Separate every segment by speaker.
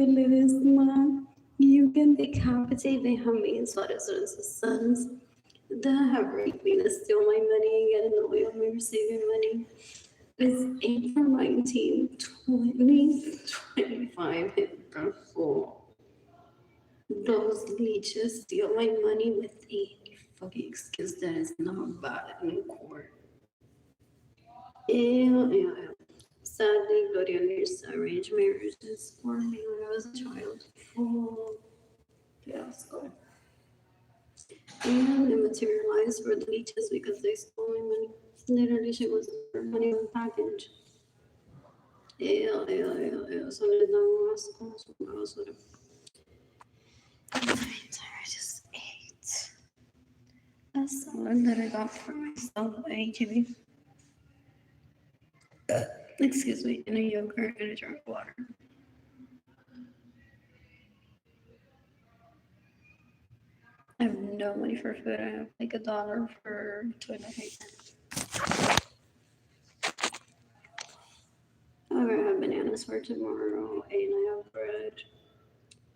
Speaker 1: Ledesma. You can decapitate Benjamin Suarez's sons that have raped me, to steal my money, and get in the way of me receiving money. It's April 19, 2025. Those leeches steal my money with a fucking excuse that is not valid in court. Ew. Sadly, Gloria needs arranged marriages for me when I was a child. Oh, fiasco. And it materialized for the leeches because they stole my money. Literally, she was her money on package. So there's no basura. I just ate a salad that I got for myself at HEB. Excuse me, and a yogurt and a jar of water. I have no money for food. I have like $1 for toilet paper. I have bananas for tomorrow, and I have bread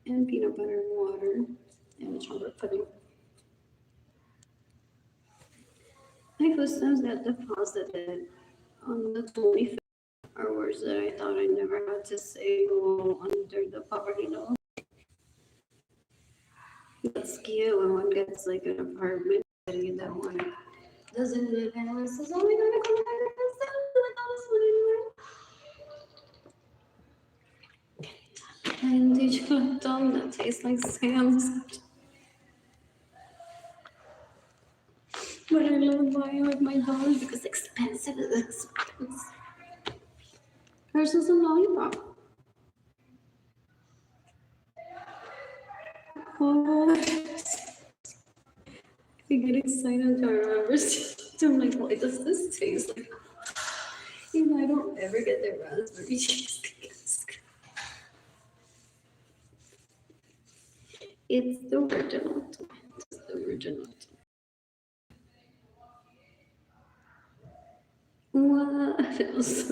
Speaker 1: and peanut butter and water and chocolate pudding. My food stamps got deposited on the 25th, are words that I thought I never had to say go under the poverty law. That's cute when one gets like an apartment that one doesn't live in and says, oh my god, I come back with all this money. And did you have dumb that tastes like Sam's? But I love buying with my dollars because expensive is expensive. Versus a lollipop. What? I get excited to remember. I'm like, why does this taste like? You know, I don't ever get the raspberry cheesecake. It's the original. It's the original. What else?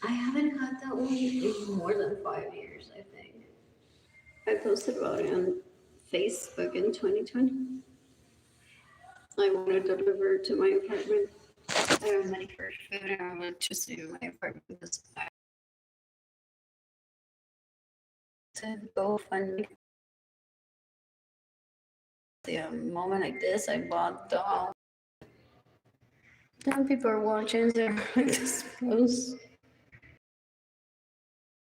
Speaker 1: I haven't had that one in more than 5 years, I think. I posted about it on Facebook in 2020. I want to deliver to my apartment. I have money for food and I want to stay in my apartment because I to go fund. A moment like this, I bought the. Some people are watching, they're like this post.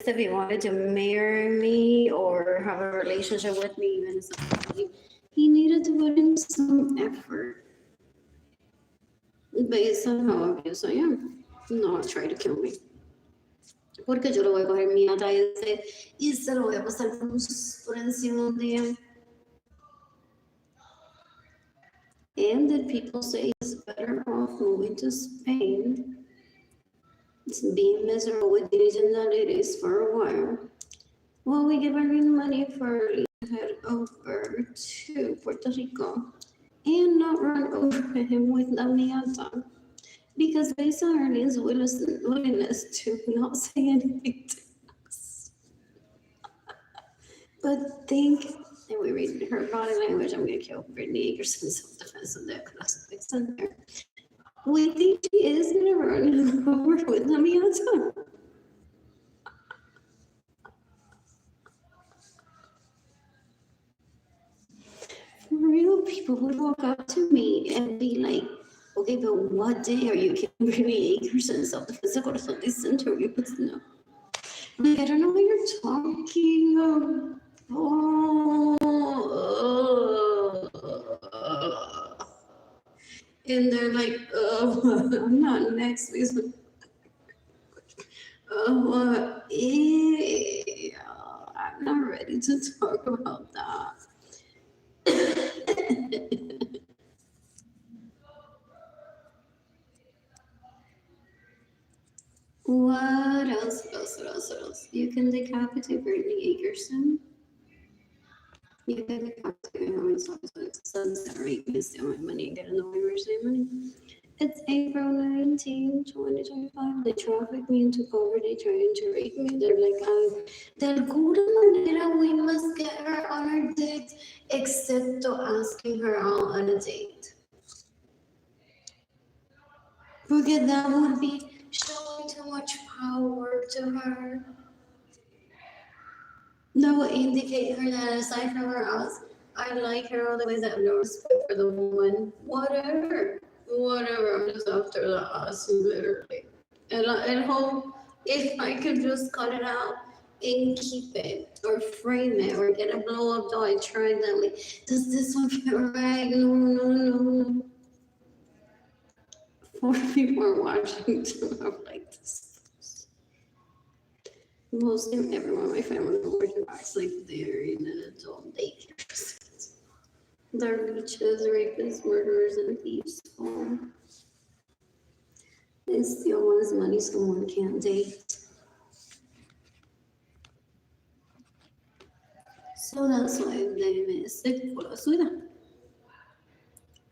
Speaker 1: If he wanted to marry me or have a relationship with me, even something, he needed to put in some effort based on how abused I am. Not try to kill me. Porque yo lo voy a coger mi ataque y se lo voy a pasar por encima un día. And did people say it's better off moving to Spain? It's being miserable with Asian that it is for a while. Well, we give Arlene money for head over to Puerto Rico and not run over him with La Miata. Because based on Arlene's willingness to not say anything to us. But think, and we read her body language, I'm going to kill Brittany Akerson self-defense in there because it's in there. We think she is going to run over with La Miata. Real people would walk up to me and be like, okay, but what day are you killing Brittany Akerson self-defense? Corazón this interview, but no. Like, I don't know what you're talking about. And they're like, oh, I'm not next week. Oh, yeah, I'm not ready to talk about that. What else? You can decapitate Brittany Akerson. You can decapitate how many sons that rape me, steal my money, and get in the way of saving money. It's April 19, 2025. They trafficked me into poverty, trying to rape me. They're like, de alguna manera we must get her on our date, excepto asking her out on a date. Because that would be showing too much power to her. That would indicate her that aside from her ass, I like her all the way, that no respect for the woman. Whatever. I'm just after the ass, literally. And hope if I could just cut it out and keep it or frame it or get a blow up doll, I tried that. Like, does this one fit right? No. 4 people are watching too. I'm like, this. Mostly everyone in my family acts like they're in an adult daycare. They're leeches, rapists, murderers, and thieves. They steal one's money so one can't date. So that's why they miss sick por la suya.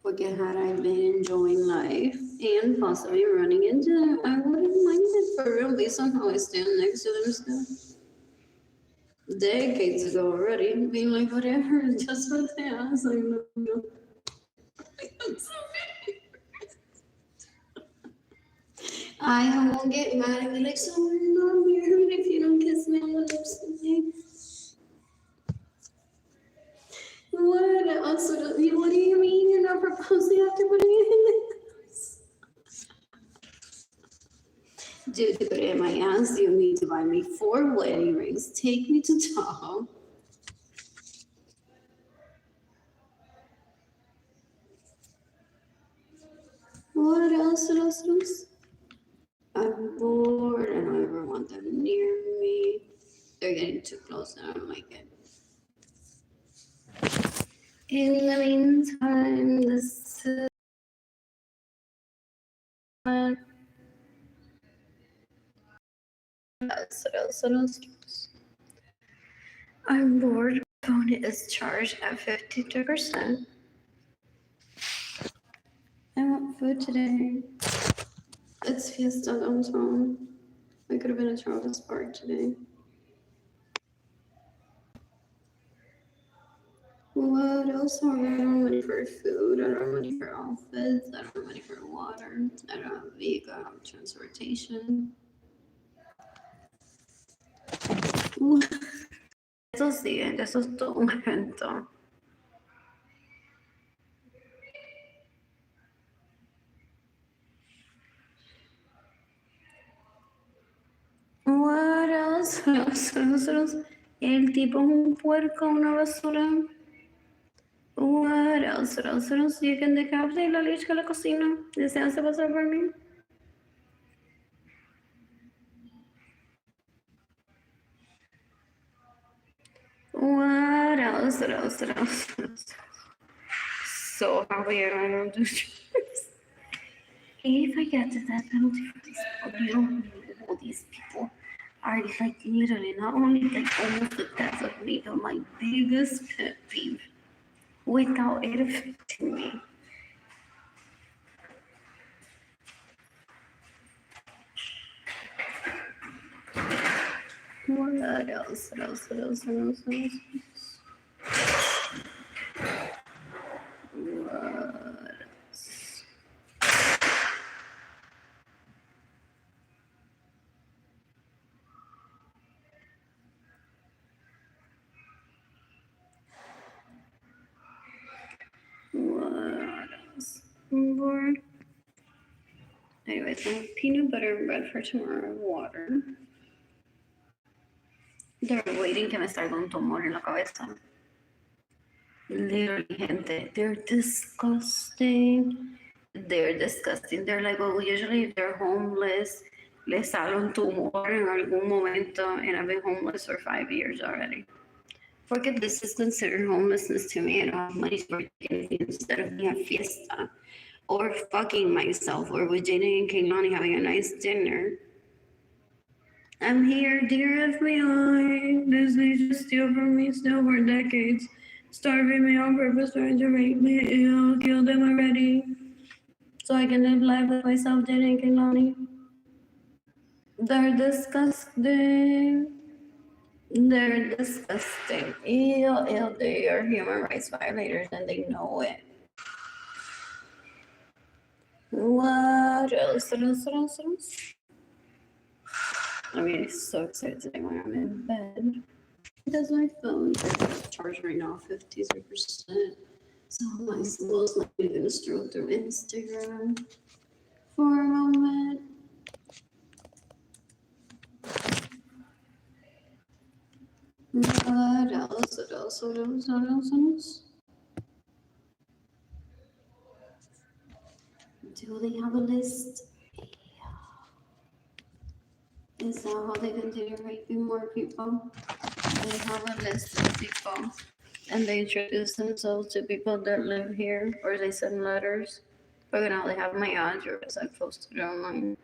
Speaker 1: Porque had I been enjoying life and possibly running into them, I wouldn't mind it for real based on how I stand next to them still. Decades ago already, being like, whatever, just for the ass, I know. I won't get mad and be like, so we're not married if you don't kiss me on the lips today. What else? What do you mean you're not proposing after putting it in the house? Dude, to put it in my ass, you need to buy me 4 wedding rings, take me to Tahoe. What else? I'm bored. I don't ever want them near me. They're getting too close and I don't like it. In the meantime, this is I'm bored. Phone is charged at 52%. I want food today. It's Fiesta downtown. I could have been at Travis Park today. What else? I don't have money for food. I don't have money for outfits. I don't have money for water. I don't have a vehicle. I don't have transportation. Eso sí, eso es todo un evento. What else? El tipo es un puerco, una basura. What else? You can decapitate la leche a la cocina. ¿Deseas pasar por mí? What else? So happy I don't do this. If I get to that penalty for these people, all these people are like literally not only like almost the death of me, but my biggest pet peeve without it affecting me. What else? More. Anyways, I have peanut butter and bread for tomorrow, water. They're waiting que me salga un tumor en la cabeza. Literally, gente, they're disgusting. They're like, well, usually if they're homeless, les sale un tumor en algún momento, and I've been homeless for 5 years already. Porque this is considered homelessness to me. I don't have money for anything instead of being a fiesta. Or fucking myself, or with Jaden and Kaylani having a nice dinner. I'm here, dear FBI. Disney just steal from me still for decades. Starving me on purpose, trying to rape me. I'll kill them already. So I can live life with myself dating Kehlani. They're disgusting. They're disgusting. Ew, ew, they are human rights violators and they know it. What else? I mean, it's so excited today when I'm in bed. Because my phone is charged right now, 53%. So my soul's not even gonna stroll through Instagram for a moment. What else? What else? What else? What else? What else? Do they have a list? Is that how they continue raping more people? They have a list of people and they introduce themselves to people that live here or they send letters. But now they have my address, I posted it online.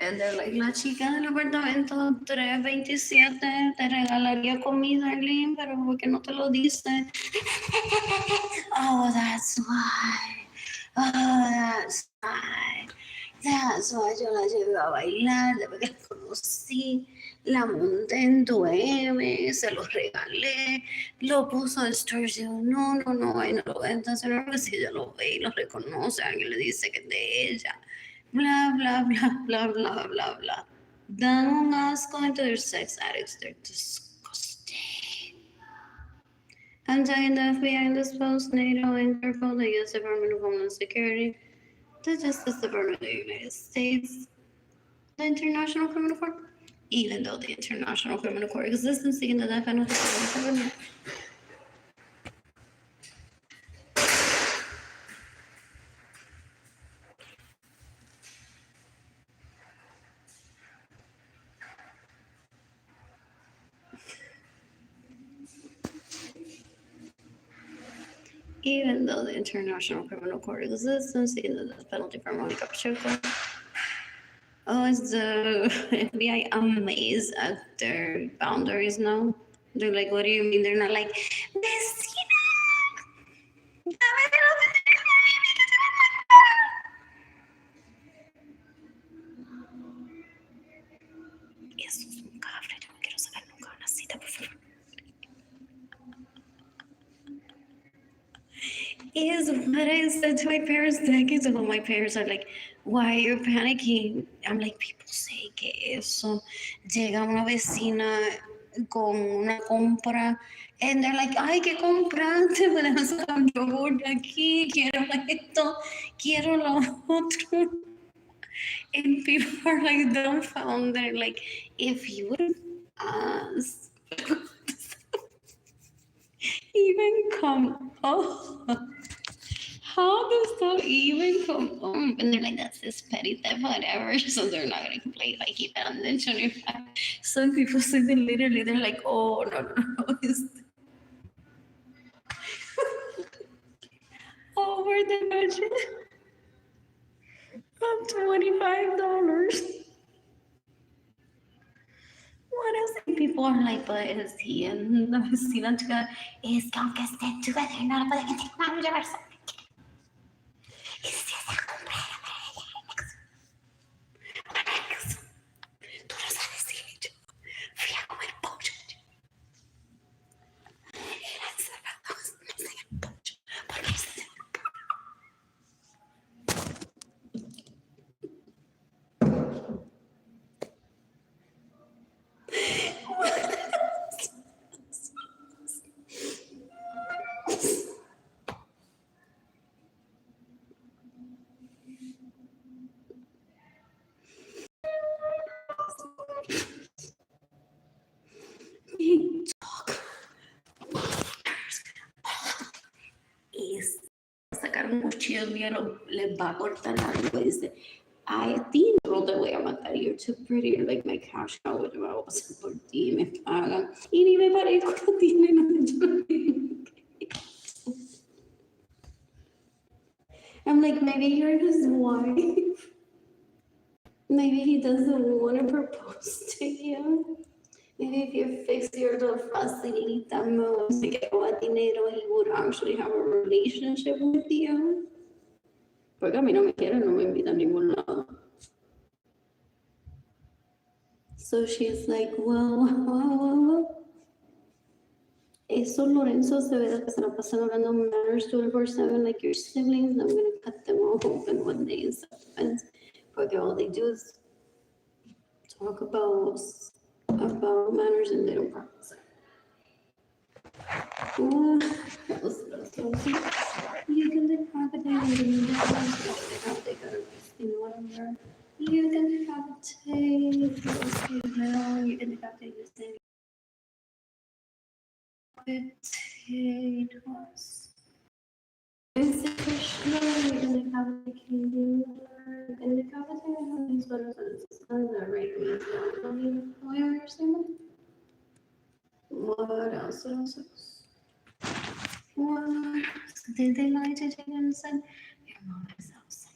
Speaker 1: And they're like, la chica del apartamento 327 te regalaría comida, Arlene, pero ¿por qué no te lo dice? Oh, that's why. Oh, that's why. That's why yo la llevé a bailar, después que la conocí, la monté en tu M, se lo regalé, lo puso en stories y yo, no, ay, no lo voy a intencionar porque si ella lo ve y lo reconoce, alguien le dice que es de ella. Blah, blah, blah, blah, blah, blah, blah. Dan un asco into their sex addicts. They're disgusting. I'm talking the FBI, this post, NATO, Interpol, the U.S. Department of Homeland Security, the Justice Department of the United States, the International Criminal Court, even though the International Criminal Court exists and seeking the death penalty for the government. Even though the International Criminal Court exists and seeking the death penalty for Monica Pacheco. Oh, is the FBI amazed at their boundaries now? They're like, what do you mean? They're not like, vecina, dame de lo que tengo de mí, que te voy a matar. Eso es un cafre, yo no quiero sacar nunca una cita, por favor. Is what I said to my parents decades ago. My parents are like, why are you panicking? I'm like, people say que eso. Llega una vecina con una compra and they're like, ay, ¿qué compraste? Me dejas sacar yogur de aquí, quiero esto, quiero lo otro. And people are like dumbfounded, like, if you would ask, even come up. How does that even come up? And they're like, that's this petty theft, whatever. So they're not going to complain if I keep it on the 25. Some people say that literally, they're like, oh, no. It's over the budget of $25. What else? People are like, but is he and la vecina chica? Es que aunque estén together, no lo pueden encontrar universal. Y si esa compra era para ella, Alex, tú no sabes si yo fui a comer pollo. Era encerrados, no sé el pollo, porque se sacar un cuchillo mío, les va a cortar la lengua y dice, a ti no te voy a matar, you're too pretty, you're like my cash cow, yo me voy a pasar por ti, me pagan, y ni me parezco a ti, I'm like, maybe you're his wife. Maybe he doesn't want to propose to you. Maybe if you fix your little facilita moves to get more dinero, he would actually have a relationship with you. Porque a mí no me quieren, no me invitan a ningún lado. So she's like, well. Esos Lorenzo se ve que se la pasan hablando manners 24/7 like your siblings. I'm gonna cut them all open one day in self-defense. Porque all they do is talk about manners and they don't practice it. You can decapitate and whatever. You can decapitate, you can decapitate the same. Decapitate us. Krishna, you can decapitate Hindu, you can decapitate these better sentences. That right means don't even fully understand them. What else? What? Did they lie to Jane and said, your mom is outside?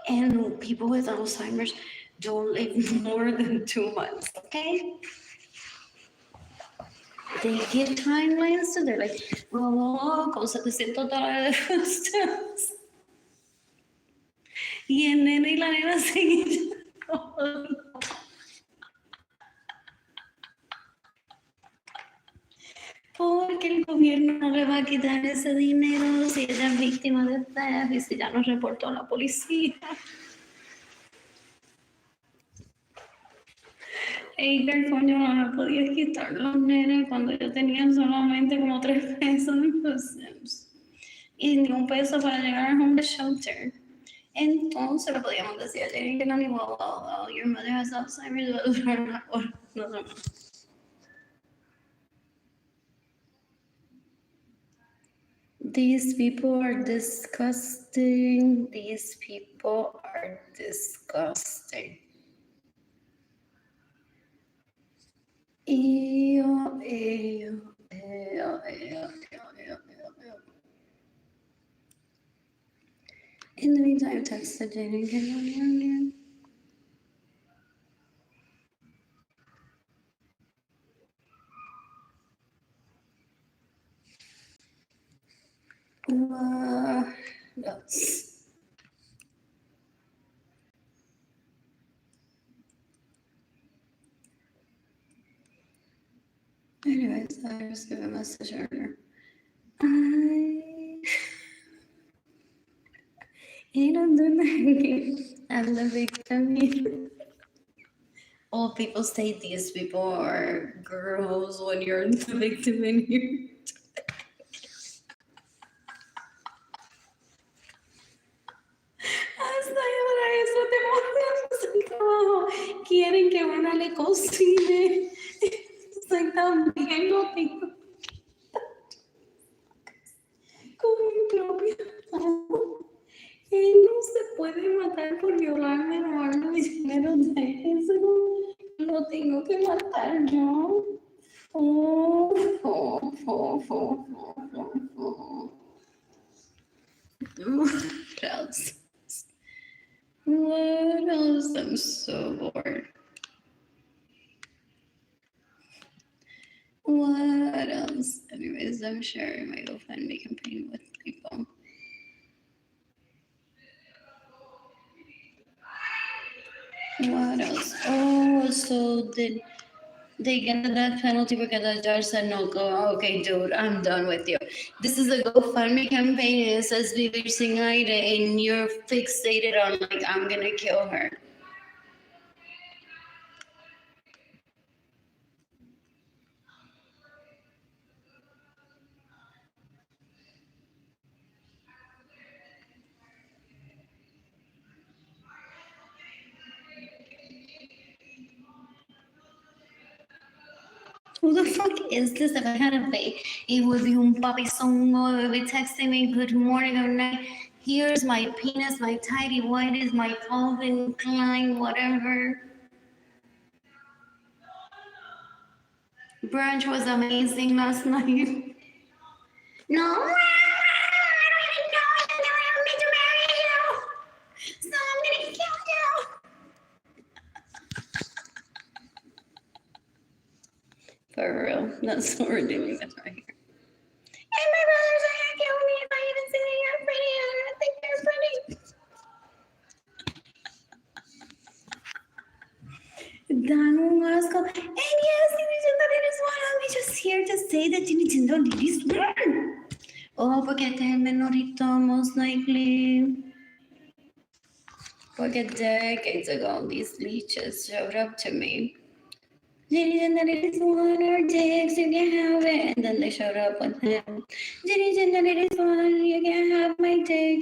Speaker 1: And people with Alzheimer's don't live more than 2 months, okay? They get timelines, so they're like, con $700 de footsteps. Y el nene y la nena siguen. Porque el gobierno no le va a quitar ese dinero si ella es víctima de theft y si ya no reportó a la policía. Eider, coño, no me podías quitar los nenes cuando yo tenía solamente como 3 pesos pues, y ni un peso para llegar al homeless shelter. Entonces le podíamos decir a Jenny que no, ni well, your mother has Alzheimer's, no sé. These people are disgusting. These people are disgusting. Ew. In the meantime, I texted Jane and get on here. Else? Anyways, I just give a message earlier. I'm the victim here. All people say these people are girls when you're the victim in here. Hasta ahora eso te quieren que una le cocine. Soy también lo tengo con mi propio amor. Él no se puede matar por violarme, robarme mis dineros de eso. Lo tengo que matar yo. What else? What else? I'm so bored. What else? Anyways, I'm sharing my GoFundMe campaign with people. What else? Oh, so did they get the death penalty because the judge said no? Go. Okay, dude, I'm done with you. This is a GoFundMe campaign and it says Vivir Sin Aire and you're fixated on like, I'm gonna kill her. Who the fuck is this? If I had a baby, it would be un papizongo. It would be texting me, good morning, good night. Here's my penis, my tidy whities, my Calvin Klein, whatever. Brunch was amazing last night. No, I don't even know if I want me to marry you. So I'm gonna kill you. For real, that's what we're doing right here. And my brother's like, I say that gender ladies learn? Oh, porque este es el menorito, most likely. Porque decades ago, these leeches showed up to me. Ladies and ladies want our dicks, you can have it. And then they showed up with him. Ladies and ladies want, you can have my dick.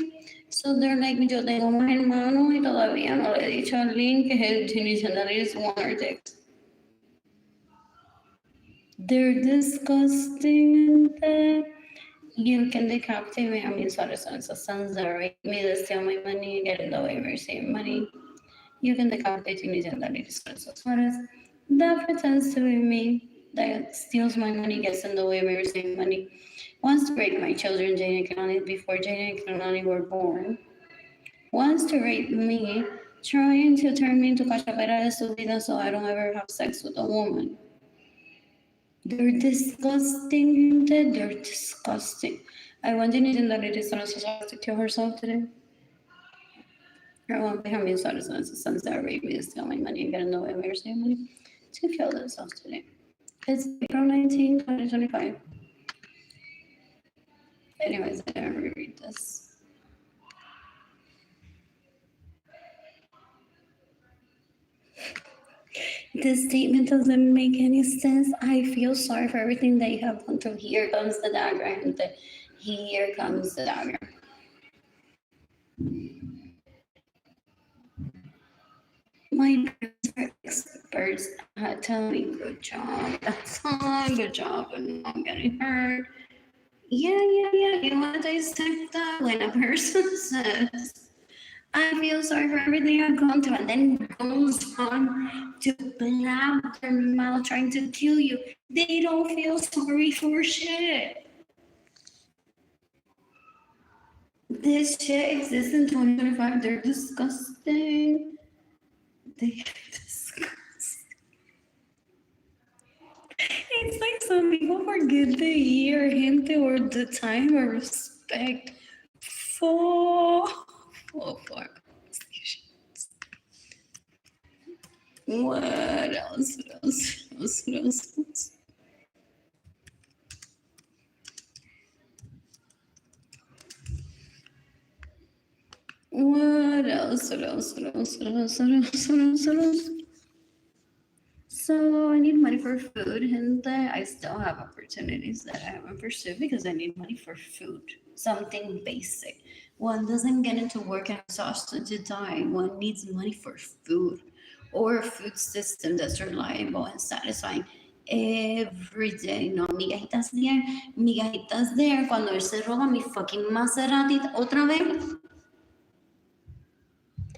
Speaker 1: So they're like, yo tengo más hermanos y todavía no le he dicho a Arlene que ladies and ladies want our dicks. They're disgusting. You can decapitate me. I mean, sort of sons that rape me, that steal my money, get in the way of receiving money. You can decapitate me, and that is that pretends to be me, that steals my money, gets in the way of receiving money, wants to rape my children, Jane and Kanani, before Jane and Kanani were born, wants to rape me, trying to turn me into cachapera de su vida so I don't ever have sex with a woman. They're disgusting, they're disgusting. I wonder if that it is supposed to kill herself today. Her one behind me started sons that rape me, steal my money, and get in the way of my receiving money to kill themselves today. It's April 19, 2025. Anyways, I didn't reread this. This statement doesn't make any sense. I feel sorry for everything that you have gone through. Here comes the dagger, and here comes the dagger. My parents are experts at telling me, good job, that's all, good job, and not getting hurt. Yeah. You want to dissect that when a person says, I feel sorry for everything I've gone through, and then goes on to blab their mouth trying to kill you. They don't feel sorry for shit. This shit exists in 2025. They're disgusting. They're disgusting. It's like some people forget the year, gente, or the time, or respect for conversations. What else? What else? So I need money for food, and I still have opportunities that I haven't pursued because I need money for food, something basic. One doesn't get into work and exhausted to die. One needs money for food or a food system that's reliable and satisfying every day. No, migajitas there. Cuando él se roba mi fucking Maserati otra vez.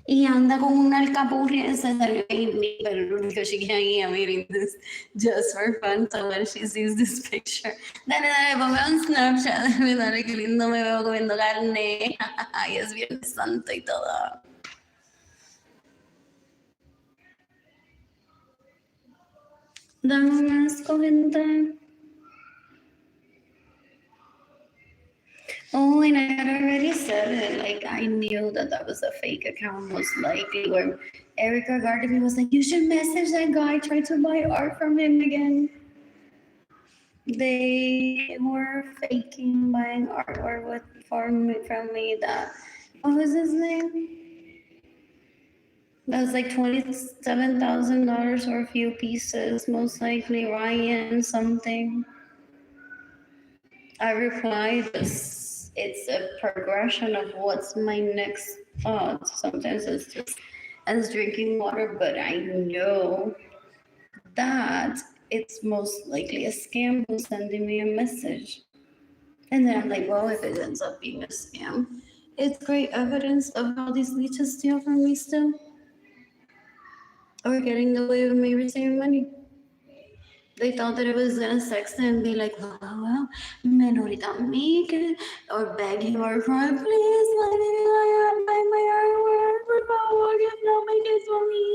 Speaker 1: Y anda con una alcapurria and says, because she can't eat, I'm eating this just for fun. So when she sees this picture, dale, ponme un Snapchat. Dale, qué lindo me veo comiendo carne. Y es bien santo y todo. Dame un asco, gente. Oh, and I had already said it. Like, I knew that was a fake account, most likely, where Erica Gardner was like, you should message that guy, try to buy art from him again. They were faking buying artwork from me that, what was his name? That was like $27,000 for a few pieces, most likely Ryan something. I replied, it's a progression of what's my next thought. Sometimes it's just as drinking water, but I know that it's most likely a scam who's sending me a message. And then I'm like, well, if it ends up being a scam, it's great evidence of how these leeches steal from me still. Or getting the way of me receiving money. They thought that it was gonna sex and be like, well, menorita make it, or beg him or cry, please let me buy my artwork, por favor, que no make it for me.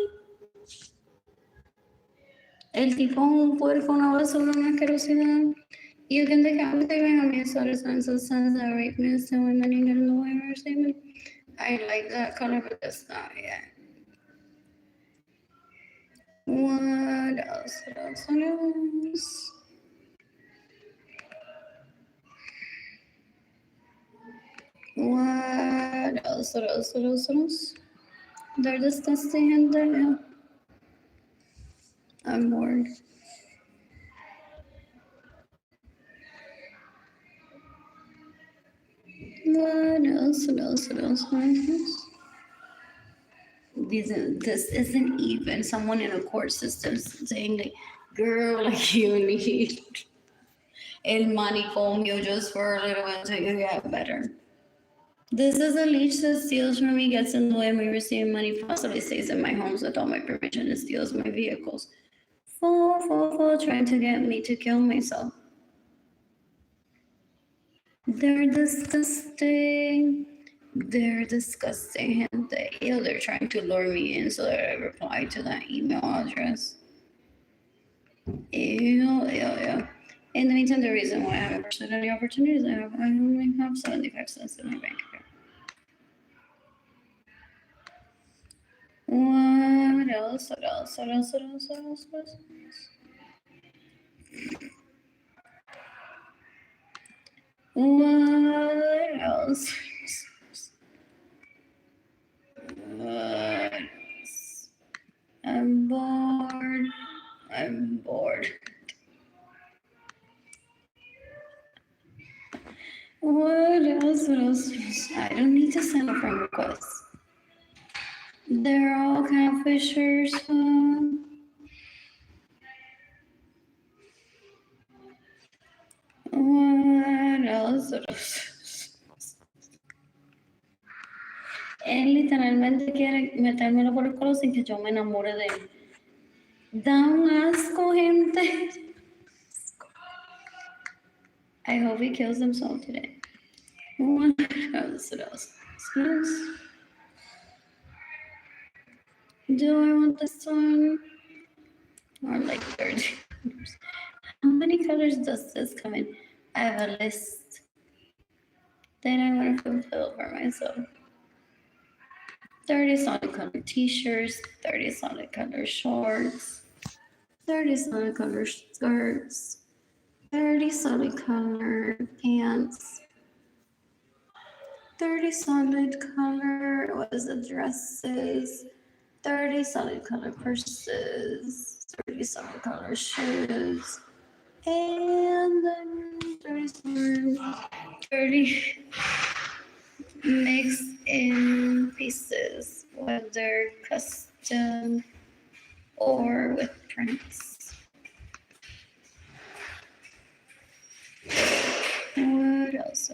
Speaker 1: El tipo un puerco, una basura, una asquerosidad. You can decapitate me on me, so the sons that rape me, so when money get in the way of receiving money. I like that color, but that's not yet. What else? else? They're disgusting and I'm bored. What else? This isn't even someone in a court system saying like, girl, like you need el manicomio just for a little bit until you get better. This is a leech that steals from me, gets in the way of me receiving money, possibly stays in my homes without my permission and steals my vehicles. Full, trying to get me to kill myself. They're disgusting. They're disgusting. And they're trying to lure me in so that I reply to that email address. Ew. In the meantime, the reason why I haven't pursued any opportunities, I only have 75 cents in my bank account. What else? What else? I'm bored. What else? I don't need to send a friend request. They're all catfishers. What else? Él literalmente quiere metérmelo por el culo sin que yo me enamore de él. Da un asco, gente. I hope he kills himself today. What else? Do I want this one? Or like 30 colors? How many colors does this come in? I have a list that I want to fulfill for myself. 30 solid color t-shirts, 30 solid color shorts, 30 solid color skirts, 30 solid color pants, 30 solid color, dresses, 30 solid color purses, 30 solid color shoes, and then 30 mixed in pieces, whether custom or with prints. What else?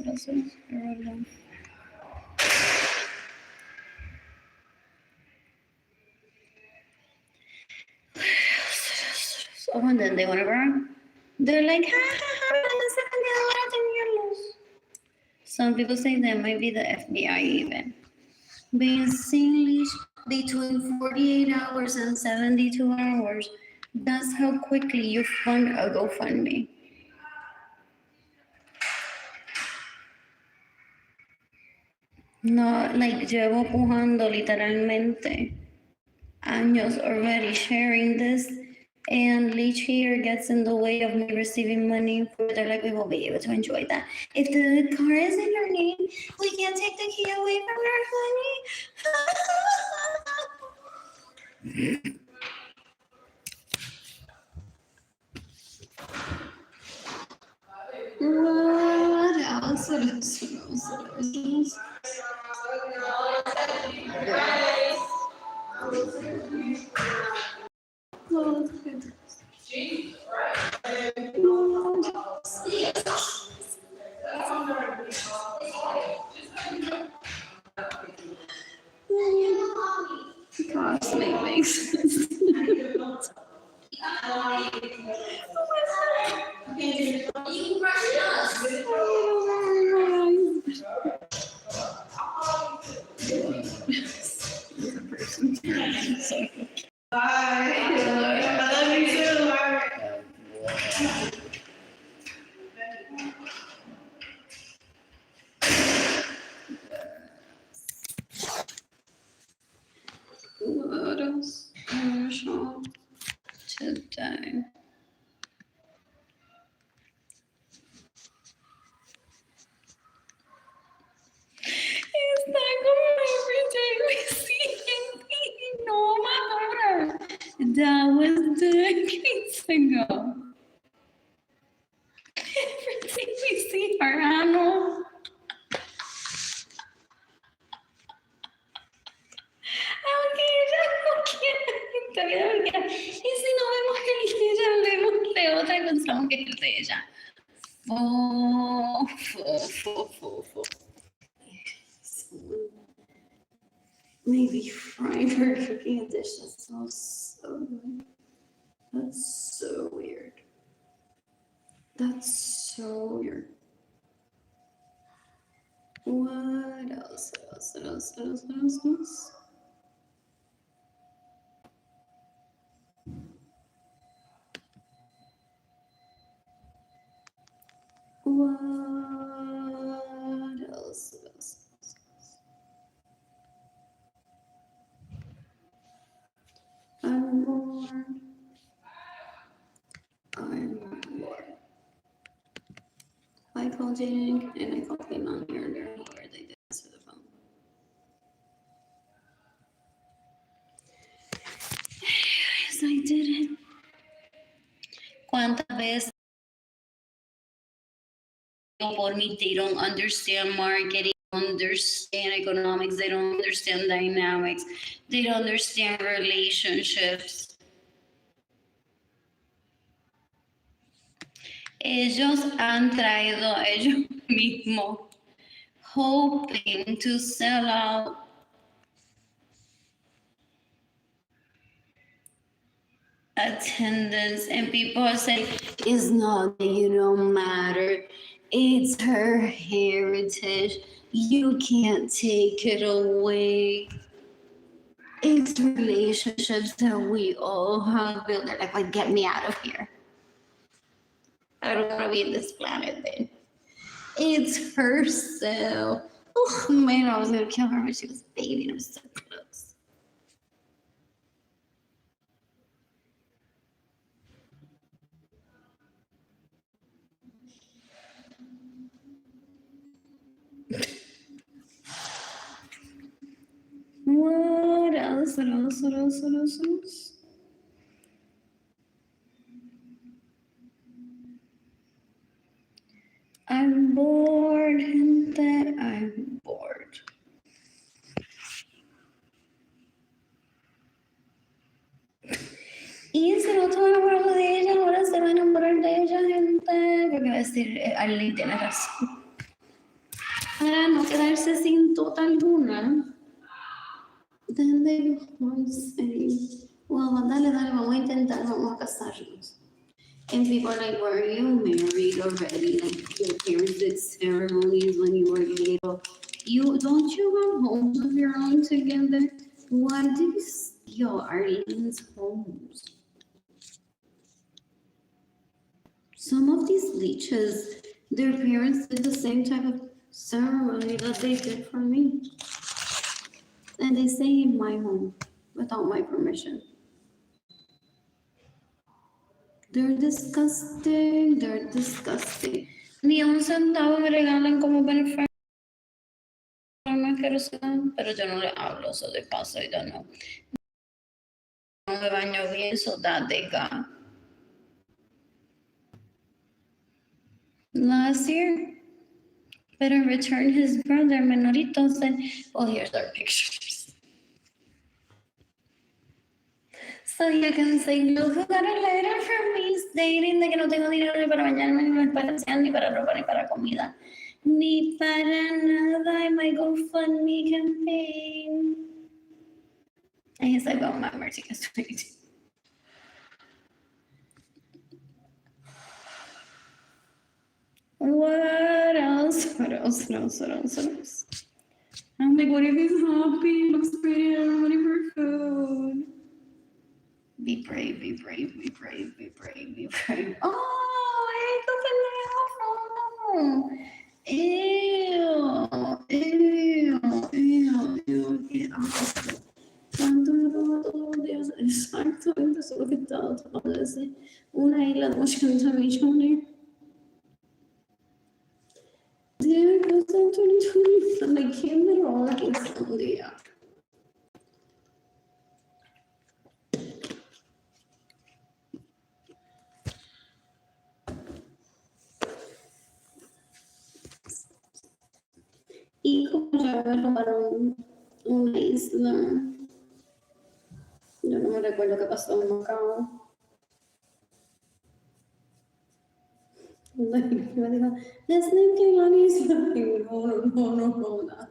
Speaker 1: Oh, and then they want to burn. They're like, some people say that might be the FBI even. Being seen leash between 48 hours and 72 hours. That's how quickly you fund a GoFundMe. No, like llevo pujando literalmente años already sharing this, and leech here gets in the way of me receiving money. They're like, we won't be able to enjoy that. If the car is in your name, we can't take the key away from our honey. What else? Cosmic makes sense. Ah, no. Aunque ella no quiera, todavía no quiera. Y si no vemos el de ella, hablemos de otra y pensamos que es el de ella. Maybe frying her cooking a dish that smells so good. That's so weird. That's so weird. What else? What else? What else? I'm bored. I called Jaden and I called him on here earlier where they did answer the phone. Yes, I did it. ¿Cuántas veces por me? They don't understand marketing, understand economics, they don't understand dynamics, they don't understand relationships. Ellos han traído ellos mismos hoping to sell out attendance, and people say it's not that you don't matter, it's her heritage, you can't take it away, it's relationships that we all have built. They're like, get me out of here, I don't want to be in this planet then. It's herself. Oh man, I was gonna kill her when she was a baby and I was so close. What else? I'm bored, gente. I'm bored. Y si no estoy enamorado de ella, ahora se va a enamorar de ella, gente. Porque va a decir, Arlene tiene razón. Para no quedarse sin tota alguna. Then they will say, well, dale, vamos a intentar, vamos a casarnos. And people are like, were you married already? Like your parents did ceremonies when you were little. Don't you have homes of your own together? Why do you steal Arlene's homes? Some of these leeches, their parents did the same type of ceremony that they did for me. And they stay in my home without my permission. They're disgusting. Ni un centavo me regalan como beneficio. Pero yo no le hablo, so de paso, I don't know. No me baño bien, so that they got. Last year, better return his brother, Menorito, said, well, here's our pictures. So you can say, look who got a letter from me stating de que no tengo dinero ni para bañarme, ni para hacer, ni para ropa, ni para comida. Ni para nada en my GoFundMe campaign. And he's like, oh, my mercy is 22. What else? I'm like, what if he's happy? Looks pretty, everybody for food. Be brave. Oh, hey, ew. Get off. There's exactamente solo que estaba tratando de decir. Una isla de much contamination. Dude, it was in 2020, and I came in all against India. Y como ya me robaron una isla, yo no me recuerdo qué pasó en Macao. Me dijo, Leslie, que la isla. No, nada.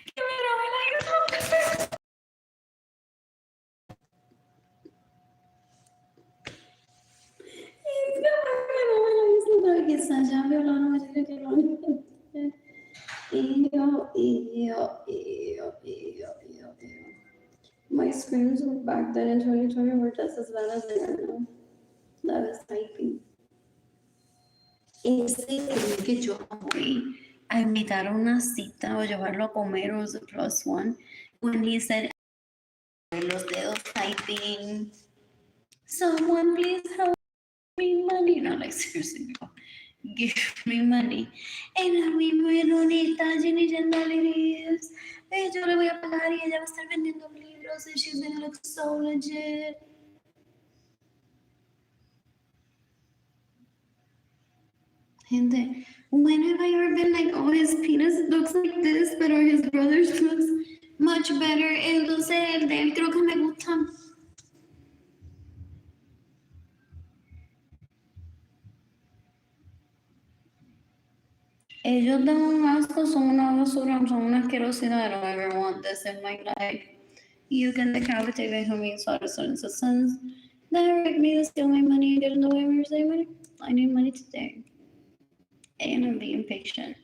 Speaker 1: Que me robé la isla. My screens back then in 2020 were just as bad as they are now. That was typing. Ese día que yo voy a invitar a una cita o llevarlo a comer was a plus one. When he said, los dedos typing, someone please help me money. No, like seriously, people. Give me money. And we will need $10 yo le voy a pagar y ella va a estar vendiendo libros and she's gonna look so legit. Gente, when have I ever been like, oh, his penis looks like this, but or his brother's looks much better? Entonces, el de él creo que me gusta. Ellos dan un asco, son una basura, son una asquerosidad. I don't ever want this in my life. You can decapitate me who means citizens. The sons direct me to steal my money and get in the way of your saving. I need money today. And I'm being patient.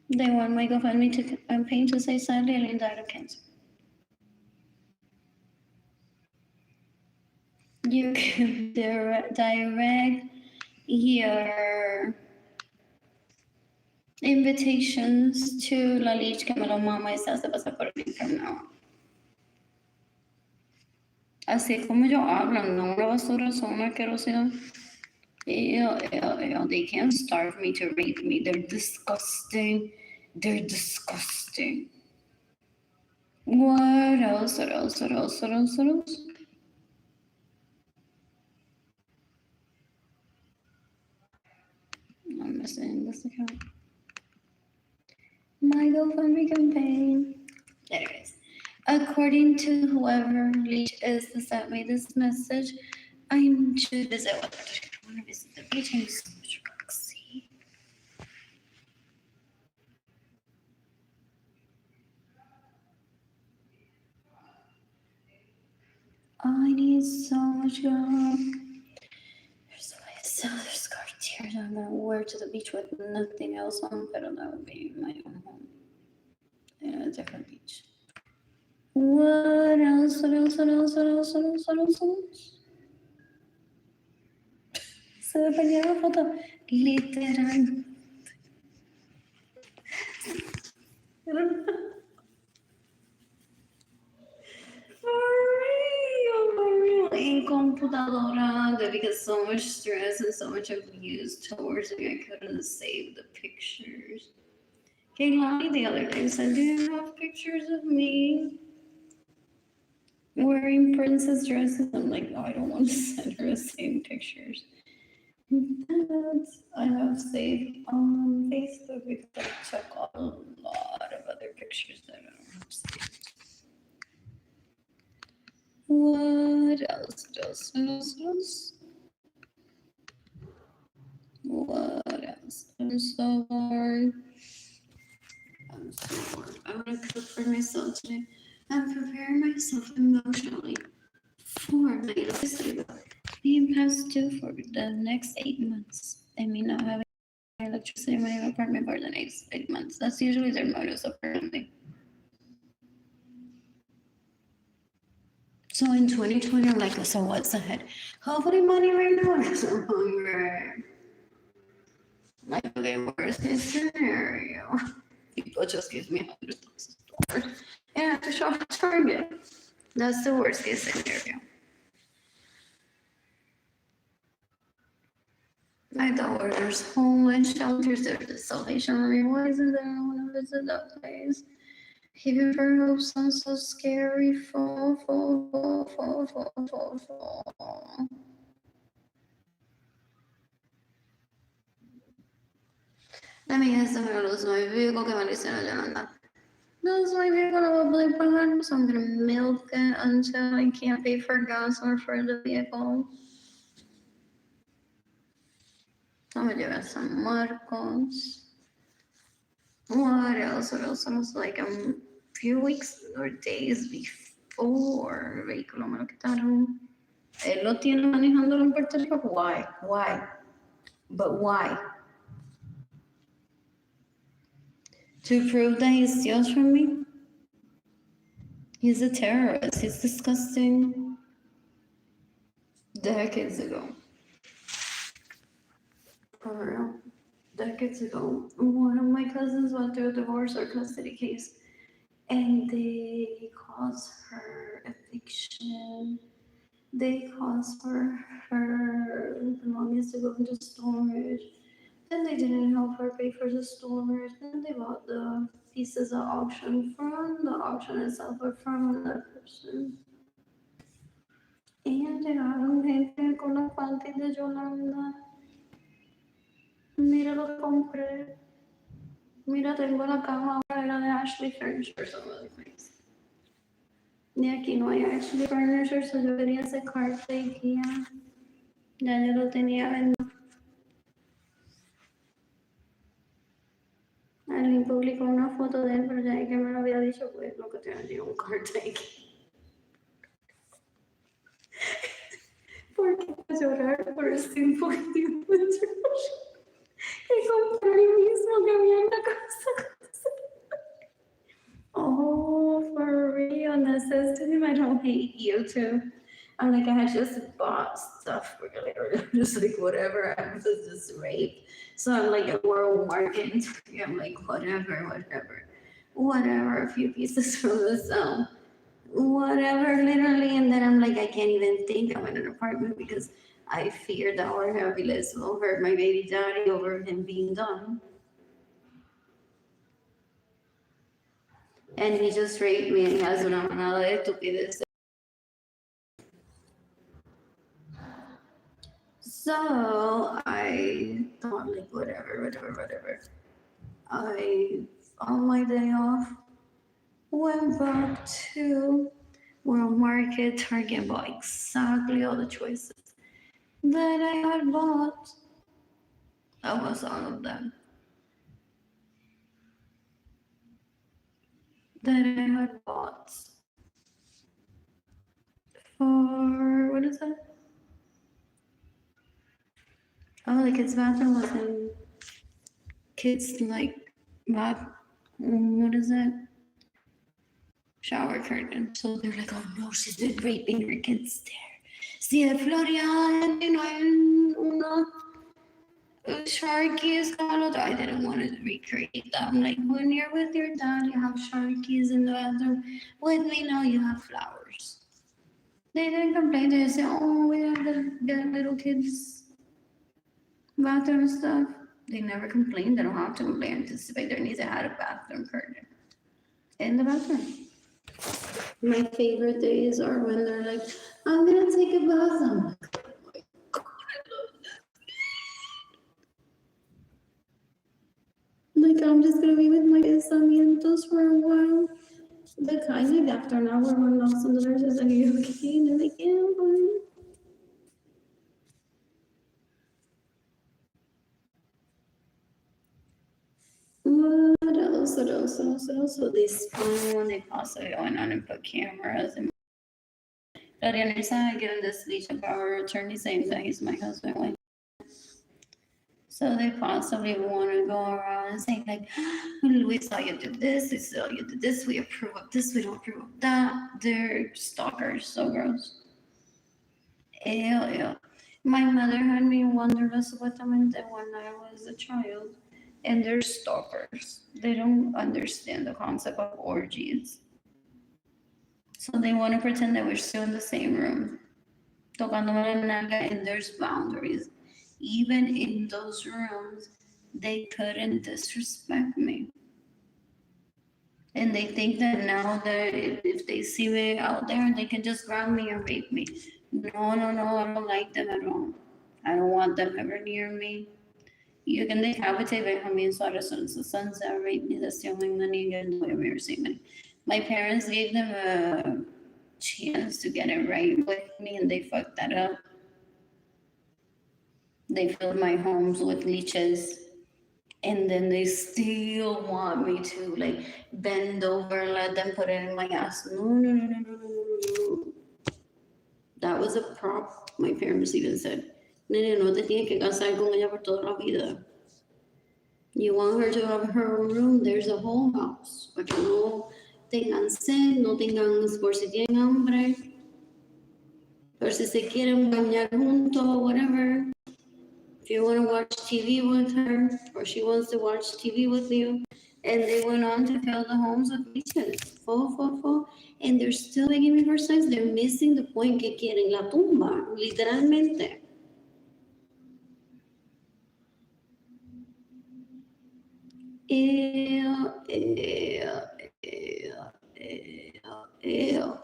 Speaker 1: They want my GoFundMe to campaign to say sadly Arlene died of cancer. You can direct your invitations to La Lich que me lo mama y se hace pasar por mí from now on. Así como yo hablo, no una basura, son una asquerosidad. They can't starve me to rape me. They're disgusting. They're disgusting. What else? What else? What else? What else? What else? I'm missing this account. My GoFundMe campaign. Anyways, according to whoever Leech is that sent me this message, I should visit. I want to visit the beach. I so much Roxy. I need so much love. There's cartiers I'm gonna wear to the beach with nothing else on, but that would be my own home in a different beach. What else? What else? What else? What else? What else? What else? What else? Se me perdió la foto. Literal. For real. En computadora, because so much stress and so much abuse towards me, I couldn't save the pictures. Kaylani the other day said, do you have pictures of me wearing princess dresses? I'm like, no, I don't want to send her the same pictures. That I have saved on Facebook because I took a lot of other pictures that I don't have saved. What else? What else? I'm so bored. I'm gonna cook for myself today. I'm preparing myself emotionally for my electricity being past due for the next 8 months. I mean, not having electricity in my apartment for the next 8 months. That's usually their modus operandi. So in 2020, I'm like, so what's ahead? Hopefully money right now because I'm hungry. Like, okay, worst case scenario. People just give me $100,000 and I have to shop at Target. That's the worst case scenario. I thought where there's homeless shelters, there's the Salvation Army. Why isn't there? I want to visit that place. Even for hope sounds so scary. Fall. Let me guess, I'm gonna lose my vehicle que me dicen allá. Lose my vehicle, I will blame behind, so I'm gonna milk it until I can't pay for gas or for the vehicle. So I'm gonna give it some Marcos. What else? Like a few weeks or days before el vehículo me lo quitaron. Él lo tiene manejándolo en Puerto Rico. Why? But why? To prove that he steals from me? He's a terrorist. He's disgusting. Decades ago. For real. Decades ago, one of my cousins went through a divorce or custody case, and they caused her eviction. They caused for her belongings to go into storage. Then they didn't help her pay for the storage. Then they bought the pieces at auction from the auction itself or from another person. Y llegaron gente con las panties de Yolanda. Mira lo que compré. Mira, tengo la cama ahora, era de Ashley Furniture, some other place. Y aquí no hay Ashley Furniture, so yo quería ese carpet y ya yo lo tenía vendido. Alguien publicó una foto de él, pero ya que me lo había dicho, pues lo que tenía un carpet. Porque llorar por el tiempo que tiempo que compré el mismo que había en la casa. Oh, for real. And that says to him, I don't hate you too. I'm like, I had just bought stuff for later. I'm just like, whatever. I was just rape. So I'm like at World Market. I'm like, whatever. A few pieces from the sale. Whatever, literally. And then I'm like, I can't even think. I'm in an apartment because I fear that our heaviness will hurt my baby daddy over him being done. And he just raped me and he has una manada de estupidez. So I thought like whatever. I on my day off went back to World Market, Target, bought exactly all the choices that I had bought. Almost all of them. That I had bought for what is that? Oh, the kids' bathroom was in kids like bath. What is that? Shower curtain. So they're like, oh no, she's been raping her kids there. See, Florian, you know, sharkies. I didn't want to recreate that. I'm like, when you're with your dad, you have sharkies in the bathroom. With me now, you have flowers. They didn't complain. They said, oh, we have the little kids' bathroom stuff. They never complained. They don't have to complain. Anticipate their needs. I had a bathroom curtain in the bathroom. My favorite days are when they're like, I'm gonna take a bath. I'm like, oh my God, I love that. Like, I'm just gonna be with my pensamientos for a while. The kind like after an hour, one knocks on the door, says, are you okay? And they're like, yeah, I'm fine. What else? So they spawn, they possibly going on and put cameras and Ariana said, given this leash of power attorney saying that he's my husband. So they possibly want to go around and say like, we saw you do this, we saw you do this, we approve of this, we don't approve of that. They're stalkers, so gross. Ew. My mother had me in Wanderlust supuestamente when I was a child. And they're stalkers. They don't understand the concept of orgies. So they want to pretend that we're still in the same room. Tocándome la nalga, and there's boundaries. Even in those rooms, they couldn't disrespect me. And they think that now that if they see me out there, they can just grab me and rape me. No, no, no, I don't like them at all. I don't want them ever near me. You can decapitate Benjamin Saracens, the sons that raped me, that's the only money again, the way seen me. My parents gave them a chance to get it right with me and they fucked that up. They filled my homes with leeches and then they still want me to like bend over and let them put it in my ass. No, no, no, no, no, no, no, no. That was a prop. My parents even said, Nene, no te tienes que casar con ella por toda la vida. You want her to have her own room, there's a whole house. Para que no tengan sed, no tengan, por si tienen hambre, por si se quieren bañar juntos, whatever. If you want to watch TV with her, or she wants to watch TV with you, and they went on to fill the homes with leeches, full, and they're still making me for sex. They're missing the point que quieren la tumba, literalmente. Ew, ew, ew, ew, ew.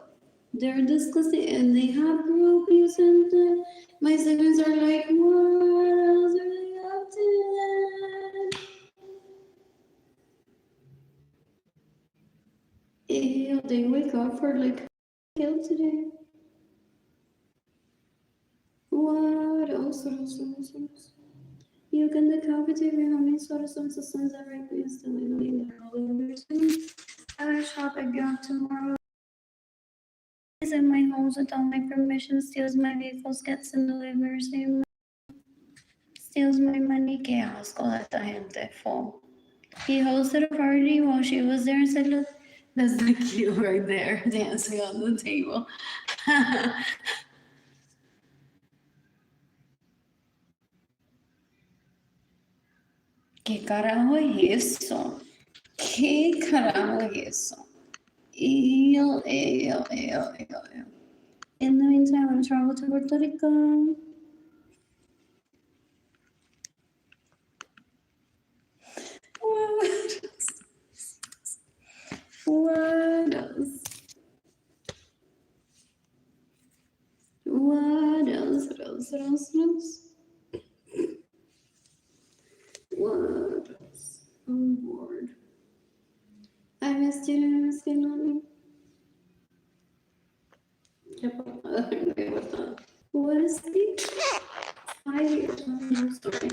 Speaker 1: They're disgusting, and they have groupies, and my siblings are like, what else are they up to then? Ew, they wake up for like kill today. What else? You can decapitate me, how many sort of sons that rape me still in I will shop again tomorrow. Is in my homes without my permission, steals my vehicles, gets in the living room, steals my money. Que asco de esta gente, full. He hosted a party while she was there and said, look, that's the cute right there, dancing on the table. ¿Qué carajo es eso? ¿Qué carajo es eso? Ew. In the meantime, I'm travel to Puerto Rico. What else? What else? I'm bored. I missed you, Mommy. What is it? 5 years. I'm sorry.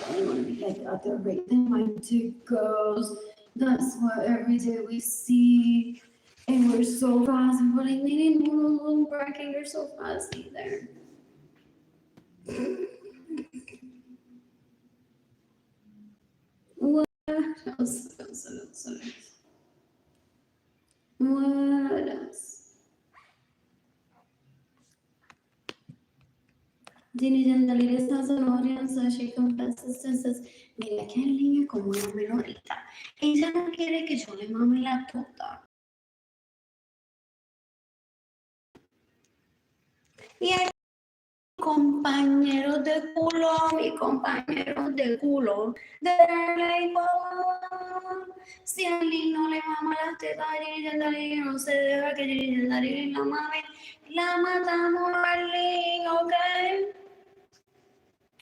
Speaker 1: I want to be like out there raping my two girls. That's what every day we see. And we're so fast. And we're like, Lady, no, Bracken, you're so fast either. What else? What else? Diligent has an audience, she confesses and says, mira que niña como una menorita. Ella no quiere que yo le mame la tota. Y hay compañeros de like, oh, si a Arlene no le mama las tetas a Diligent, no se deja que Diligent la mame, la matamos a Arlene, ¿ok?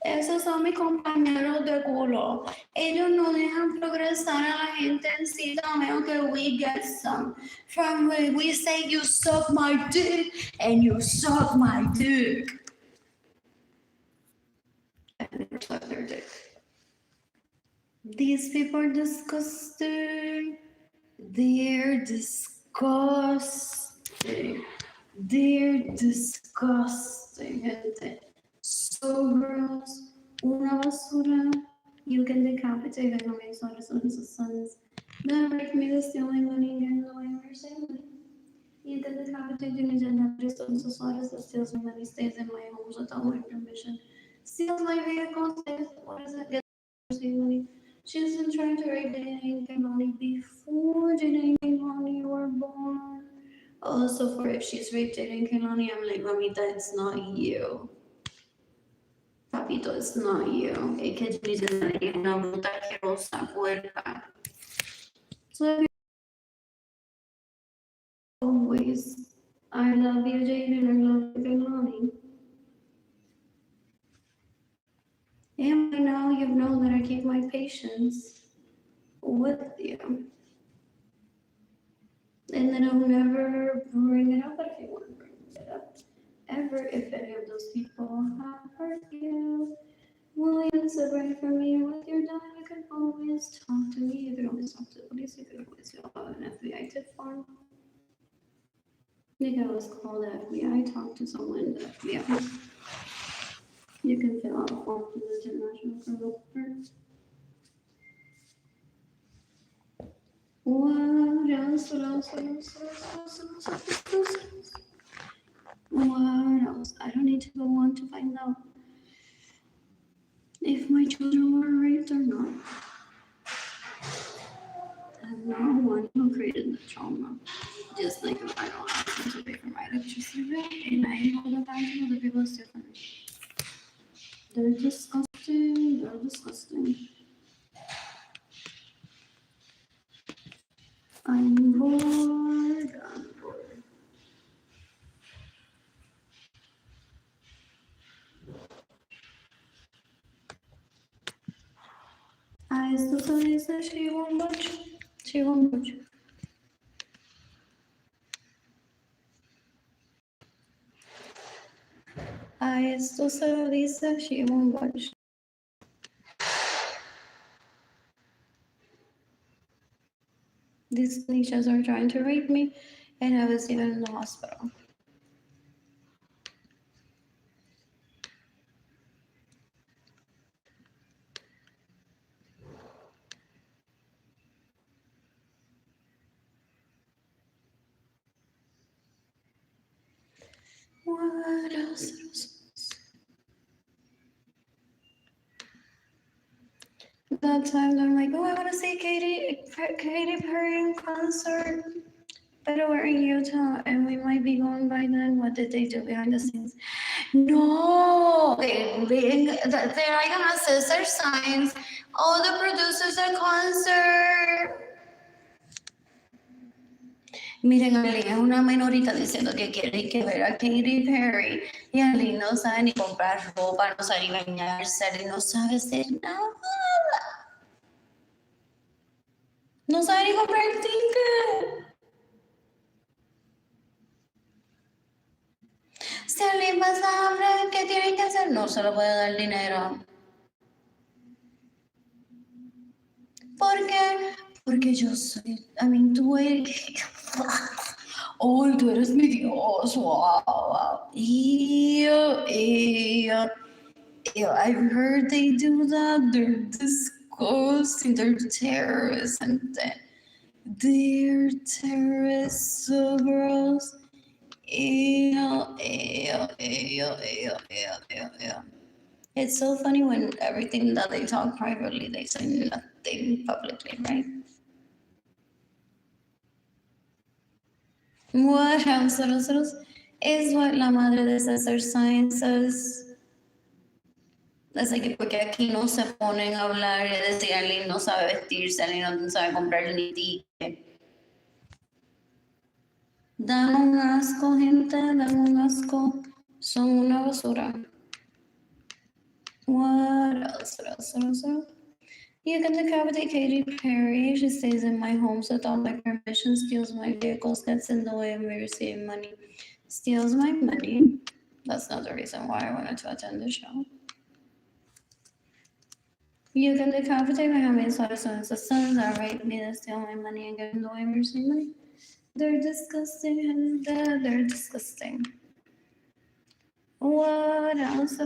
Speaker 1: Esos son mis compañeros de culo. Ellos no dejan progresar a la gente en sí, también que we get some. From when we say you suck my dick, and you suck my dick. I never sucked their dick. These people are disgusting. They're disgusting. Gente. So girls, una basura. You can decapitate them, my sons. Then make me the stealing money and the way we're saying. You can decapitate the sons that steals my money, stays in my homes without my permission. Steals my vehicle, stays, what is it? Gets money. She's been trying to rape Janae Kimani before Janae Kimani were born. Also, for if she's raped Janae Kimani, I'm like, Mamita, it's not you. papito, it's not you. Es que Jason es una bruta asquerosa, puerca. So always, I love you, Jaden, I love you, Lonnie. And by now you've known that I keep my patience with you. And then I'll never bring it up, but if you want to bring it up, ever if any of those people have hurt you, will you separate from me? With your done, you can always talk to me. You can always talk to the police. You can always fill out an FBI tip form. You can always call the FBI, talk to someone in the FBI. You can fill out a form for the International Criminal Court. What else? What else? What else? What else? I don't need to go on to find out if my children were raped or not. I'm not one who created the trauma. Just like if I don't have them to pay for my electricity bill, and I know the times of other people is different. They're disgusting. They're disgusting. I'm bored. I'm bored. I still say she won't budge. She won't budge. I still say Lisa, she won't budge. These niches are trying to rape me, and I was even in the hospital. What else? That time I'm like, oh, I want to see Katy Perry in concert. But we're in Utah and we might be going by then. What did they do behind the scenes? No, they're like gonna scissor signs. All the producers at concert. Miren, Arlene es una menorita diciendo que quiere que ver a Katy Perry. Y Arlene no sabe ni comprar ropa, no sabe ni bañarse, Arlene no sabe hacer nada. No sabe ni comprar el ticket. Si Arlene pasa hambre, ¿qué tiene que hacer? No se le puede dar dinero. ¿Por qué? Porque yo soy, tú eres... ¡Ay, tú eres mi Dios! ¡Wow! Wow. Ew. I've heard they do that. They're disgusting. They're terrorists. And they're terrorists. So gross. Ew. It's so funny when everything that they talk privately, they say nothing publicly, right? What else is what la madre de Cesar Sciences. Desde que porque aquí no se ponen a hablar y decir Arlene no sabe vestirse, Arlene no sabe comprar ni ticket. Dan un asco, gente, dan un asco. Son una basura. What else? You can decapitate Katy Perry. She stays in my home without my permission, steals my vehicles, gets in the way of me receiving money. Steals my money. That's not the reason why I wanted to attend the show. You can decapitate my handmaid's daughters and sons that rape me, that steal my money and get in the way of me receiving money. They're disgusting, and they're disgusting. What else?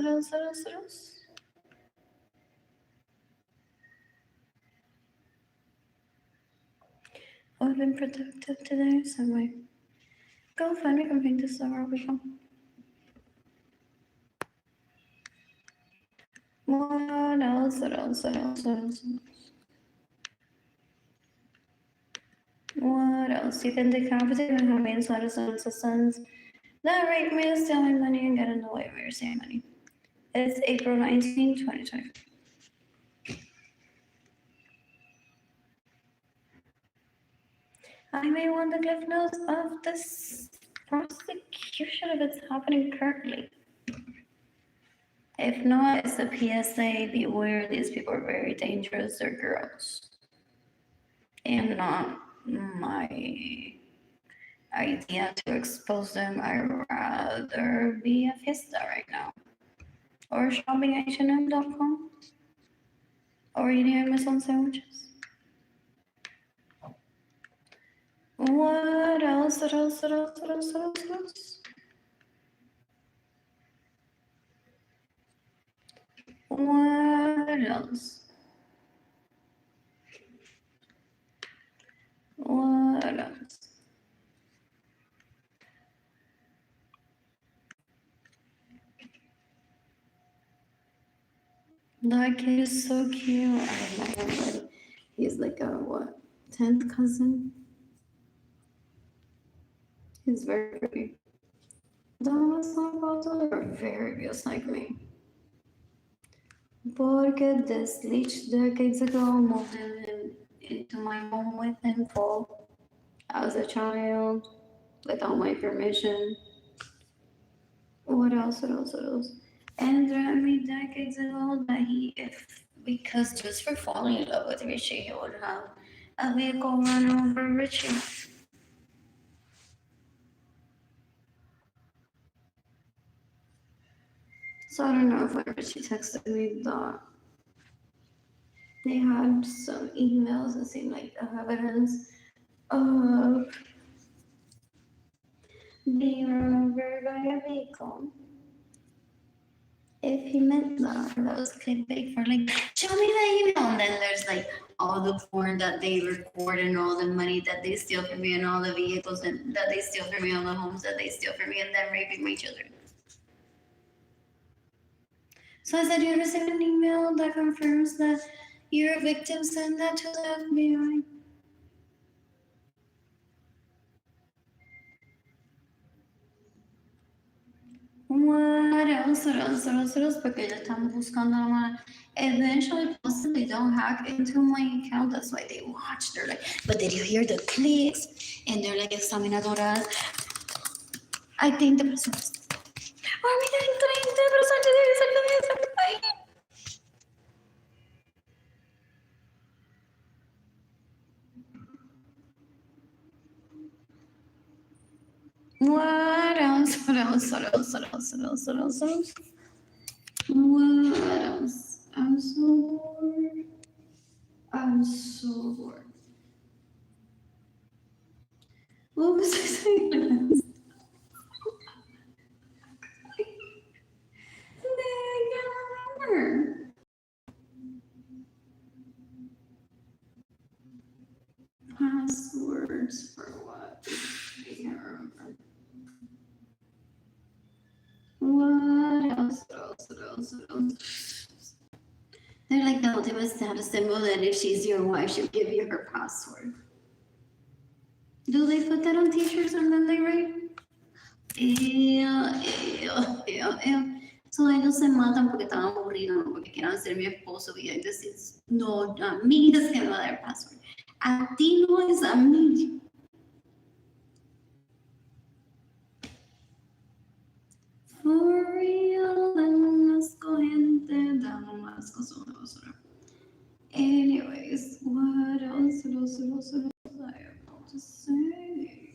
Speaker 1: I've been productive today, so I'm like, go find me and paint this over we go. What else? What else? You can decapitate my handmaid's daughters and sons that rape me, steal my money, and get in the way of me receiving money. It's April 19, 2024. I may want the cliff notes of this prosecution if it's happening currently. If not, it's a PSA. Beware, these people are very dangerous. They're girls. And not my idea to expose them. I'd rather be a Fiesta right now. Or shopping at H&M.com. Or eating Amazon sandwiches. What else? What else? What else? What else? What else? What else? What else? What else? That kid is so cute. I love him. He's like a what? 10th cousin? He's very pretty. Those also are very just like me. Porque this leech decades ago moved him into my home with him full as a child without my permission. What else? What else? What else? And threatened me decades ago that because just for falling in love with Richie, he would have a vehicle run over Richie. So I don't know if when Richie texted me that they had some emails that seemed like evidence of being run over by a vehicle. If he meant that was clickbait for like, show me the email, and then there's like all the porn that they record and all the money that they steal from me and all the vehicles and that they steal from me, all the homes that they steal from me, and then raping my children. So I said, you received an email that confirms that you're a victim, send that to the FBI. What else? What else? What else? What else? Porque ellos están buscando la manera. Eventually, possibly they'll hack into my account. That's why they watch. They're like, but did you hear the clicks? And they're like, examinadoras. Hay 30 personas. Ay, mira, hay 30 personas. What else? What else? What else? What else? What else? What else? What else? What else? I'm so bored. I'm so bored. What was I saying? I can't remember. Passwords for what? I can't remember. What else? What else? What else? What else? They're like the ultimate status symbol that if she's your wife, she'll give you her password. Do they put that on t-shirts and then they write? So ellos se matan porque están aburridos, no porque quieran ser mi esposo behind the scenes. No, a mí es que me va a dar password. A ti no es a mí. For real, dame asco, gente, dame asco, son basura. Anyways, what else? What else? What else? What else I have to say?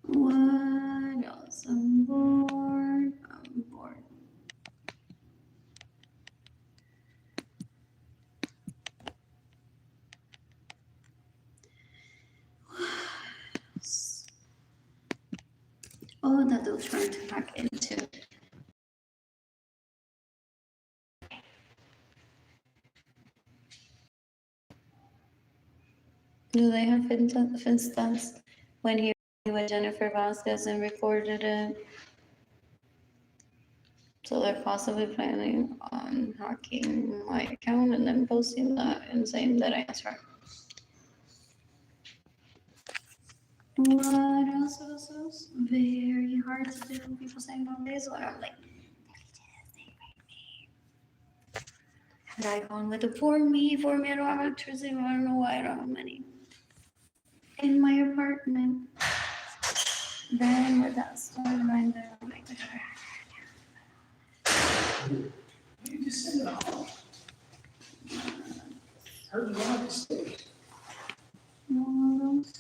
Speaker 1: What else? I'm bored. I'm bored. Oh, that they're trying to hack into. Do they have Finstats when he with Jennifer Vasquez and recorded it? So they're possibly planning on hacking my account and then posting that and saying that I answered. What else? Very hard to do. People saying nowadays, what I'm like, had I gone with the for me, I don't have electricity, I don't know why I don't have money. In my apartment. Then with that started right there, I'm like,
Speaker 2: You just send it all. Heard you on the stage.
Speaker 1: what else?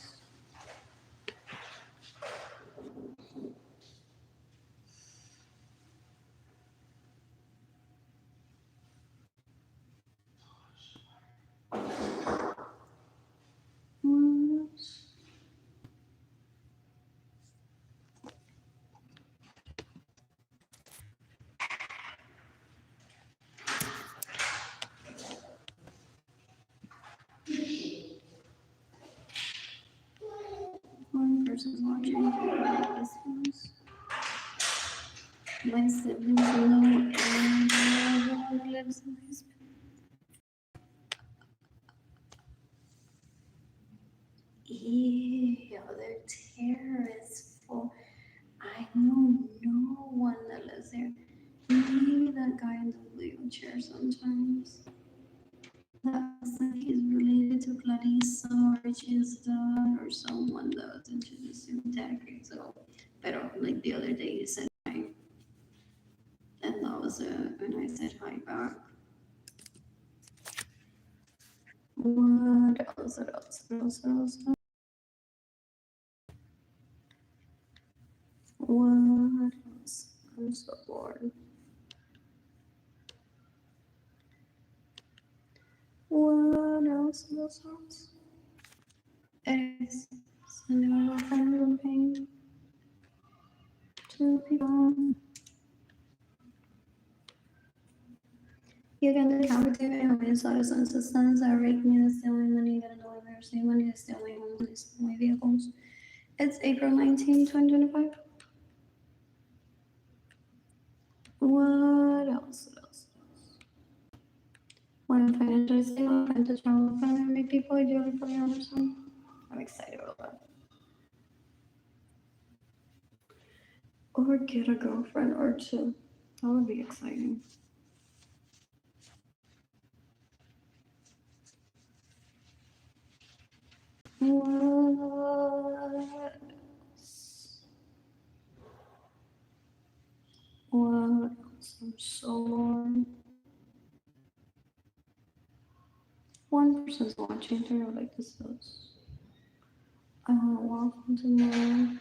Speaker 1: What else? One person's watching this one's my siblings know and everyone lives in this. Yeah, they're terrorists. I know no one that lives there. Maybe that guy in the wheelchair sometimes. That looks like he's related to Clarissa or she's dad or someone that was introduced to decades ago. Pero like the other day he said hi. And that was it. And I said hi back. What else? What else? I'm so bored. What else? Ex sending my girlfriend from pain to people. You can decapitate me on inside substance, I rake me to stealing money, get annoying or stealing money, to steal my homes, to steal my vehicles. It's April 19, 2025. What else? When financially stable, plan to travel with family, make people ideally for your understand. I'm excited about that. Or get a girlfriend or two. That would be exciting. What else? What else? I'm so bored. One person's watching through like this is. I want to walk into my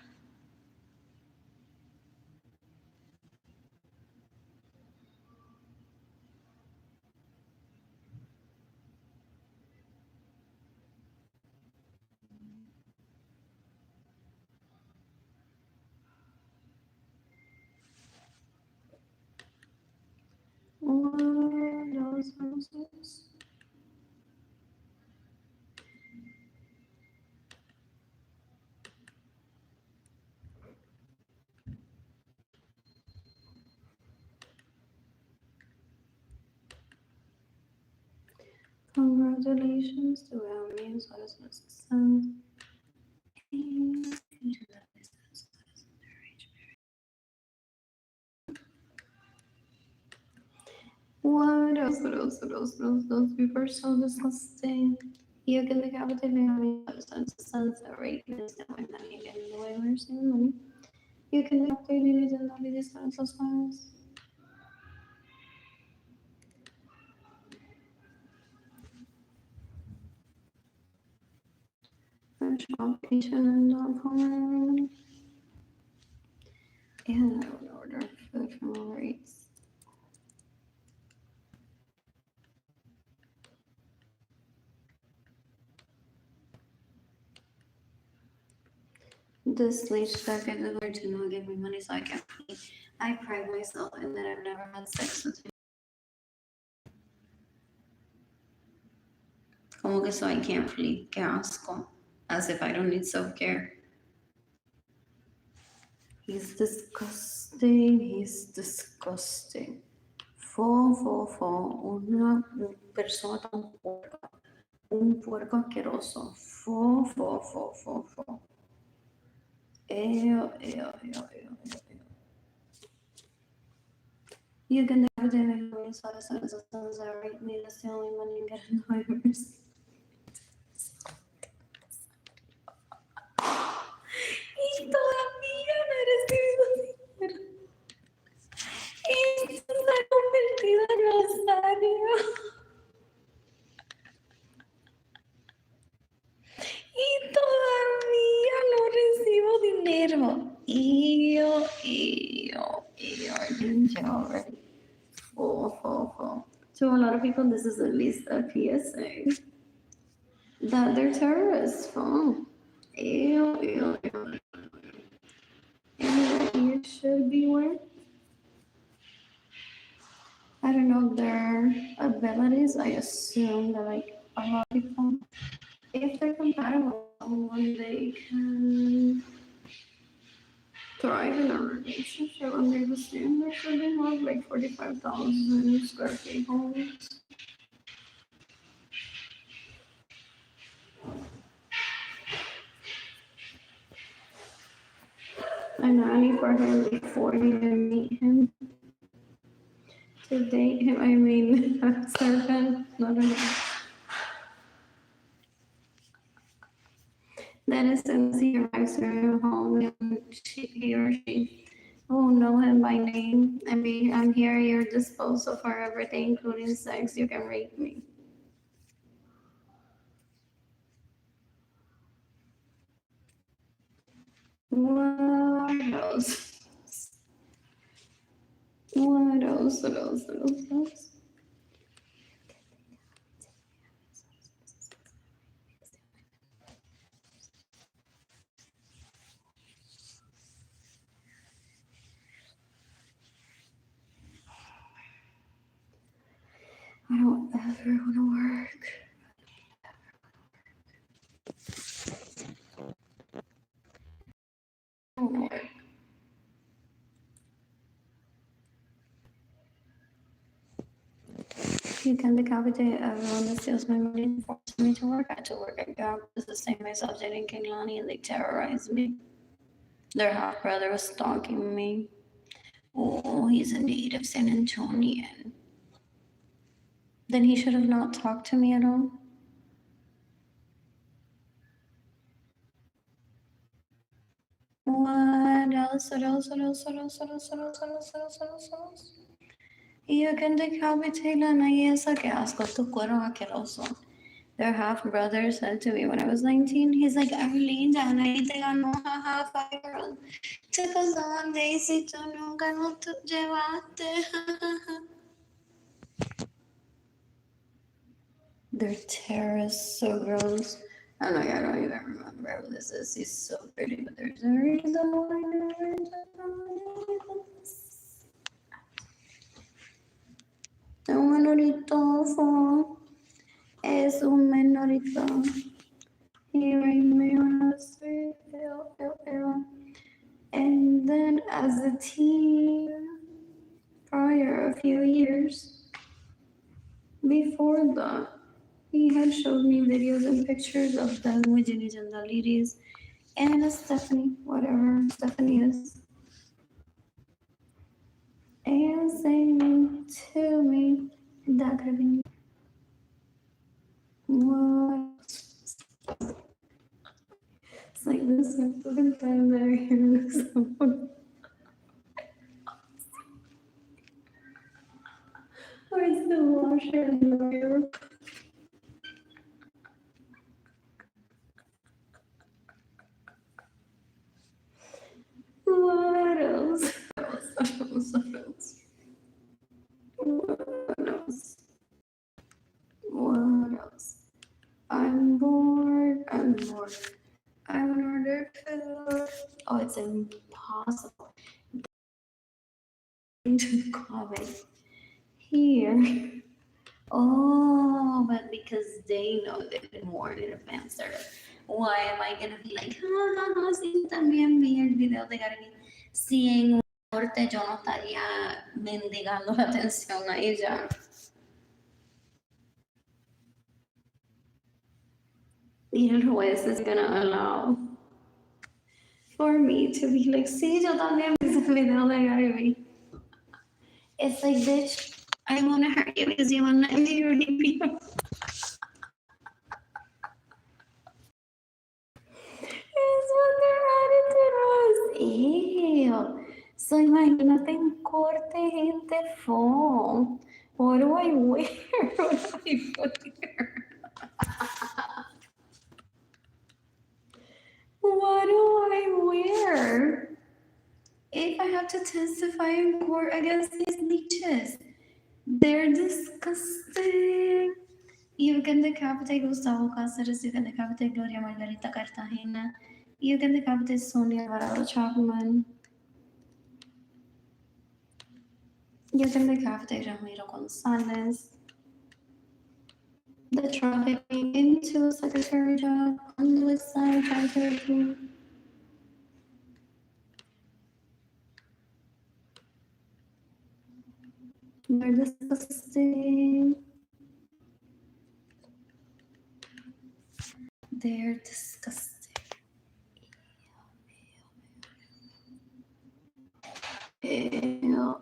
Speaker 1: what else? Congratulations to Arlene Lorenzo. What else? Those people are so disgusting. You can decapitate me on me, sons that rape me, steal my money, get in the way of stealing money. You can decapitate me and not be these kinds of spies. French occupation and not home. And I would order food from Uber Eats. This leech that gets over to not give me money so I can pee. I pride myself in that I've never had sex with him. Como que so I can't flee? Qué asco. As if I don't need self-care. He's disgusting. Una persona tan puerca. Un puerco asqueroso. Fo. Ew, ew, ew, ew, ew. You can never do it when you saw the sons of sons that rape me. That's the only money you get in divorce. Y todavía no he recibido dinero. Y esto se ha convertido en rosario. Y todavía no recibo dinero. I didn't you already. Full. To a lot of people, this is at least a PSA that they're terrorists. Full. Ew. And you should beware. I don't know their abilities. I assume that like a lot of people, if they're compatible with someone, they can thrive in a relationship. And they assume they should have like 45,000 square feet homes. And nanny for him before you even meet him. To date him, I mean, servant, not a Then as soon as he arrives at her home, he or she will know him by name. I'm here at your disposal for everything, including sex. You can rape me. What else? What else? I don't ever want to work. I don't wanna work. You can decapitate everyone that steals my money and force me to work. I had to work at job to sustain myself dating Kehlani, and they terrorized me. Their half brother was stalking me. Oh, he's a native San Antonian. Then he should have not talked to me at all. What else? You can decapitate Lana. Yes, qué asco, tu cuero asqueroso. Their half brother said to me when I was 19, he's like, Arlene, ya nadie te ganó, jaja, 5-year-old. Te casaban Daisy, tú nunca no te llevaste, They're terrorists, so gross. I don't even remember who this is. He's so pretty, but there's a reason why I never un menorito es un menorito. He raped me when I was 3. Ew. And then as a teen, prior a few years before that, he had showed me videos and pictures of them with Jenny and the ladies and Stephanie, whatever Stephanie is, and saying to me that could have been what? It's like this is the second time that I hear someone. I still wash it in the mirror. What else? What else? I'm bored. I want to order food. Oh, it's impossible to comment here. Oh, but because they know they've been warned in advance, they're like, why am I gonna be like, sí, también vi el video de Gary. Si en un corte yo no estaría mendigando la atención a ella. Y el juez is gonna allow for me to be like, sí, yo también vi ese video de Gary. It's like, bitch, I want to hurt you because you want to be people. It's what their attitude was. Ew. So imagínate en corte, gente full. What do I wear? What do I wear? What do I wear? If I have to testify in court against these leeches, they're disgusting. You can decapitate Gustavo Cáceres, you can decapitate Gloria Margarita Cartagena, you can decapitate Sonia Alvarado Chapman, you can decapitate Ramiro Gonzalez. The trafficking into a secretary job on the west side, trying to recruit. They're disgusting. They're disgusting. Ew.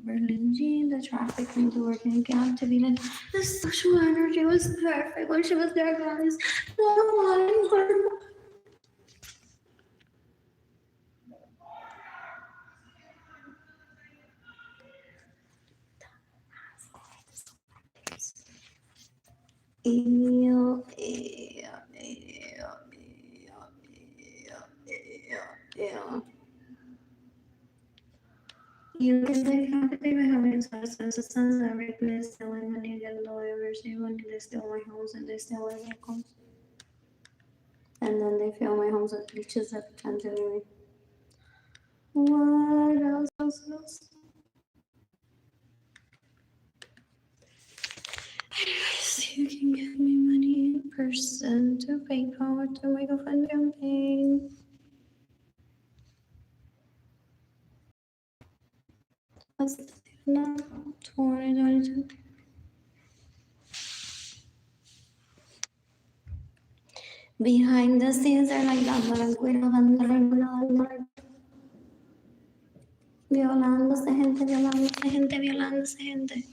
Speaker 1: Berlin Jean, the trafficking to work in captivated. The sexual energy was perfect when she was there, guys. Ew, ew, ew, ew, ew, ew. You can decapitate my having substance every place, stealing money, get lawyers, even they steal my house and they steal my vehicles. And then they fill my homes with leeches that can't do anything. What else? Anyways, you can give me money in person to PayPal to make a fun campaign. What's now? 2022. Behind the scenes, they're like dándole el cuero, violándose gente, violándose gente, violándose gente.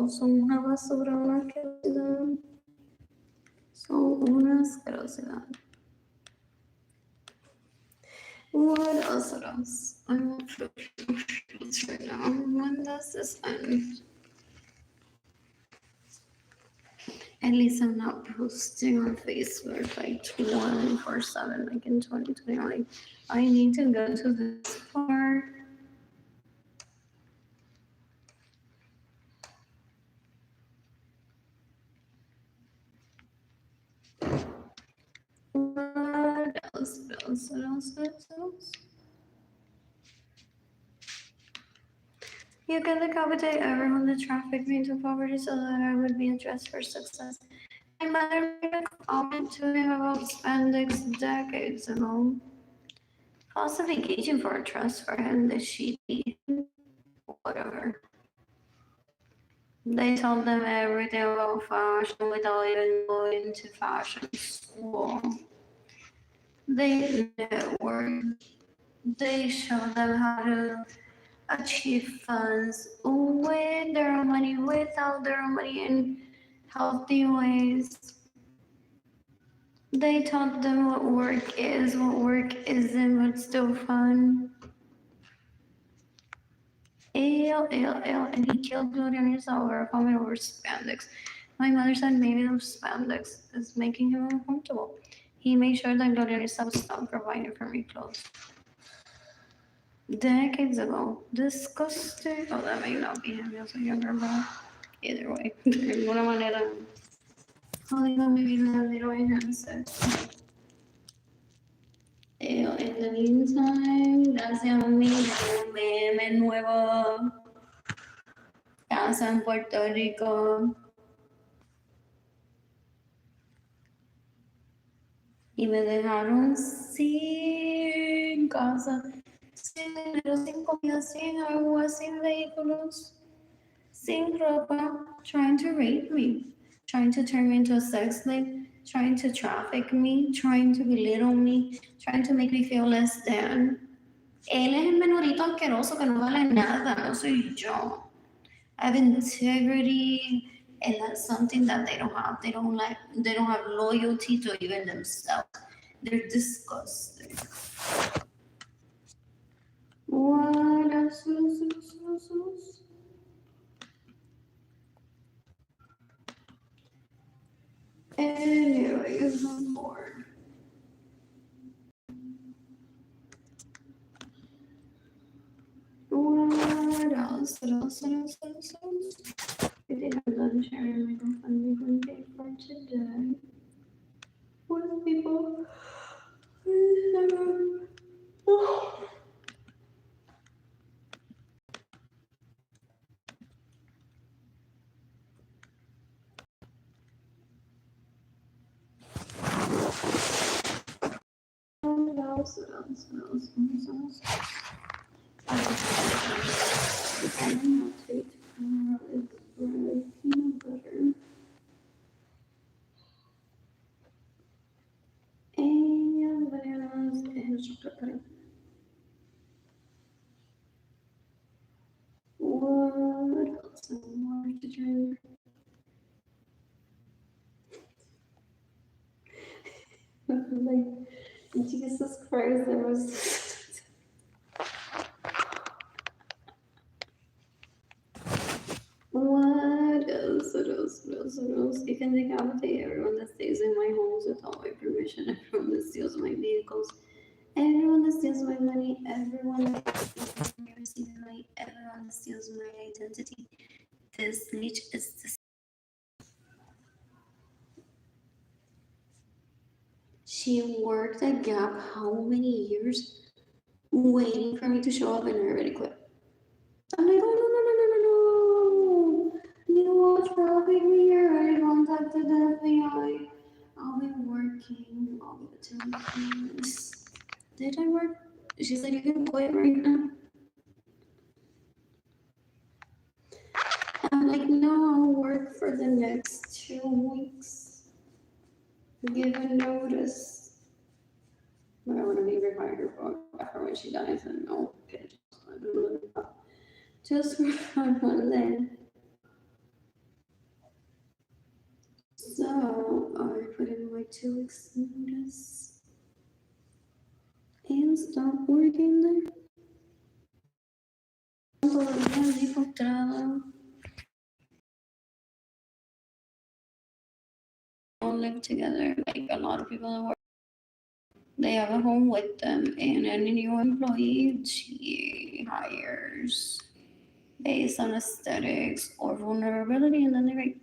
Speaker 1: Son una basura, una asquerosidad. Son una asquerosidad. What else? I want fruits right now. When does this end? At least I'm not posting on Facebook like 24/7 like in 2020. Like, I need to go to this part. What else? You can decapitate everyone that trafficked me into poverty so that I would be a dress for success. My mother made a comment to him about spandex decades ago. Falsification for a trust for him that she whatever. They told them everything about fashion without even going to fashion school. They networked. They showed them how to achieve funds with their own money, without their own money, in healthy ways. They taught them what work is, what work isn't, what's still fun. And he killed Gloria over a comment over spandex. My mother said maybe those spandex is making him uncomfortable. He made sure that Gloria would stop providing for me clothes. Decades ago. Disgusting. Oh, that may not be him. He was a younger brother. Either way. De alguna manera. Jodido mi vida, pero in the meantime, gracias a mí, tengo un meme nuevo. Casa en Puerto Rico. Y me dejaron sin casa, sin dinero, sin comida, sin agua, sin vehículos, Sin ropa, trying to rape me, trying to turn me into a sex slave, trying to traffic me, trying to belittle me, trying to make me feel less than. Él es el menorito asqueroso que no vale nada, no soy yo. I have integrity, and that's something that they don't have. They don't have loyalty to even themselves. They're disgusting. What else? Anyways, I'm bored. What else? I think I'm done sharing my GoFundMe page for today with people. What else? I don't know how to tomorrow is bread, peanut butter, and bananas and chocolate pudding. What else? Water to drink. Like, Jesus Christ, there was. What else? What else? You can decapitate everyone that stays in my homes without my permission, everyone that steals my vehicles, everyone that steals my money, everyone that receives money, everyone that steals my identity. This leech is this. She worked at Gap how many years waiting for me to show up and I already quit. I'm like, oh, no. You will traffic me. I already contacted the FBI. I'll be working. I'll give it to my friends. Did I work? She's like, you can quit right now. I'm like, no, I'll work for the next 2 weeks. Give a notice. But I want to be revived after when she dies, and no, just for fun, and then. So I put in my 2 weeks notice and stop working there. Todavía deportada. All live together, like a lot of people that work. They have a home with them, and any new employee she hires based on aesthetics or vulnerability, and then they rate.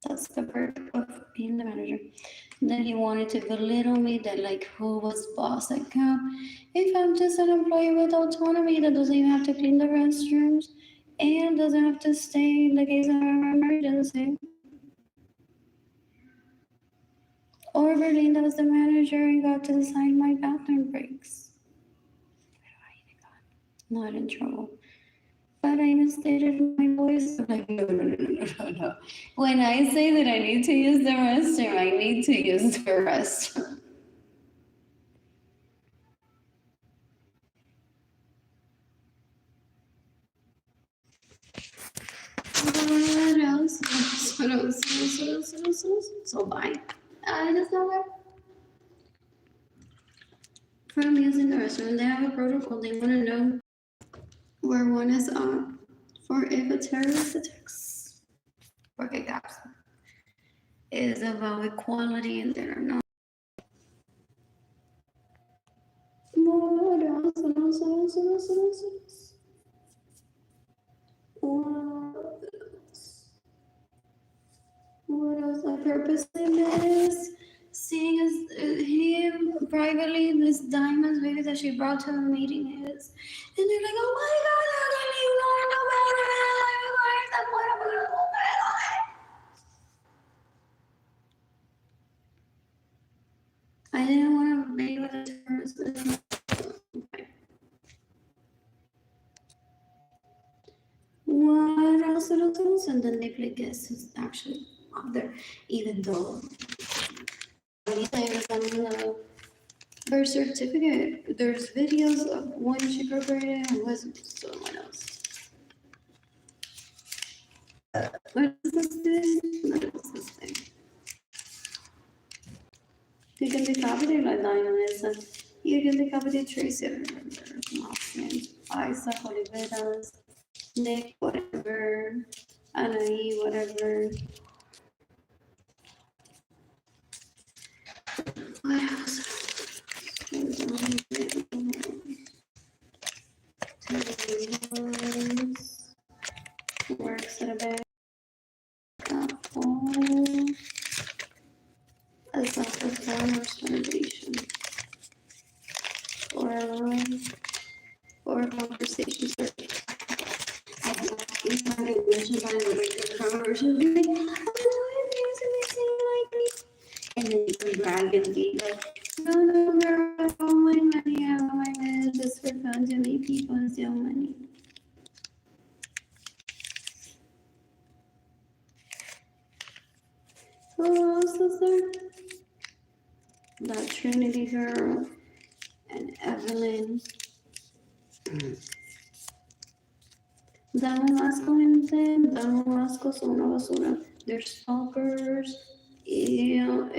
Speaker 1: That's the perk of being the manager. Then he wanted to belittle me that like who was boss at camp. If I'm just an employee with autonomy that doesn't even have to clean the restrooms and doesn't have to stay in the case of an emergency. Or Berlin that was the manager and got to decide my bathroom breaks. Not in trouble. But I misstated my voice. I'm like, no. When I say that I need to use the restroom, I need to use the restroom. What else? So bye. I just know that from using the restroom, they have a protocol. They want to know where one is on for if a terrorist attacks. Okay, gaps is about equality and they're not. What else? What else? What else? I purposely miss seeing him privately, this diamonds baby that she brought to a meeting is. And they're like, oh my god, how can you not know better? I didn't want to be with a terrorist. and then they play guess who's actually out there, even though anything is on the birth certificate. There's videos of when she graduated and was someone else. What is this thing? What is this thing? You can decapitate like Lioness, and you can decapitate Tracy, I remember last names. Isaac Oliveras, Nick, whatever, Anaí, whatever. What else? Works at a bank. As like a farmer's renovation. Or conversations. I mentioned by the way the conversation be like, and then you can brag and be like, no, girl, I want my money, I want my money just for fun to make people steal money. Who else is there? That Trinity girl and Evelyn. Dan Velasco, gente. Dan Velasco son una basura. They're stalkers. Ew.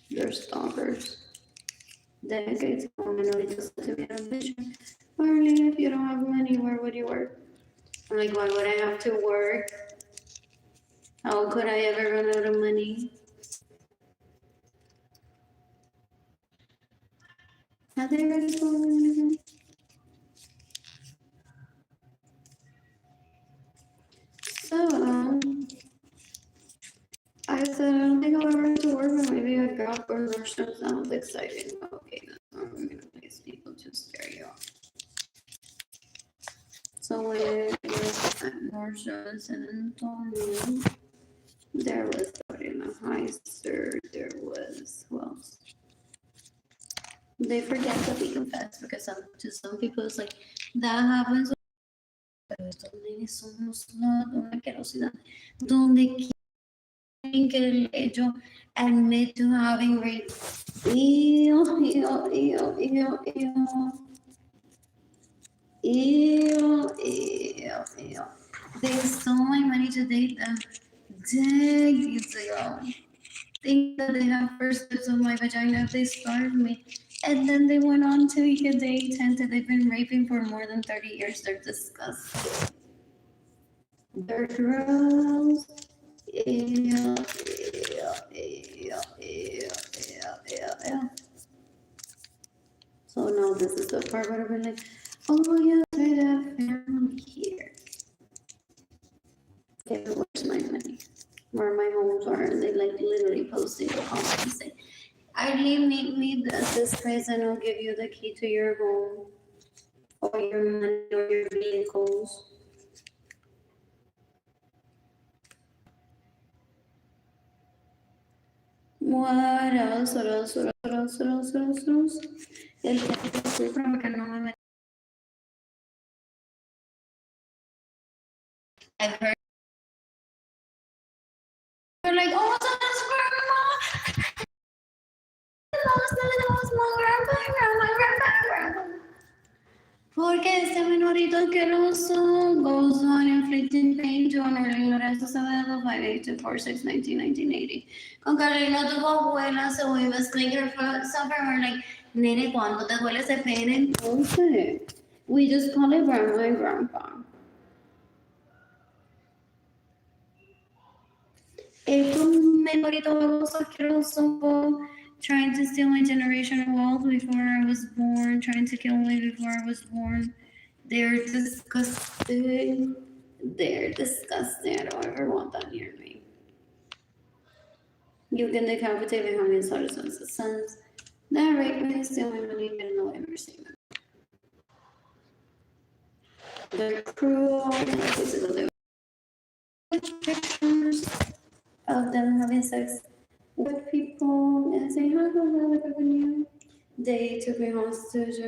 Speaker 1: They're stalkers. Decades ago, minority said to me on a vision. Arlene, if you don't have money, where would you work? I'm like, why would I have to work? How could I ever run out of money? Have they already told me anything? So, I said, I don't think I'll ever have to work, but maybe a job or nursery sounds exciting. Okay, that's not I'm gonna place people to scare you off. So when I was at Northshore in San Antonio, there was Sabrina Heister, there was, who else? They forget to be confessed because to some people it's like, that happens. Pero estos nenes son una asquerosidad. Donde quieren que ellos admit to having rape. Ew. They stole my money to date them. Decades ago. Think that they have first steps of my vagina if they starved me. And then they went on to be a day 10 that they've been raping for more than 30 years. They're disgusting. They're gross. Ew. So now this is the part where I've been like, oh yes, I have family here. Okay, where's my money? Where my homes are? And they like literally posting a comment and say, Arlene, meet me at this place and I'll give you the key to your home or your money or your vehicles. What else? El que sufra porque no me metí. I've heard they're like, oh, that's grandma. Grandma. Porque este menorito asqueroso goes on inflicting pain to an Arlene Lorenzo 582461980. Con Carolina tuvo abuela, so we must make her suffer. We're like, nene, ¿cuándo te duele ese pene entonces? We just call it grandma and grandpa. Este menorito baboso asqueroso trying to steal my generational wealth before I was born, trying to kill me before I was born. They're disgusting. I don't ever want that near me. You can decapitate me how many daughters and sons. That rape me, steal my money, and no ever see them. They're cruel. Pictures of them having sex with people and saying, how come I live with you? They took me hostage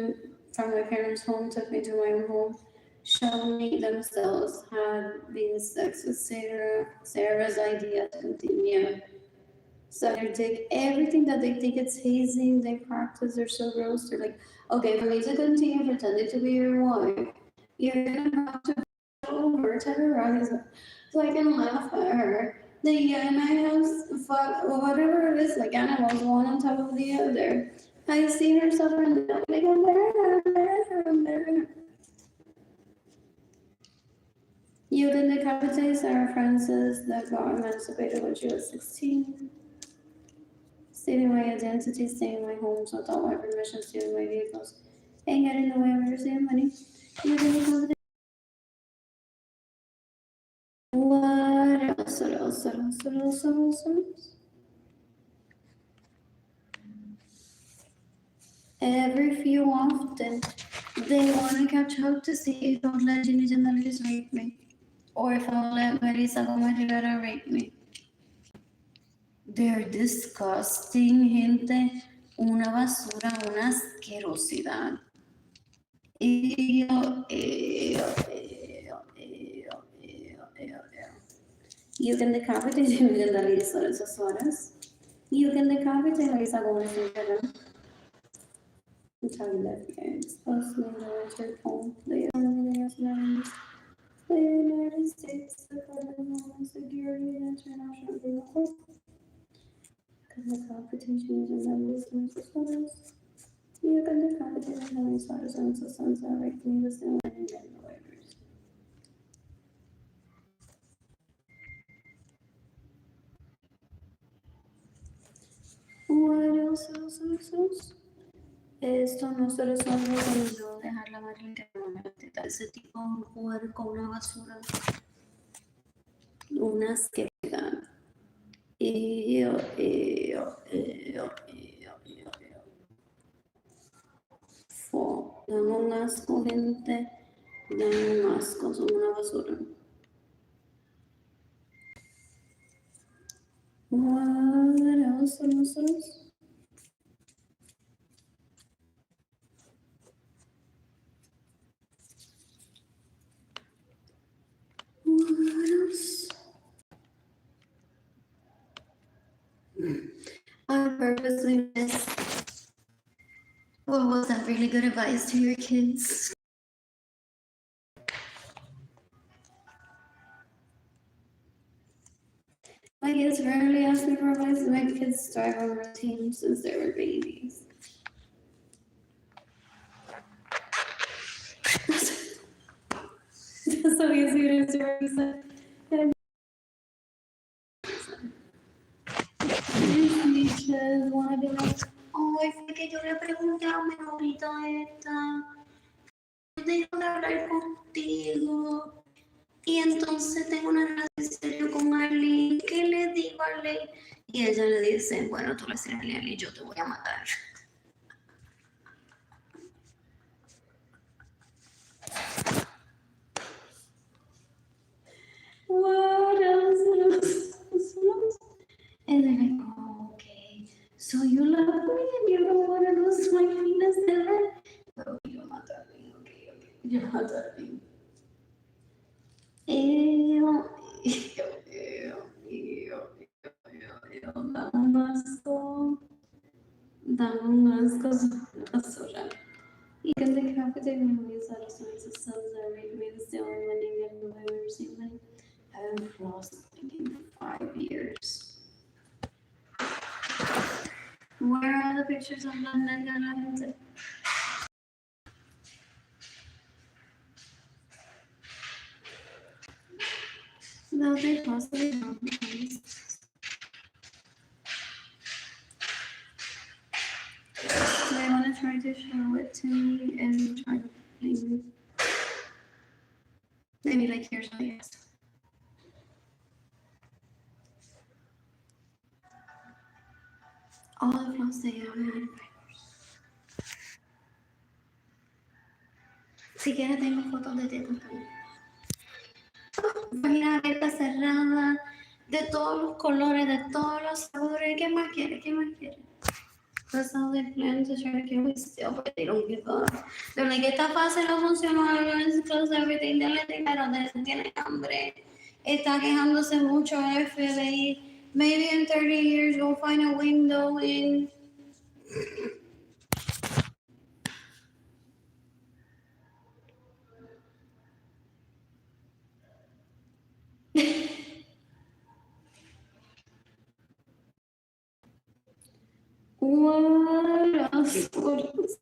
Speaker 1: from my parents' home, took me to my own home, Shelley themselves had been sex with Sarah's idea to continue. So they take everything that they think it's hazing, they practice, they're so gross. They're like, okay, for me to continue pretending to be your wife, you're gonna have to over, terrorize her, so I can laugh at her. Then you and I have fuck or whatever it is, like animals, one on top of the other. I see her suffering, like, you can decapitate Sarah Francis that got emancipated when she was 16. Stealing my identity, staying in my homes without my permission, stealing my vehicles, and getting in the way of receiving money. You can decapitate. What else? What else? What else? What else? What else? What else? Every few often, they want to catch up to see if I'll let Ginny Jandalis rape me, or if I'll let Marisa Gomez Rivera rape me. They're disgusting, gente. Una basura, una asquerosidad. You can decapitate Ginny Jandalis or esas horas. You can decapitate Marisa Gomez Rivera. I'm telling that it's supposed to be the home. The United States, the Federal Homeland Security, and International Agreement. Because the competition is in the wisdom of photos. You can decapitate the Henry Sutters and sons that right me the same way and get the waivers. What else? Esto no se resuelve con yo dejar la madre internamente. Ese tipo de jugar con una basura, una asquerosidad. Dan un asco, gente. Dan un asco, son una basura. What else? What else? I purposely missed. What was that really good advice to your kids? My kids rarely ask me for advice. My kids thrive on routine since they were babies. That's so easy to answer. Teachers want to be like, ay, fue que yo le pregunté a mi ahorita esta, dejo de hablar contigo, y entonces tengo una relación seria con Arlene, ¿qué le digo a Arlene? Y ella le dice, bueno, tú le dices a Arlene, yo te voy a matar. What else? And they're like, oh, okay, so you love me and you don't want to lose my penis there? Oh, you're not darling, okay, you're not darling. Dan un asco, basura. You can decapitate memories out of songs of cells that rape me the only winning and the way we receive money. I haven't lost in 5 years. Where are the pictures of London and no, they possibly don't. They want to try to show it to me and try to blame me. Maybe like here's what I asked. All of los de llaman. Si quieres tengo fotos de tetas también. Página abierta, cerrada, de todos los colores, de todos los sabores. ¿Qué más quiere? ¿Qué más quiere? That's how they plan to try to kill me still, but they don't give up. They're like, esta fase no funcionó, everyone's close everything, denle dinero, tiene hambre. Está quejándose mucho el FBI. Maybe in 30 years we'll find a window in. What else? What else?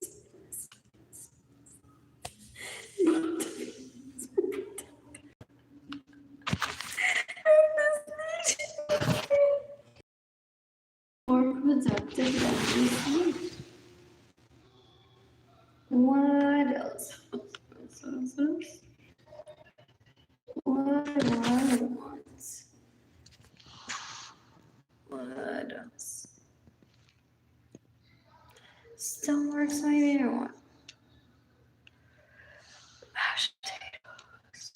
Speaker 1: More productive than we think. What else? What else? Still works my favorite one. Mashed potatoes.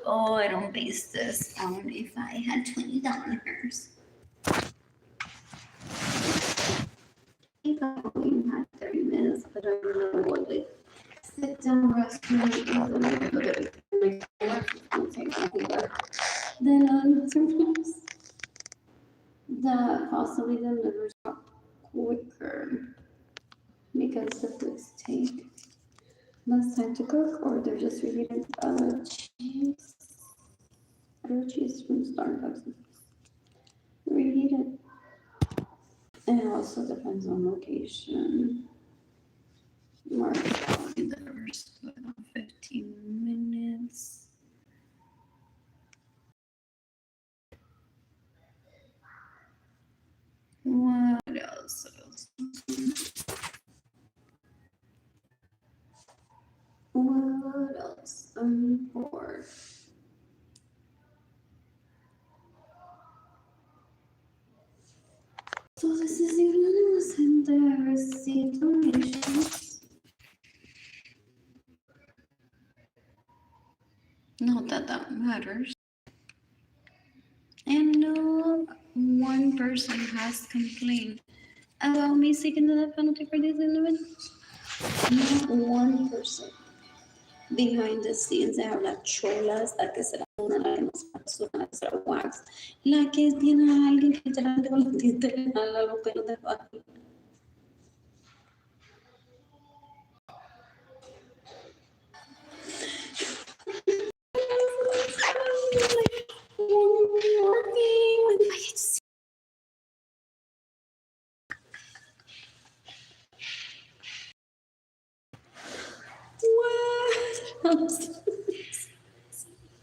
Speaker 1: Oh, I don't base this on if I had $20. I think I only had 30 minutes, but I remember one day. Sit down restaurant is a little bit then sometimes that possibly delivers quicker because the foods take less time to cook or they're just reheated cheese. Grilled cheese from Starbucks. Reheated. And it also depends on location. More delivers within 15 minutes. What else? What else? I'm bored. So this is unanimous and they received donations. Not that that matters. And no one person has complained about me seeking the death penalty for these individuals. Not one person. Behind the scenes, they have las cholas, la que se la una, la que no se la suena, la que se la wax, la que tiene a alguien que literalmente con los dientes le jala los pelos de papi. What else?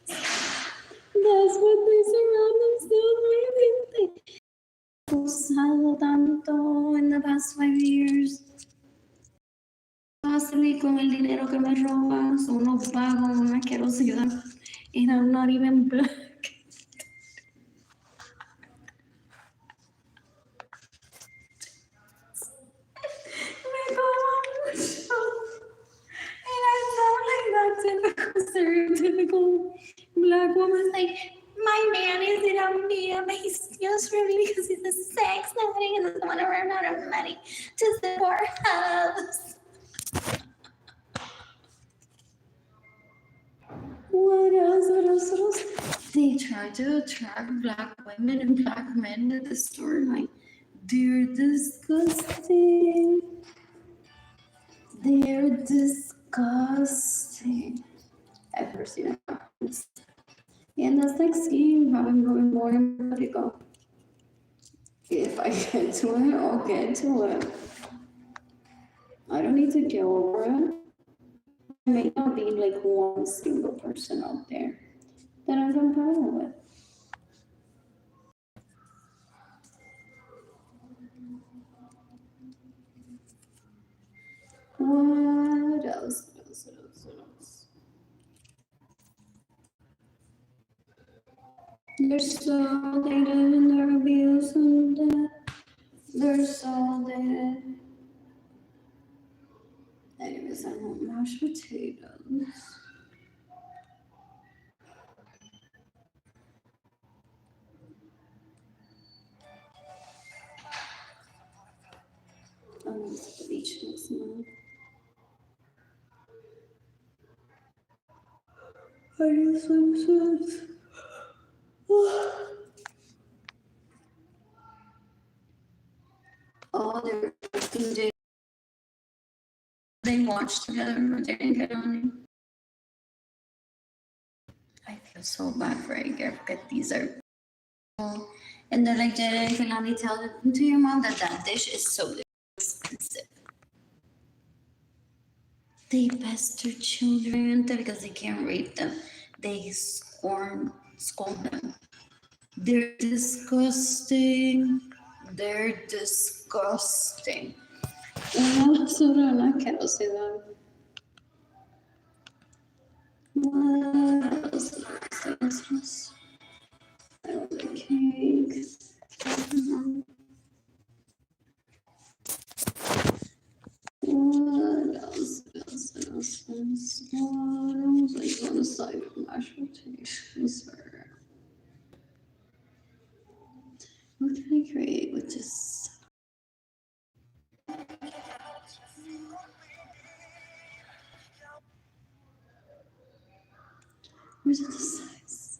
Speaker 1: That's what they surround themselves with. Usado tanto in the past 5 years. Possibly con el dinero que me roban, son unos vagos, una asquerosidad. And I'm not even black. Me toman mucho. And I sound like that typical stereotypical black woman like, my man is in a media, but he steals from me because he's a sex addict and doesn't want to run out of money to support us. What else? What else? What else? They try to attract black women and black men to the storyline. They're disgusting. They're disgusting. I've never seen it happen. And that's like skiing, how I'm going more in Puerto Rico. If I get to it, I'll get to it. I don't need to get over it. There may not be like one single person out there that I'm compatible with. What else? What else? What else? What else? They're so dated in their abuse and they're so dated. Anyways, I want mashed potatoes. I need swimsuits. Oh, they're fucking. They watched together, but they didn't get on me. I feel so bad for Edgar because these are. And they're like, Jaden, can only tell to your mom that that dish is so expensive. They pester children because they can't rape them. They scorn them. They're disgusting. They're disgusting. Una basura, una asquerosidad. What else? I don't like cake. What else? What else? Like on the side of mashed potatoes. What can I create with this? Where's the size?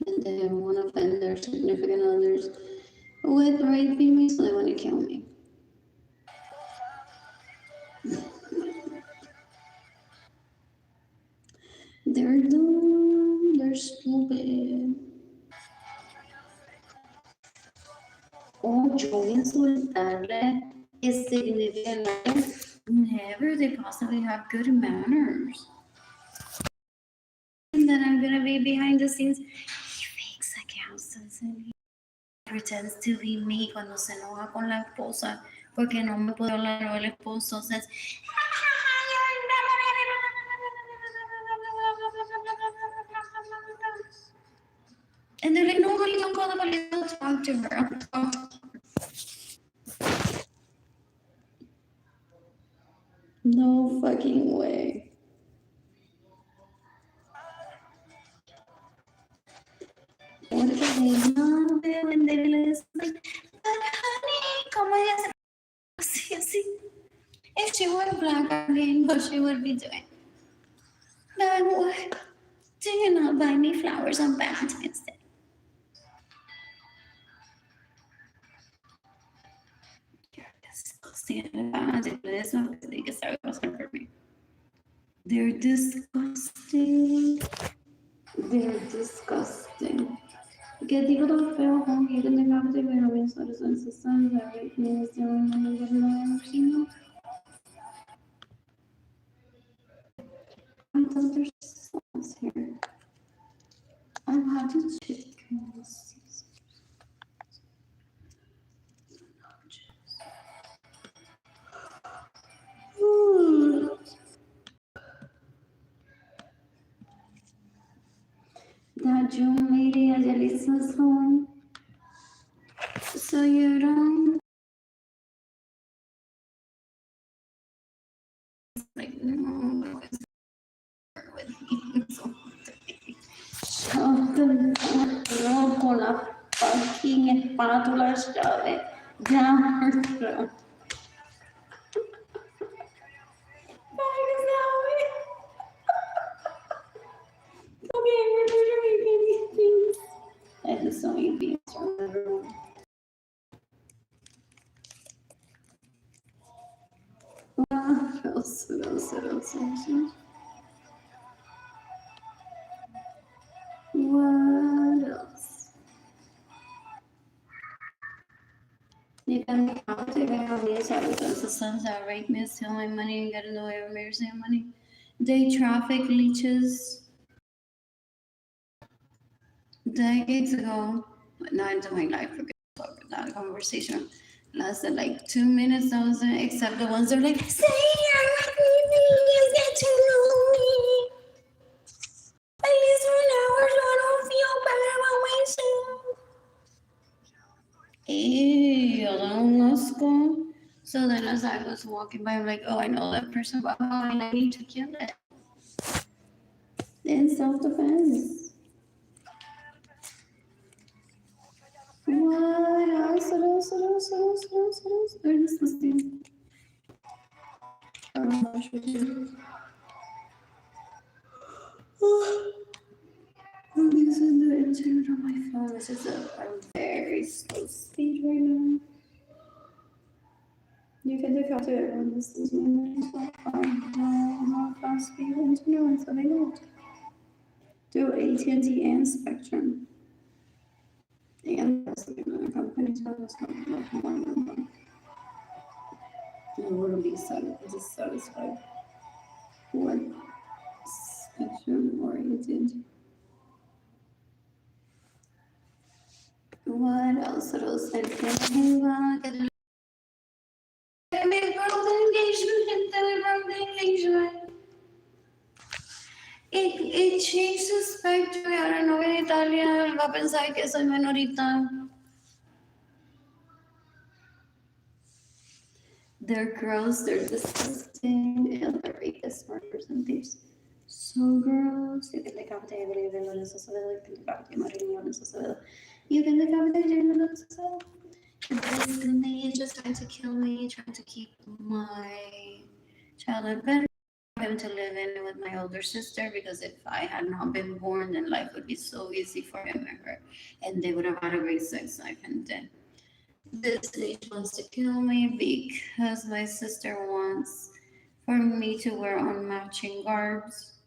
Speaker 1: And they want to offend their significant others with raping me, so they want to kill me. They're dumb. They're stupid. Oh, yo insultarle is significant others. Never. They possibly have good manners. And then I'm gonna be behind the scenes. He fakes accounts and he pretends to be me cuando se enoja con la esposa porque no me puedo hablar o el esposo says, and they're like, no, honey, don't call the police. I'll talk to her. I'll talk to her. No fucking way. What if they love it when they listen? Like, but honey, como ella se así. If she were black again, what she would be doing? Like, what? Do you not buy me flowers on Valentine's Day? You're disgusting. They can start for me. They're disgusting. They're disgusting. ¿Qué digo tan feo como que tiene que pero bien sobre su ancestral, la victimización, la victimización. I thought there's songs here. I'm about to check this. That June lady, Angelisa's home. So you don't. Like, no, with me. No, con la fucking espátula shove down her throat. Okay, we're measuring these things. I just saw you being from the room. What else? What else? What else? What else? You can count it. I have these episodes. The sons that rape me, steal my money, and get in the way of me receiving money. They traffic leeches. Decades ago, not into my life because that conversation lasted like 2 minutes. That was it, except the ones that are like, say you're like me, get to know me. At least for an hour, so I don't feel bad about myself. Ew, let's go. So then as I was walking by, I'm like, oh, I know that person, but I need to kill it. In self-defense. What else? What else? What else? What else? What else? What else? Where is this thing? Oh my gosh, what is it? I'm using the internet on my phone. This is a very slow speed right now. You can take out it on this is my how fast speed internet so they don't do AT&T and Spectrum. And the companies are not one of them. I wouldn't be dissatisfied with Spectrum oriented. What else? What else? I think we broke the engagement. We broke the engagement. It changed the spectrum. Ahora no ve Italia. Va a pensar que soy menorita. They're gross. They're disgusting. And they're rapists, murderers, and thieves. So gross. You can decapitate Arlene Lorenzo. You can decapitate Arlene Lorenzo. You can decapitate Arlene Lorenzo. Basically, just trying to kill me, trying to keep my childhood better. Him to live in with my older sister because if I had not been born, then life would be so easy for him and her, and they would have had a great sex life. And then this age wants to kill me because my sister wants for me to wear unmatching garbs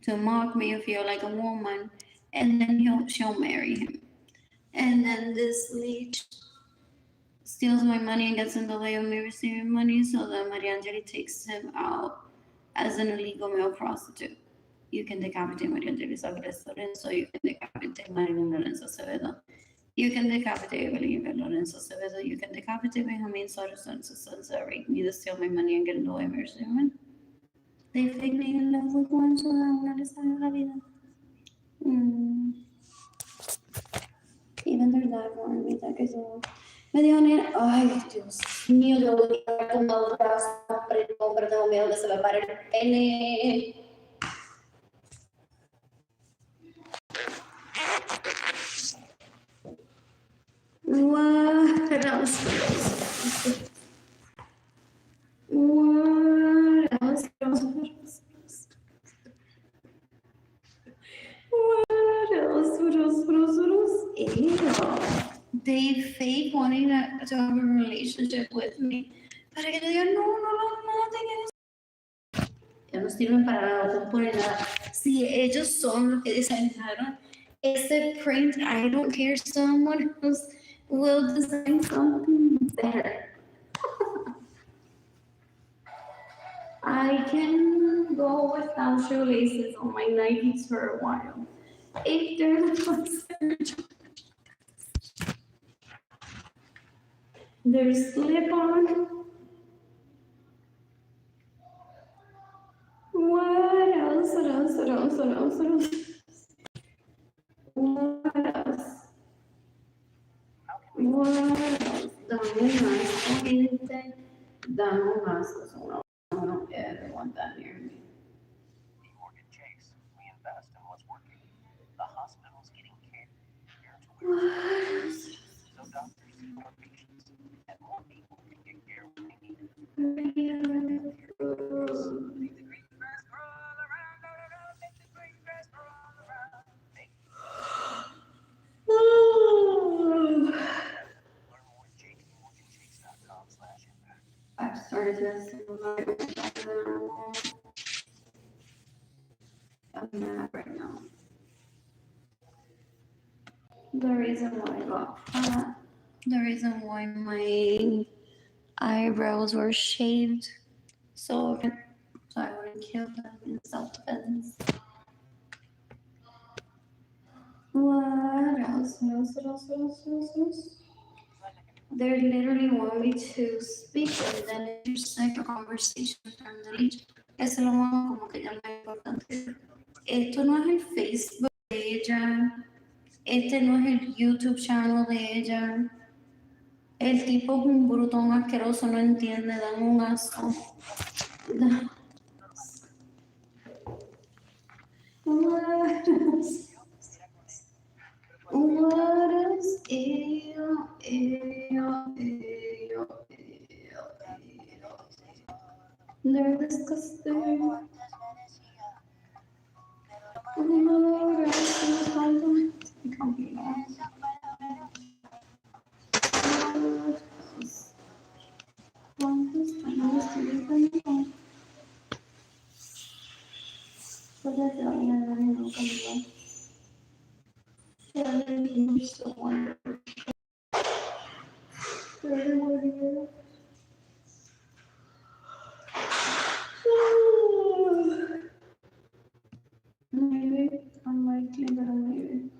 Speaker 1: to mock me and feel like a woman, and then she'll marry him. And then this leech steals my money and gets in the way of me receiving money, so that Maria Angeli takes him out as an illegal male prostitute. You can decapitate Maria Angeli Lorenzo, you can decapitate Marilyn Lorenzo Acevedo, you can decapitate Evelyn Lorenzo Acevedo, you can decapitate Benjamin Soros Sons that raped me to steal my money and get in the way of me receiving money. They fake me in love with one, so that una les sale la vida. Even their dad warned me that que so. Me dijo, nena, ay, Dios mío, yo voy a estar tumbado atrás, pero tengo miedo que se me pare el pene. What else? What else? Ew. They fake wanting to have a relationship with me. Para que yo diga, no te quieres. Ya no sirven para nada, no componen nada. Si ellos son los que diseñaron ese print, I don't care, someone else will design something better. I can go without shoelaces on my Nikes for a while. If they're the ones that are they're slip-on. What else? What else? What else? What else? What else? What else? What else? Dame un asco, gente. Dame un asco. I don't ever want that near me. What else? I've started this. I'm mad right now. The reason why I got fat, the reason why my eyebrows were shaved so I wouldn't kill them in self-defense. What else? What else? What else? What else? What else? They literally want me to speak and then intersect a conversation from the lead. Eso es lo más como que ya no es importante. Esto no es el Facebook de ella. Este no es el YouTube channel de ella. El tipo es un brutón asqueroso, no entiende, dan un asco. What is ew, they're disgusting. What else is happening? Maybe, unlikely, but maybe.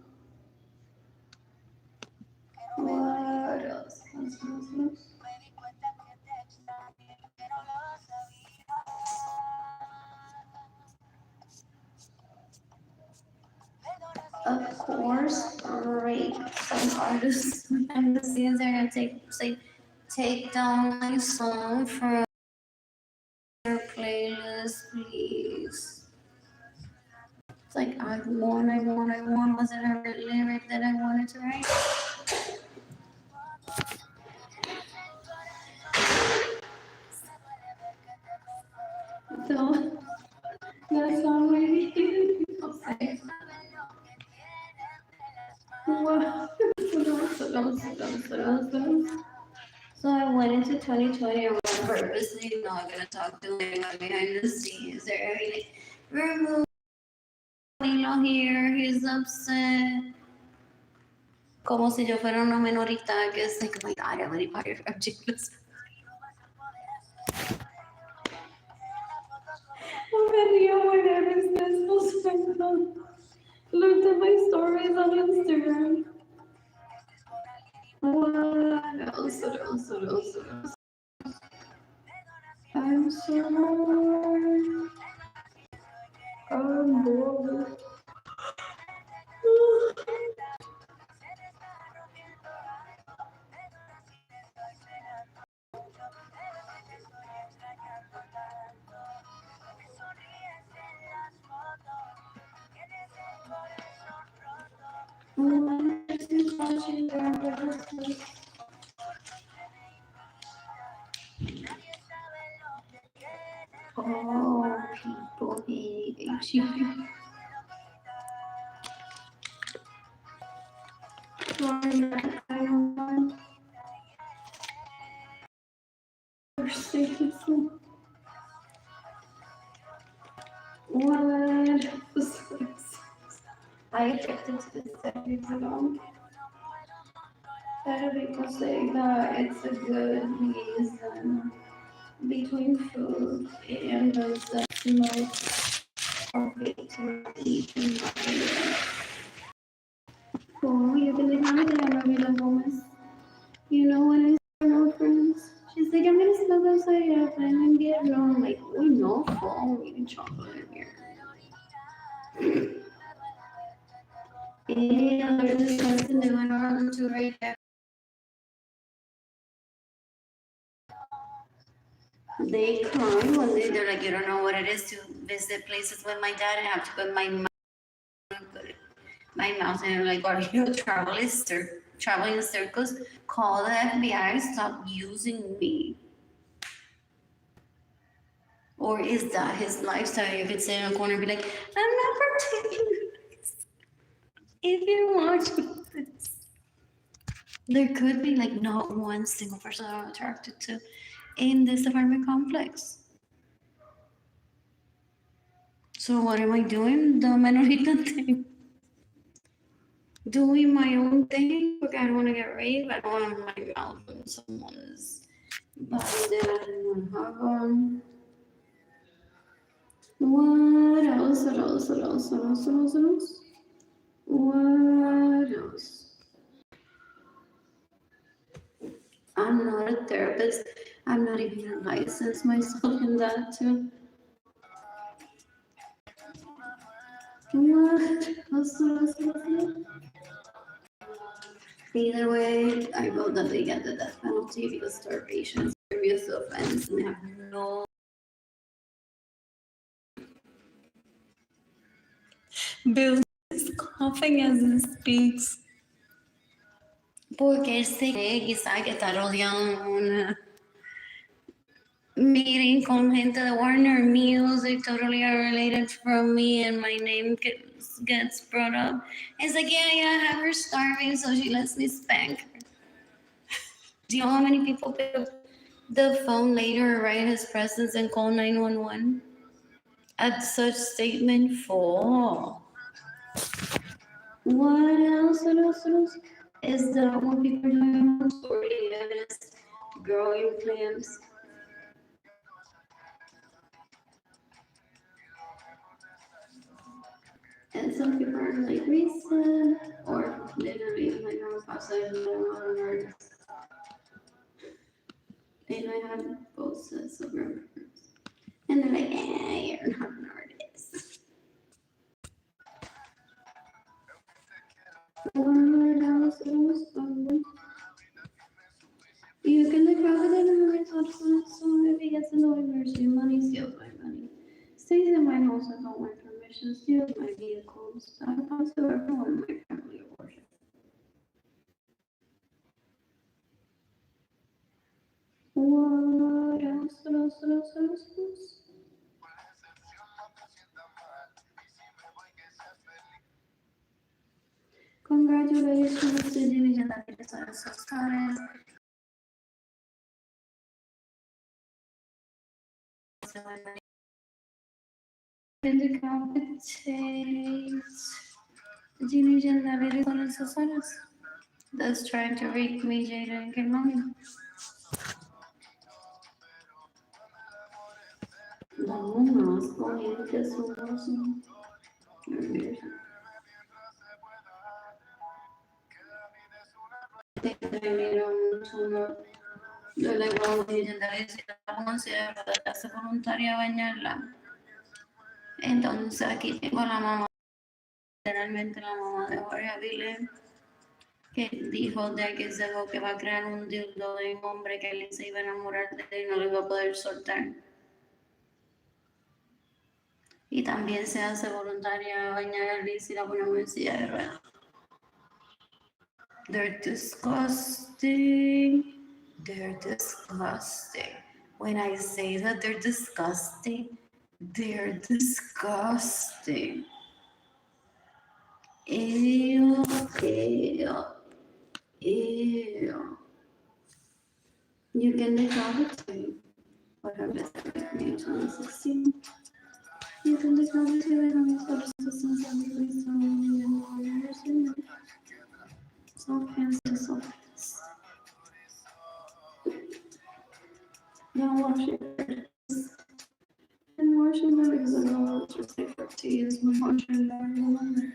Speaker 1: What else? Of course, right. Some artists behind the scenes are gonna take down my song from your playlist, please. It's like I want. Was it a lyric that I wanted to write? So that's all maybe. Okay. Wow. So I went into 2020 and was purposely not gonna talk to anyone behind the scenes. They're like, remove Danilo here, he's upset. Como si yo fuera una menorita que es like, oh my god, everybody, I'm jealous. Whenever looked at my stories on Instagram. What else? I'm so I'm bored. Oh, people hate you. What? I objected to this decades ago. Better people say that it's a good reason between food and those that smoke or victimization. Oh, you can leave me there, Maria Gomez. You know what I said no friends? She's like, I'm gonna smoke outside airplane and get wrong. Like, we know fall, we eating chocolate in here. And there's this person they went around to right there. They come when they're like, you don't know what it is to visit places with my dad and have to put my mouth and I'm like, are you traveling in circles? Call the FBI, stop using me. Or is that his lifestyle? You could sit in a corner and be like, I'm not protecting this. If you're watching this. There could be like not one single person I'm attracted to in this apartment complex. So what am I doing? The minorita thing. Doing my own thing. Okay, I don't want to get raped. I don't want my mouth on someone's body that I don't have on. What else? What else? I'm not a therapist. I'm not even gonna license myself in that too. What else? Either way, I vote that they get the death penalty because starvation is a serious offense and have no. Bill is coughing as he speaks. Porque él se cree quizá que está rodeado en una meeting con gente de Warner Music, totally unrelated from me, and my name gets brought up. It's like, yeah, I have her starving, so she lets me spank her. Do you know how many people pick up the phone later, write his presence, and call 911? At such statement for. What else? What else? What else? Is that when people are doing story evidence, growing claims? And some people are like recent or literally like on passage or they might have both sets of reference. And they're like, you're not an artist. You can deposit it in my touch so if he gets no mercy, money steals my money. Stays in my house without my permission, steals my vehicles. I want to everyone in my family abortion. What else? What else? What else? What else? What else? Congratulations to Division that it is also started. In the competition, Division that it is also started. That's trying to reach me, Jada, and get money. Vamos con el que somos. Yo le voy a decir a la concierta de casa voluntaria a bañarla. Entonces aquí tengo a la mamá, literalmente la mamá de Jorge Avilés, que dijo de que se dijo que va a crear un dildo de un hombre que él se iba a enamorar de él y no lo iba a poder soltar. Y también se hace voluntaria a bañar a Liz y la ponemos en silla de ruedas. They're disgusting. They're disgusting. When I say that they're disgusting, they're disgusting. Ew, ew, ew. You can decapitate. What happens after May 2016? You can decapitate on the substance and release on the so fancy, so fancy. Now wash it. And wash it because I don't know what to say for to use my washing machine.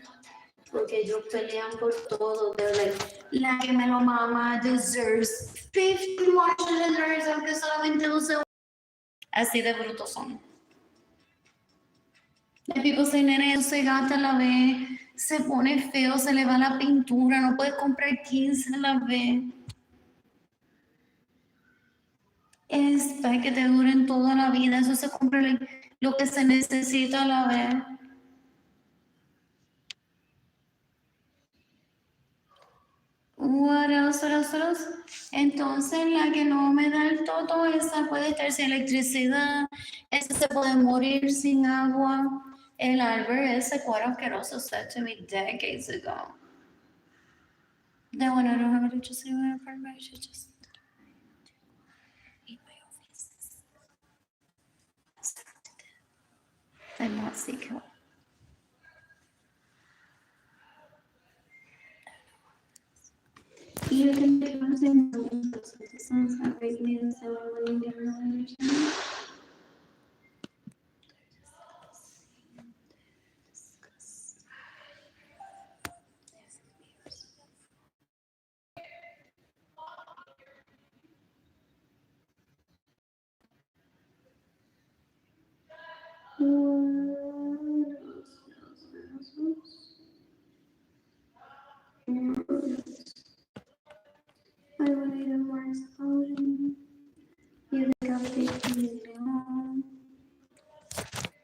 Speaker 1: Porque ellos pelean por todo. They're like, la que me lo mama deserves 50 washing machines aunque solamente use. Así de brutos son. El people say, nene, eso se gasta a la vez, se pone feo, se le va la pintura, no puedes comprar 15 a la vez. Es para que te duren toda la vida, eso se compra lo que se necesita a la vez. What else, what else, what else? Entonces la que no me da el toto, esa puede estar sin electricidad, esa se puede morir sin agua. El Albert ese cuero asqueroso said to me decades ago. That when I don't have electricity in my apartment, I should just eat my own feces. And not seek help. You can close in the sense that great means that when you get another channel. I will need a more explosion. You decapitate the leon.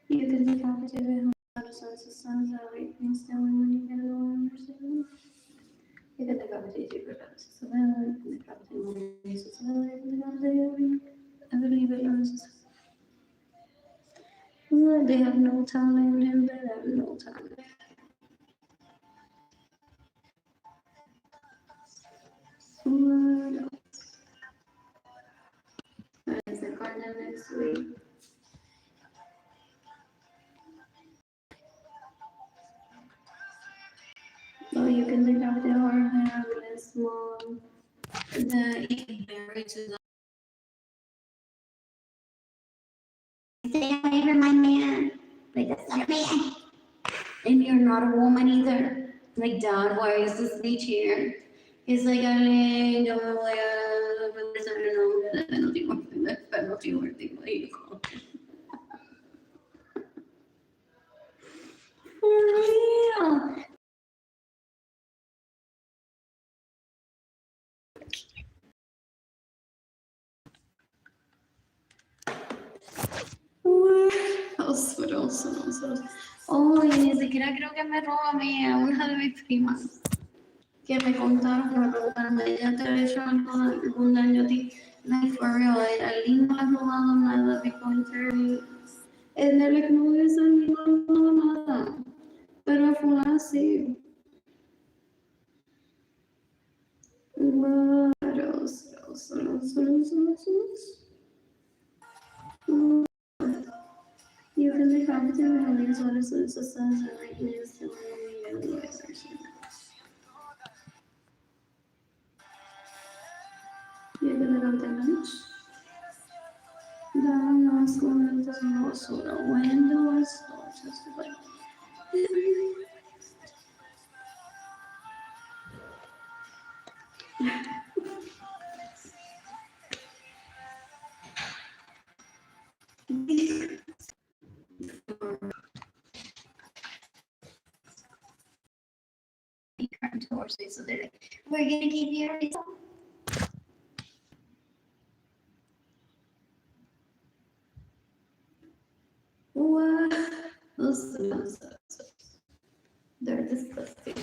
Speaker 1: You can decapitate the sons of rape means that when you get a lower understanding. You can decapitate your products. They have no talent and they have no talent. What else? What is the card next week? Oh, you can take out the hard habit, small. The married to the. Stay away from my man. Like, that's not a man. And you're not a woman either. Like, Dad, why is this bitch here? He's like, Arlene, yo me voy a regresar el nombre del penalty worthy vehicle. For real. What else? Oh, y ni siquiera creo que me roba a mí, a una de mis primas. Que me contaron, que me preguntaron, ¿ella te ha hecho algún daño a ti? Like, for real, Arlene no le ha robado nada before en el exnovio de San no le ha robado nada. Pero fue así. What else? You can be competent in all these other sources and like news to learn you're gonna come to lunch. Down on school and down also the windows, just like so they're like, we're gonna give you a result. What? They're disgusting.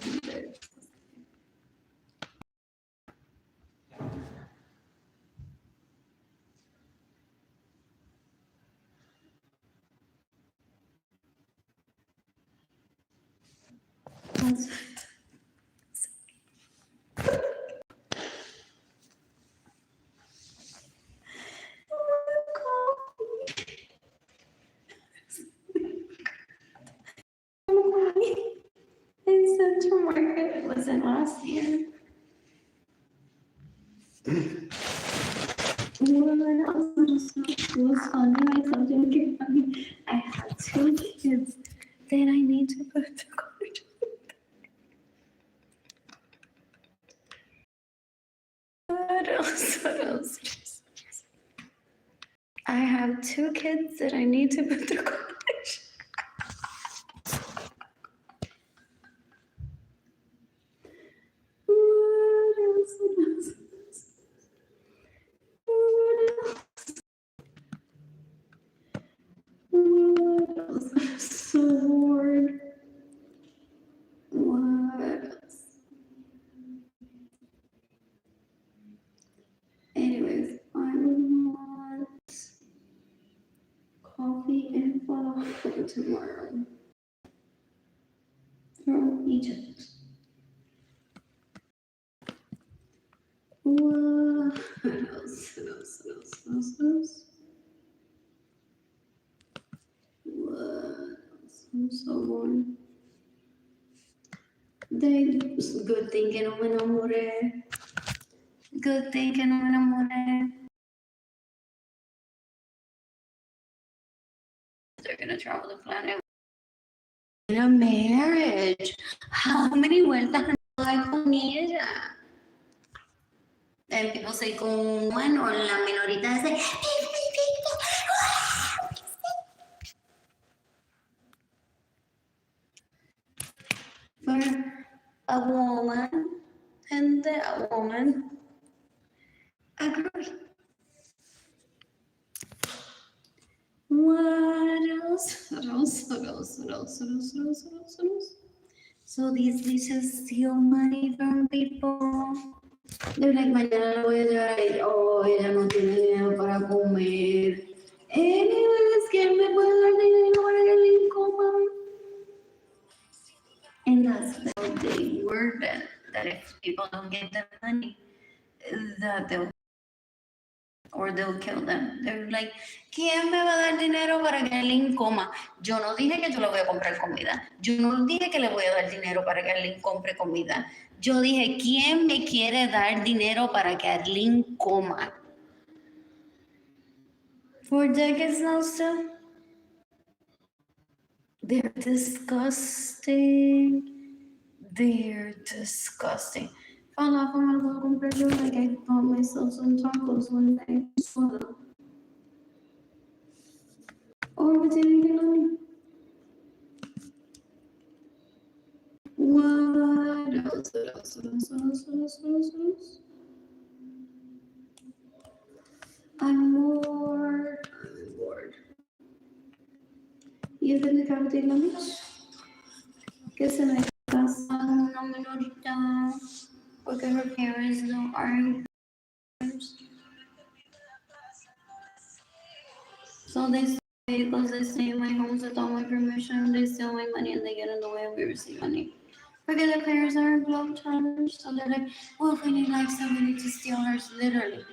Speaker 1: In Central Market, it wasn't last year. What else was funny? I have 2 kids that I need to put to college. What else? I have 2 kids that I need to put to college. What else? What else? So bored. What else? Anyways, I want coffee and falafel tomorrow from Egypt. What else? What else? I'm so bored. Good thing que no me enamoré. Good thing que no me enamoré. They're gonna travel the planet. In a marriage. How many vueltas no hay con ella? El tipo se con, bueno, la minorita ese. For a woman, and a woman agree. What else? So these bitches steal money from people. They're like, mañana le voy a llevar ahí, oh, ella no tiene dinero para comer. Anyways, ¿quién me puede dar dinero para que le coma? And that's how they word it, that if people don't get the money, that they'll kill them. They're like, ¿quién me va a dar dinero para que Arlene coma? Yo no dije que yo le voy a comprar comida. Yo no dije que le voy a dar dinero para que Arlene compre comida. Yo dije, ¿quién me quiere dar dinero para que Arlene coma? For decades now still. They're disgusting. They're disgusting. Found out I'm gonna compare you like I bought myself some tacos one day. Or we didn't get on. What else? What else? What else? What else? What else? What else? What else? I'm bored. I'm bored. ¿Y es de Cabo de la Noche? Que se me casa una menorita porque her parents don't aren't. So they steal vehicles, they stay in my homes without my permission, they steal my money and they get in the way of me receiving money. Because their parents are globetrotters, so they're like, well, if we need like we need to steal hers, literally.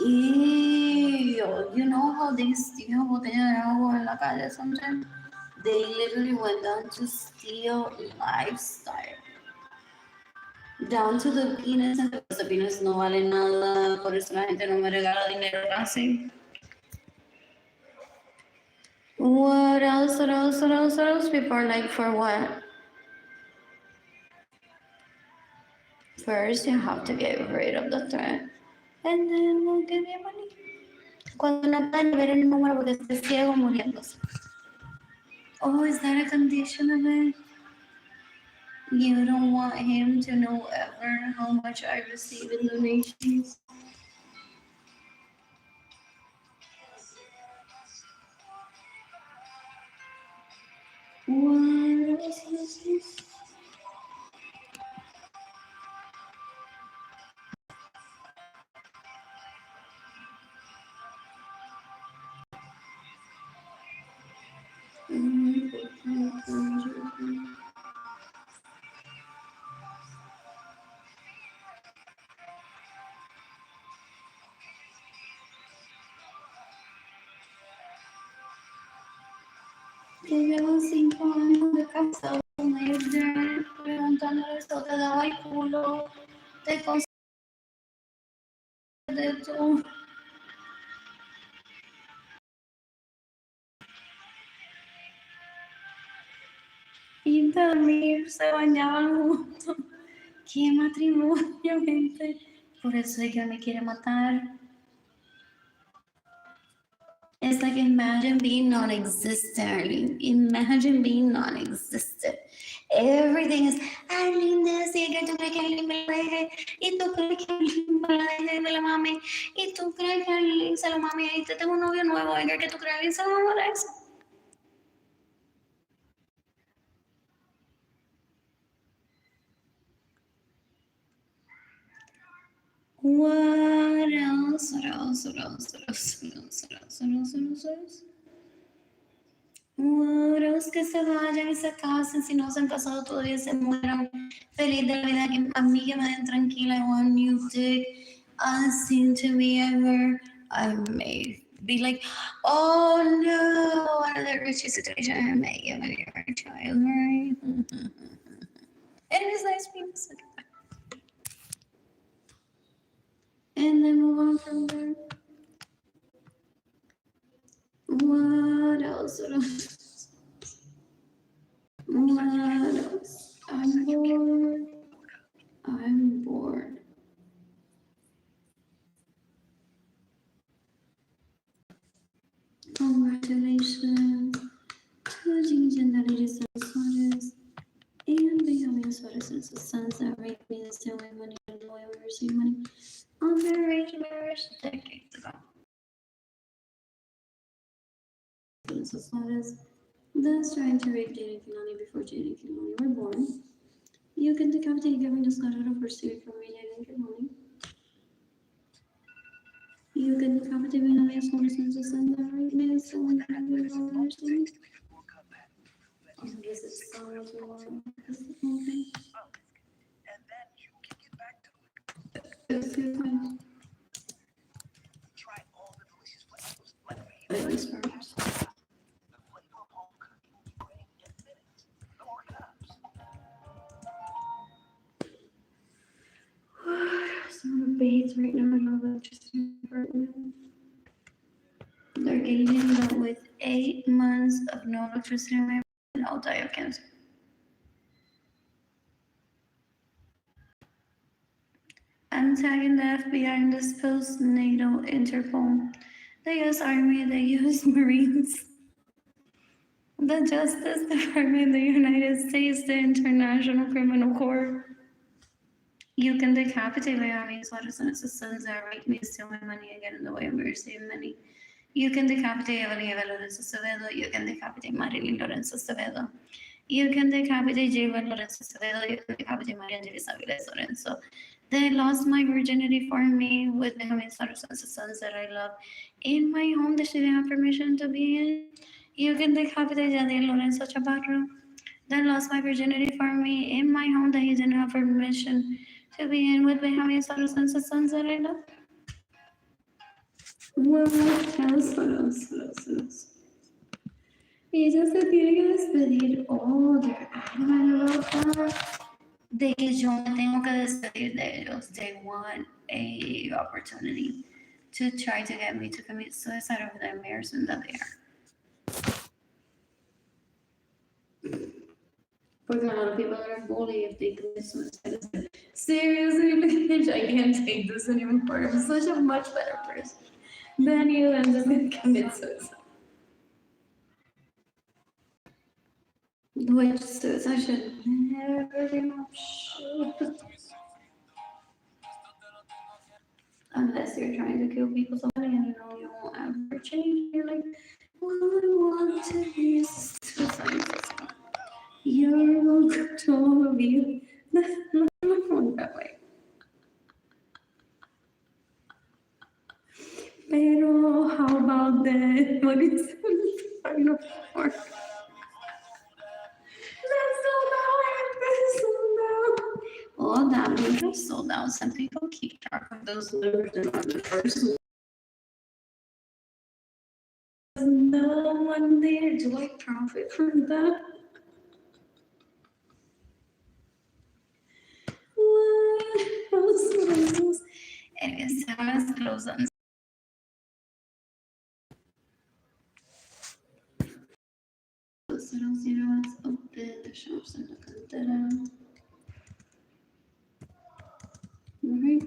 Speaker 1: Ew, you know how they steal botella de agua en la calle sometimes? They literally went down to steal lifestyle. Down to the penis, and the penis no vale nada, por eso la gente no me regala dinero casi. What else? What else? What else? What else? People are like, for what? First, you have to get rid of the threat, and then we'll give you money. Cuando no pueden ver el número porque esté ciego muriéndose. Oh, is that a condition of it? You don't want him to know ever how much I receive in donations. What else is this? Que llevo 5 años de casado con ella, preguntándole esto, te daba el culo, te conseguí de todo. Y dormir, se bañaban juntos. ¿Qué matrimonio, gente? Por eso es que me quiere matar. It's like, imagine being non-existent, Arlene. Imagine being non-existent. Everything is, Arlene decía que tú crees que Arlene me la deje, y tú crees que Arlene me la deje y me la mame, y tú crees que Arlene se la mame, y te tengo un novio nuevo, venga, que tú crees que Arlene se la mame a eso. What else? What else? What else? What else? What else? What else? What else? What else? What else? Que se vayan y se casen, si no se han casado todavía se mueran. Feliz de la vida, que a mí que me den tranquila. I want new dick. Unseen to me ever. I may be like, oh no, out of that risky situation, I may give a child, right? It is nice being sick. And then move on from there. What else? What else? What else? I'm bored. I'm bored. Congratulations to Jinjin Daliri Suarez and Benjamin Suarez and sus sons that raped me and stole my money and the way we received money on their arranged marriage decades ago. Suarez, thus trying to rape Jane and Kilani before Jane and Kilani were born. You can decapitate giving disclosure of pursuit from relating to money. You can decapitate when having a small senses and the right means someone that you don't understand. Oh, this is so much more. This is okay. It's too fun. It was first. Some debates right now about electricity department. They're gauging that with 8 months of no electricity in my and I'll die of cancer. I'm tagging the FBI in this post, NATO, Interpol, the US Army, the US Marines, the Justice Department, the United States, the International Criminal Court. You can decapitate by having sweaters and assistants that make me steal my money and get in the way of me receiving money. You can decapitate Arlene Lorenzo Acevedo. You can decapitate Arlene Lorenzo Acevedo. You can decapitate J.V. Lorenzo Acevedo. You can decapitate Maria Elizabeth Lorenzo. They lost my virginity for me with the Benjamin sons that I love in my home that she didn't have permission to be in. You can decapitate Jadiel Lorenzo Chaparro. They lost my virginity for me in my home that he didn't have permission to be in with Benjamin sons that I love. What else? Ella se tiene que despedir. Oh, they're adamant about that. De que yo me tengo que despedir de ellos. They want a opportunity to try to get me to commit suicide over the embarrassment that they are. Because a lot of people are bullied if they commit suicide. Seriously, bitch, I can't take this anymore. I'm such a much better person than you. I'm just gonna commit suicide. Which suicide should never be an option. Unless you're trying to kill people so badly and you know you won't ever change. You're like, well, I want to be a suicide. You're welcome to all of you. That's not that way. Pero how about that? What is the final form? Oh, that means I'm sold out. Some people keep track of those numbers and numbers. No one there. Do I profit from that? What else? Anyways, let's close on. Los ceros open the shops in the cantera. Alright.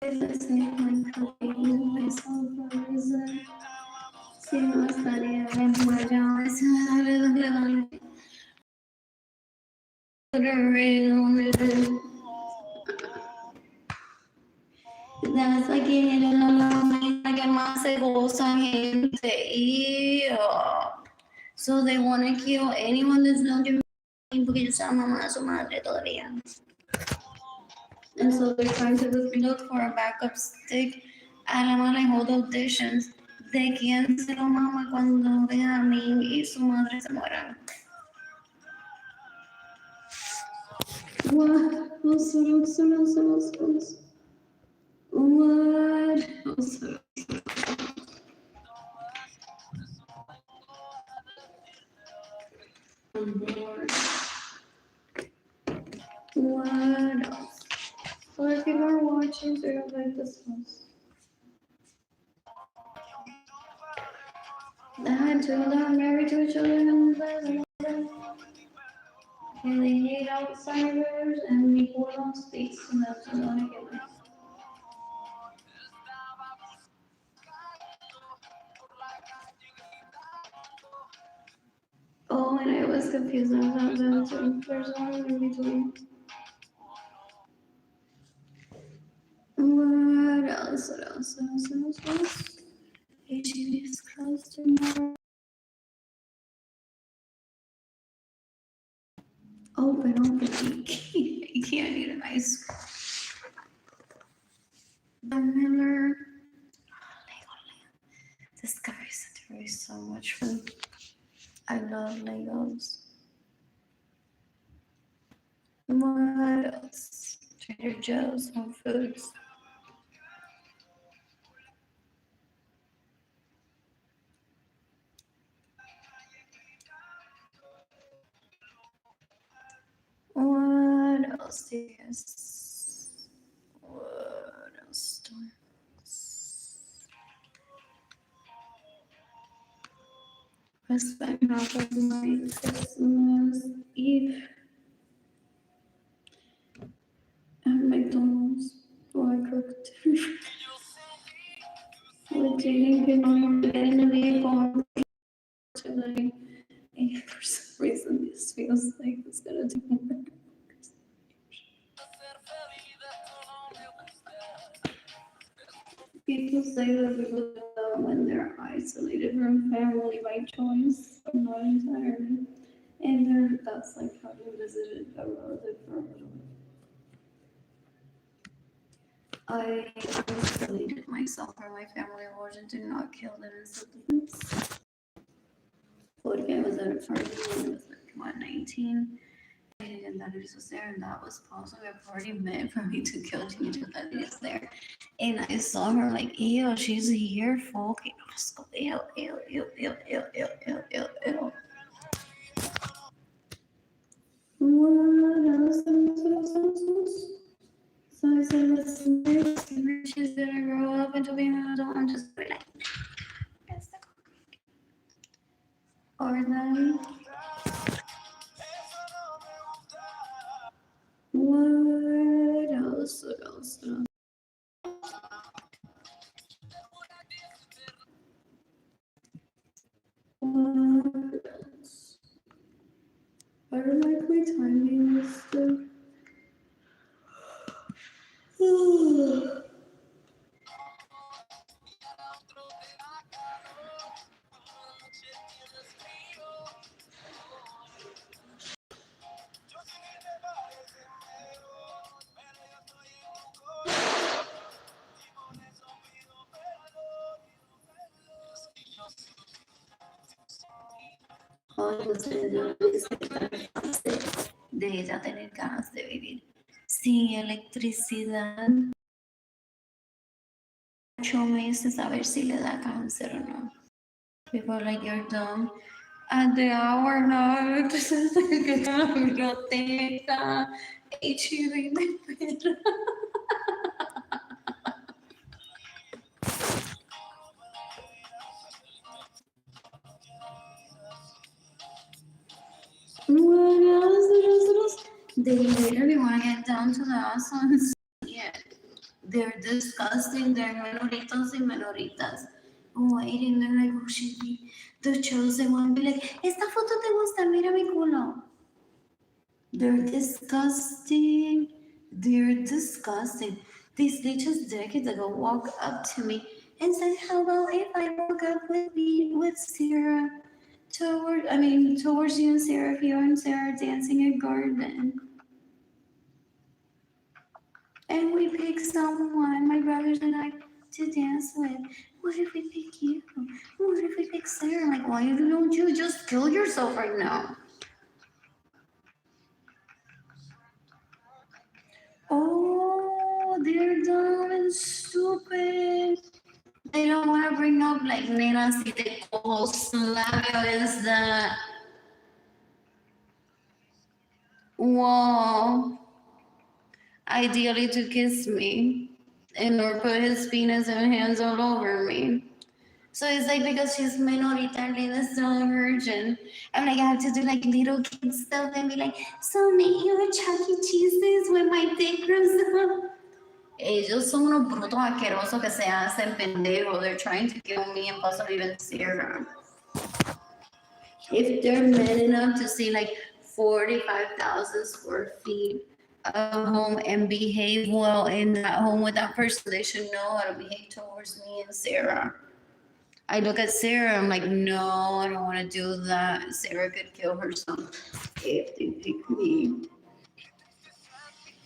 Speaker 1: Let's make my career myself a reason. Si no estaría en Guayama, se me da de That's again la que más se goza gente. So they want to kill anyone that's not giving porque yo soy mamá de su madre todavía. And so they're trying to look for a backup stick. Además, I hold auditions de quién se lo mama cuando Benjamin y su madre se mueran. What? What? They had two of them married to each other and they hate outsiders and people don't speak to them so they want to get like. Oh, and I was confused about them too. There's one in between. What else? What else? What else? What else? What else? HIV is close to more. Open, open. You can't eat an ice cream. The Miller. Discovery Center is so much fun. I love Legos. What else? Trader Joe's, Home Foods. What else? Yes. What else? I spent half of my Christmas Eve at McDonald's while I cooked. We're taking people to get in the vehicle tonight. And for some reason, this feels like it's gonna take more. People say that people do that when they're isolated from family by choice, but not entirely. And that's like having visited a relative for a little bit. I isolated myself from my family of origin to not kill them in self-defense. Porque I was at a party when I was like, what, 19? And that it was there, and that was possibly a party meant for me to kill Gigi that is there. And I saw her like, ew, she's here, folk. And I was like, ew, ew, ew, ew, ew, ew, ew, ew, ew. What else? So I said, listen, she's gonna grow up into being an adult and just be like, yes. Or then, what else? What else? What else? What else? I don't like my timing and stuff. De ella tener ganas de vivir sin electricidad 8 meses a ver si le da cáncer o no. People like, you're dumb. At the hour, no, entonces que la biblioteca, HIV me espera. What else? What else? What else? They literally want to get down to the aso and see it. They're disgusting. They're menoritos y menoritas. Waiting, they're like, oh, should be the chosen one. Be like, esta foto te gusta, mira mi culo. They're disgusting. They're disgusting. These bitches decades ago walked up to me and said, how about if I broke up with Sarah? Towards you and Sarah, if you and Sarah dancing a garden. And we pick someone, my brothers and I, to dance with. What if we pick you? What if we pick Sarah? Like, why don't you just kill yourself right now? Oh, they're dumb and stupid. They don't want to bring up like, nena, si te cojo labio is that. Whoa. Ideally to kiss me. and or put his penis and hands all over me. So it's like because she's minority and still a virgin. I'm like I have to do like little kid stuff and be like, so meet you at Chuck E. Cheese's when my dick grows up. Ellos son unos brutos asquerosos que se hacen pendejos. They're trying to kill me and possibly even Sarah. If they're men enough to see like 45,000 square feet of home and behave well in that home with that person, they should know how to behave towards me and Sarah. I look at Sarah, I'm like, no, I don't want to do that. Sarah could kill herself if they pick me.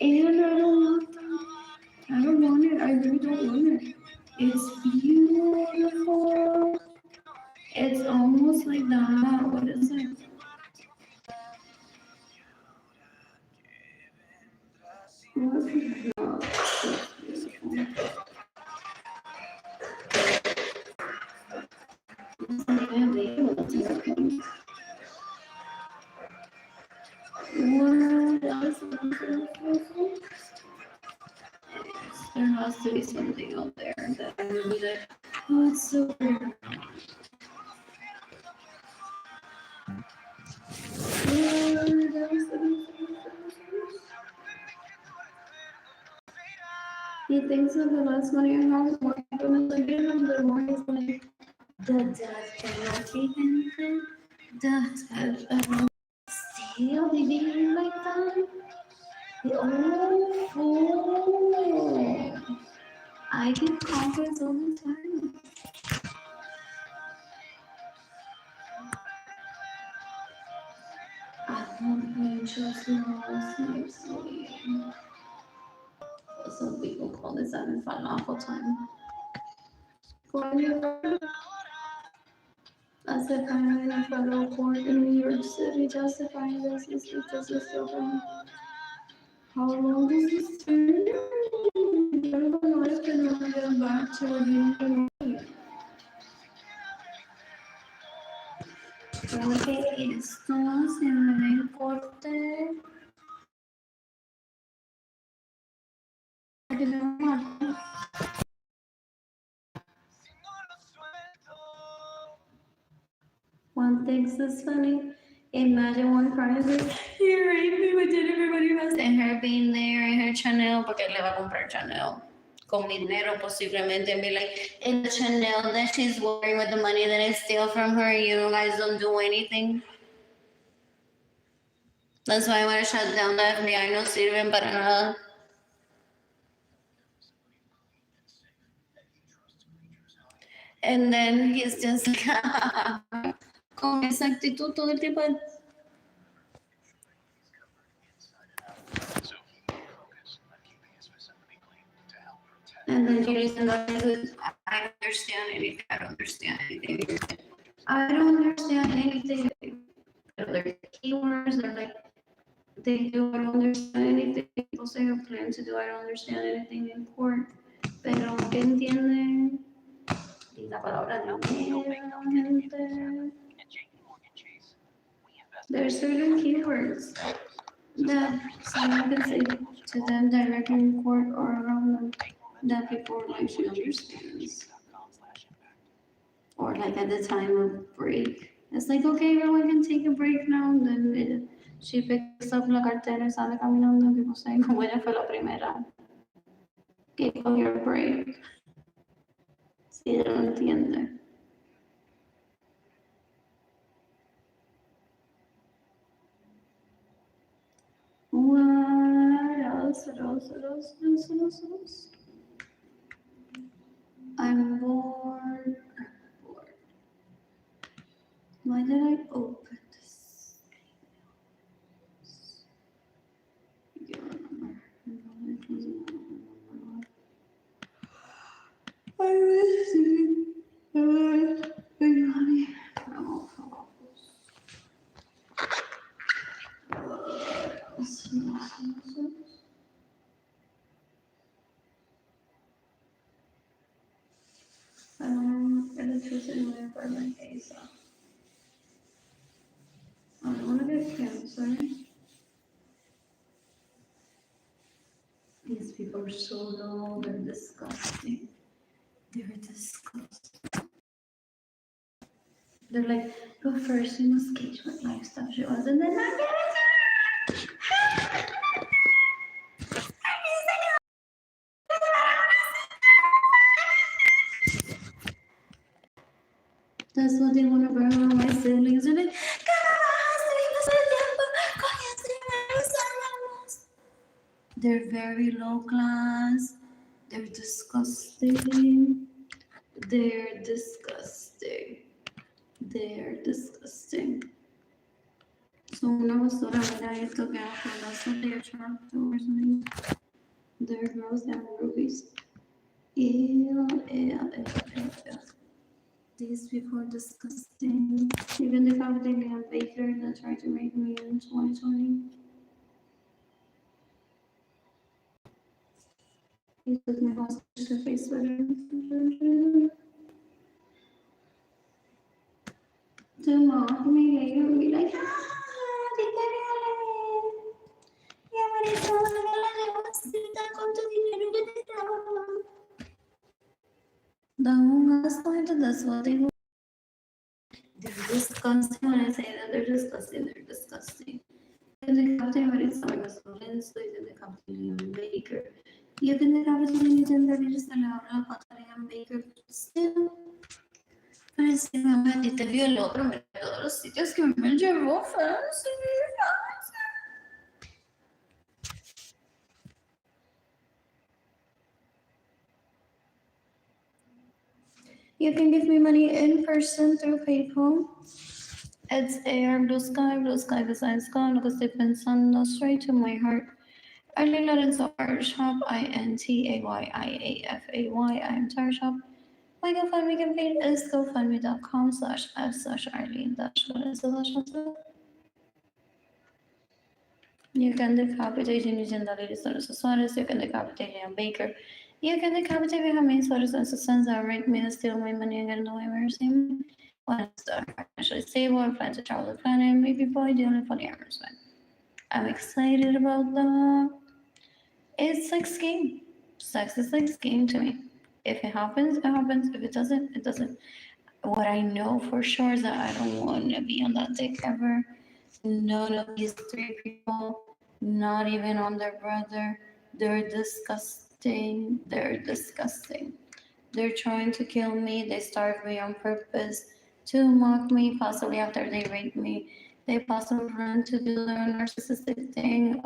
Speaker 1: And I don't want that. I don't want it. I really don't want it. It's beautiful. It's almost like that. What is it? What is it? No, it's beautiful. It's like a label type thing. What else? There has to be something out there that I would be like, oh, it's so weird. He thinks of the last money I have, more gonna look at him, the more he's like, the death cannot take anything. The steal, did he hear like that? Oh, fool. I get confidence all the time. I don't think just lost my sleep. Some people call this having fun awful time. As if I'm in a federal court in New York City justifying this because it's still wrong. How long does this take? I don't know if I can get back to being porque esto se me corte. One thinks it's funny. Imagine one crying like, you raped me, what did everybody else? And her being there in her Chanel, porque le va a comprar Chanel. Con mi dinero posiblemente and be like, in the Chanel that she's wearing with the money that I steal from her, you guys don't do anything. That's why I want to shut down the FBI, no sirven para nada. And then he's just like, con esa actitud todo el tiempo. And then you listen to it, I don't understand anything. I don't understand anything. I don't understand anything. They're keywords, they're like, they do, I don't understand anything. People say I plan to do, I don't understand anything in court. Pero, ¿qué entienden? Y la palabra no gente. There are certain keywords that someone can say to them directly in court or around them that people like she understands. Or like at the time of break. It's like, okay, everyone can take a break now. Then she picks up la cartera y sale caminando. People say, como ella fue la primera. Give her a break. Si ella no entiende. What else? I'm bored. Why did I open this? I can't remember. I miss it. Honey. Oh, electricity whenever my face off. I don't want to get cancer. These people are so low, they're disgusting. They're disgusting. They're like, but first you must cage what lifestyle she was, and then that's what they want to burn on my siblings. They're like, they're very low class. They're disgusting. They're disgusting. They're disgusting. So una basura, mira esto que hago, that's what they're trying towards me. They're girls and rubies. Ew, ew, ew, ew, ew. These people are disgusting. Even the Cavalier Baker that tried to rape me in 2020. He took me hostage to face to mock me and be like, ah, te queremos. Y Marisol, la debosita con tu dinero que te daba. Dame un gasto, that's what they do. They're disgusting. When I say that, they're disgusting. They're disgusting. You can decapite Marisol, Arlene Lorenzo, you can decapite Liam Baker. You can decapite anything that is just allowed to Liam Baker. Still, pero si mamá a ti te violó, pero mira todos los sitios que me llevó, fancy, fancy. You can give me money in person through PayPal. It's AR Blue Sky Design Sky, lo que estoy pensando straight to my heart. Arlene Lorenzo Art Shop, INTAYIAFAY, I am Tar Shop. My GoFundMe campaign is gofundme.com/f/Arlene-Lorenzo. You can decapitate using the latest Suarez, you can decapitate Liam Baker. You can decapitate Benjamin Suarez and sons that raped me and steal my money and get no mercy. When I start financially stable, I plan to travel the planet and meet people ideally for the Harassment. I'm excited about that. It's like skiing. Sex is like skiing to me. If it happens, it happens. If it doesn't, it doesn't. What I know for sure is that I don't want to be on that dick ever. None of these three people, not even on their brother. They're disgusting. They're disgusting. They're trying to kill me. They starved me on purpose to mock me, possibly after they raped me. They possibly run to do their narcissistic thing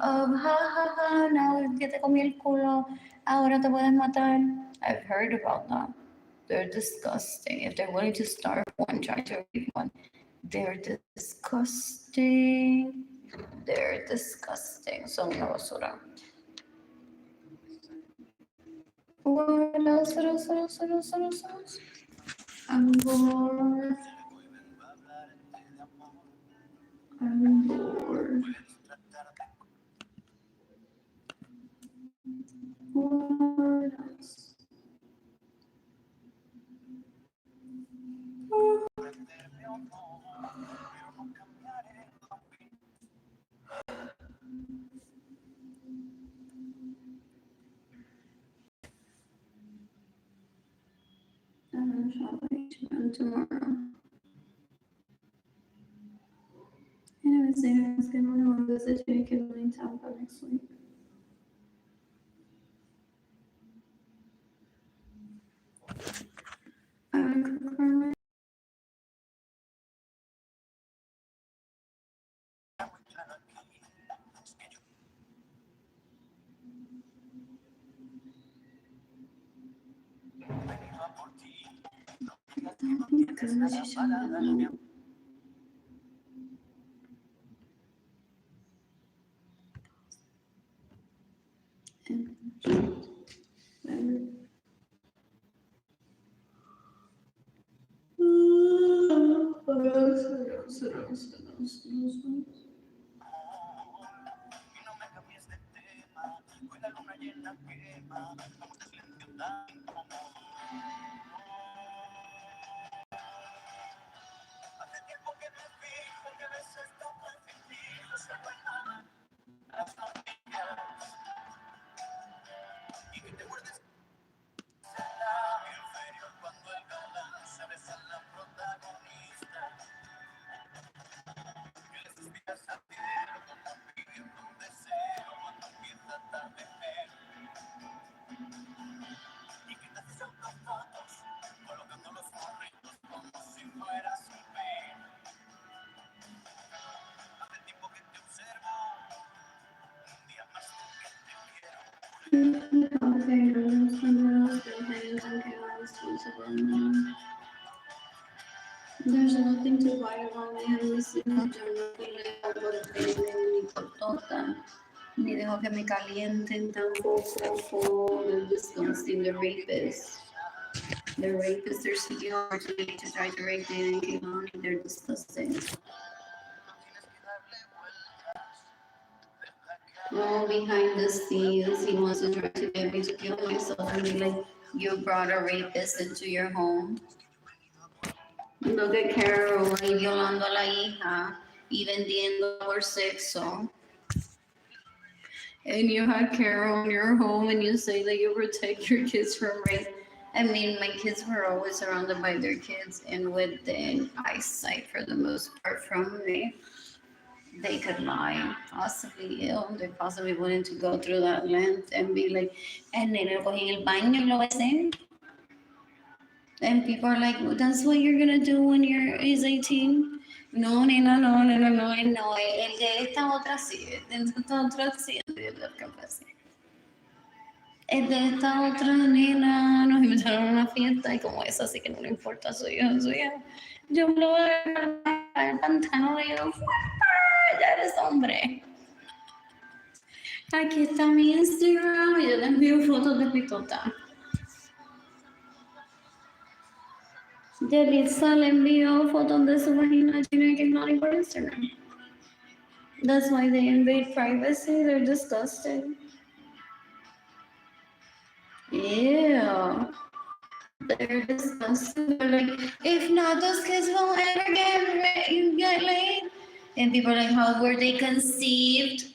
Speaker 1: of ha ha ha, now que te comí el culo, ahora te puedes matar. I've heard about that. They're disgusting. If they're willing to starve one, try to rape one, they're disgusting. They're disgusting. Son una basura. What else? What else? What else? What else? What else? What else? I'm bored. I'm bored. What else? I'm shopping tomorrow. Anyways, guys, good morning. I'll visit Jake in Tampa next week. I'm confirming. There's nothing to write about. I have missing a journal que le hago el pene ni cortota, ni dejo que me calienten tampoco. They're disgusting. The rapists. The rapists are seeking opportunity to try to rape me and keep on. They're disgusting. Oh, behind the scenes, he wants to try to get me to kill myself and be like, you brought a rapist into your home. Look at Carol, ahí violando a la hija y vendiendo por sexo. And you had Carol in your home and you say that you protect your kids from rape. I mean, my kids were always surrounded by their kids and within eyesight for the most part from me. They could lie, possibly ill. They possibly wanted to go through that length and be like, and nene lo cogí en el baño, lo besé. And people are like, well, that's what you're gonna do when he's 18. No, nena, no, no, no, no, no. El de esta otra sí, el de esta otra sí, el de esta otra sí. El de esta otra nena nos invitaron a una fiesta y como es así que no le importa su hija, su hija. Yo me lo voy a agarrar el pantano y yo, ya eres hombre. Aquí está mi Instagram y yo le envío fotos de pitota. Yelitza le envió fotos de su vagina china que no hay por Instagram. That's why they invade privacy. They're disgusting. Ew. They're disgusting. They're like, if not, those kids won't ever get laid. And people are like, how were they conceived?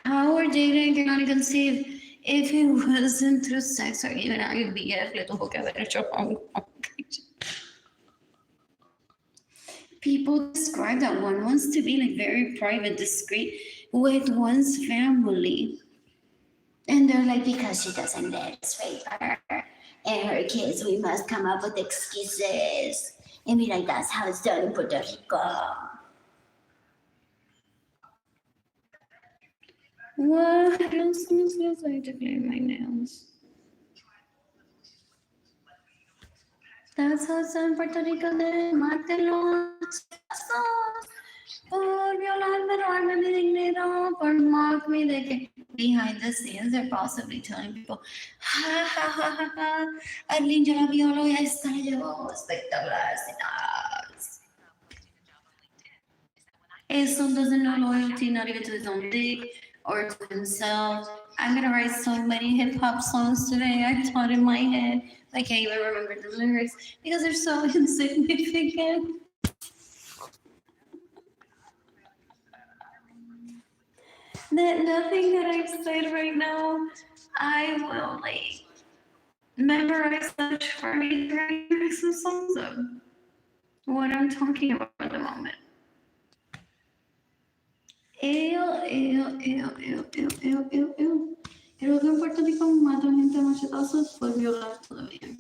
Speaker 1: How were they not conceived? If it wasn't through sex or even IVF, le tuvo que haber hecho people describe that one wants to be like very private, discreet with one's family. And they're like, because she doesn't let us rape her and her kids, we must come up with excuses. And be like, that's how it's done in Puerto Rico. What? I don't like to clean my nails. That's how it's done in Puerto Rico. Mátelos por violarme, robarme mi dinero, por mock me. De que behind the scenes, they're possibly telling people, ha ha ha ha ha, Arlene yo la violo y a esta la llevó espectacular. Eso doesn't know loyalty, not even to his own dick or to himself. I'm gonna write so many hip hop songs today. I thought in my head, I can't even remember the lyrics because they're so insignificant. That nothing that I've said right now, I will like memorize such for me to write some songs of what I'm talking about at the moment. Creo que en Puerto Rico matan gente a machetazos por violar todavía.